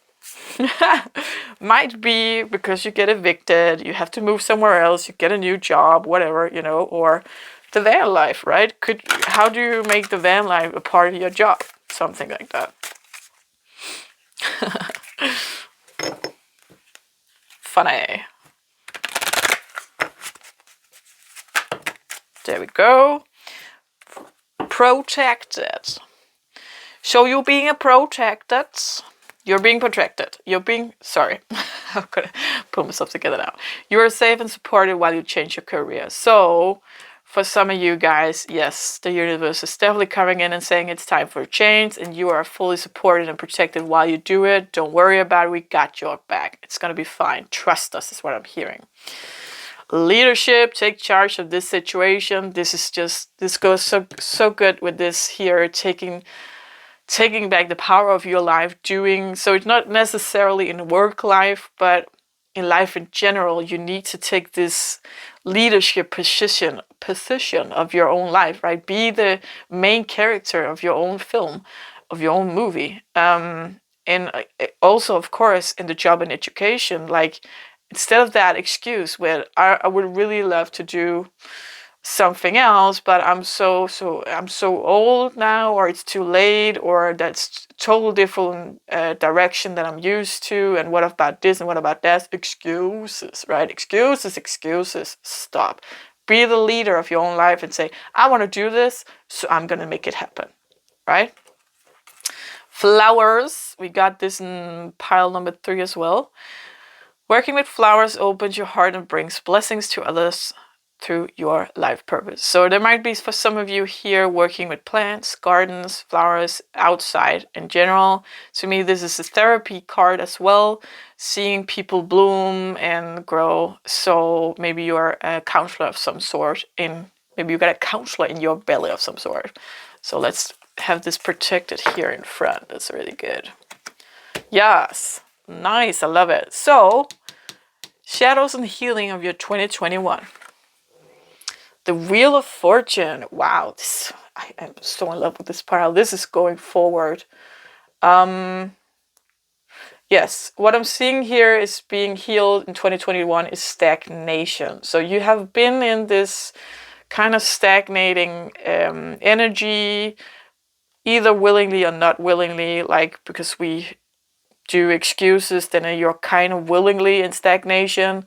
[SPEAKER 1] Might be because you get evicted, you have to move somewhere else, you get a new job, whatever, or the van life, right? How do you make the van life a part of your job? Something like that. Funny. There we go. Protected. So you're being protected. You're being protected. Sorry. I'm gonna put myself together now. You are safe and supported while you change your career. So for some of you guys, yes, the universe is definitely coming in and saying it's time for a change, and you are fully supported and protected while you do it. Don't worry about it. We got your back. It's gonna be fine. Trust us is what I'm hearing. Leadership, take charge of this situation. This goes so good with this here, taking back the power of your life, so it's not necessarily in work life, but in life in general. You need to take this leadership position of your own life, right? Be the main character of your own film, of your own movie. And also, of course, in the job and education, like, instead of that excuse where I would really love to do something else, but I'm so old now, or it's too late, or that's total different direction that I'm used to, and what about this and what about that? Excuses, right? Excuses. Stop. Be the leader of your own life and say, I want to do this, so I'm gonna make it happen, right? Flowers. We got this in pile number 3 as well. Working with flowers opens your heart and brings blessings to others through your life purpose. So there might be, for some of you here, working with plants, gardens, flowers, outside in general. To me, this is a therapy card as well, seeing people bloom and grow. So maybe you're a counselor of some sort, maybe you got a counselor in your belly of some sort. So let's have this protected here in front. That's really good. Yes. Nice, I love it. So, shadows and healing of your 2021. The Wheel of Fortune. Wow, I am so in love with this pile. This is going forward. Yeah, yes, what I'm seeing here is being healed in 2021 is stagnation. So you have been in this kind of stagnating energy, either willingly or not willingly, like because we do excuses, then you're kind of willingly in stagnation,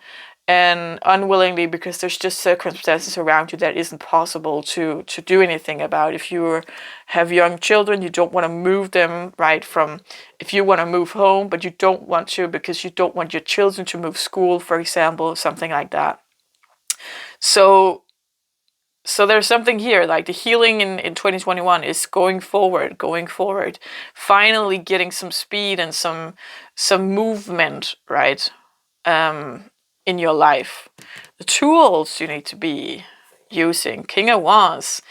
[SPEAKER 1] and unwillingly because there's just circumstances around you that isn't possible to do anything about. If you have young children, you don't want to move them, right? From if you want to move home, but you don't want to because you don't want your children to move school, for example, something like that. So there's something here, like the healing in 2021 is going forward, finally getting some speed and some movement, right, in your life. The tools you need to be using. King of Wands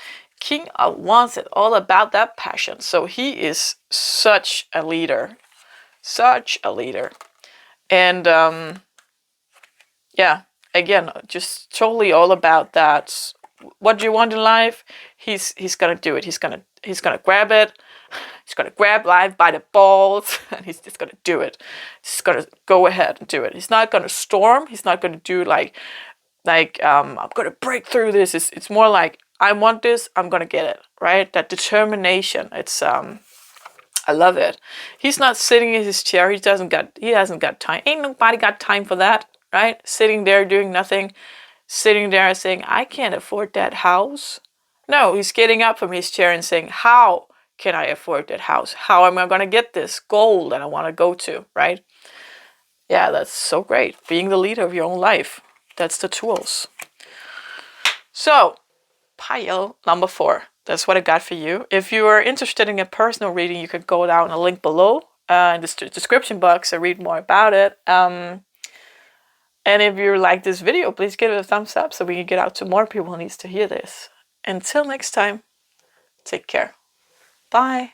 [SPEAKER 1] is all about that passion. So he is such a leader, and yeah, again, just totally all about that. What do you want in life? He's gonna do it. He's gonna grab it. He's gonna grab life by the balls, and he's just gonna do it. He's gonna go ahead and do it. He's not gonna storm. He's not gonna do like I'm gonna break through this. It's more like I want this. I'm gonna get it. Right? That determination. It's I love it. He's not sitting in his chair. He hasn't got time. Ain't nobody got time for that. Right? Sitting there doing nothing. Sitting there saying, I can't afford that house. No, he's getting up from his chair and saying, how can I afford that house? How am I going to get this goal that I want to go to, right? Yeah, that's so great. Being the leader of your own life. That's the tools. So, pile number 4. That's what I got for you. If you are interested in a personal reading, you could go down a link below in the description box and read more about it. And if you like this video, please give it a thumbs up so we can get out to more people who needs to hear this. Until next time, take care. Bye.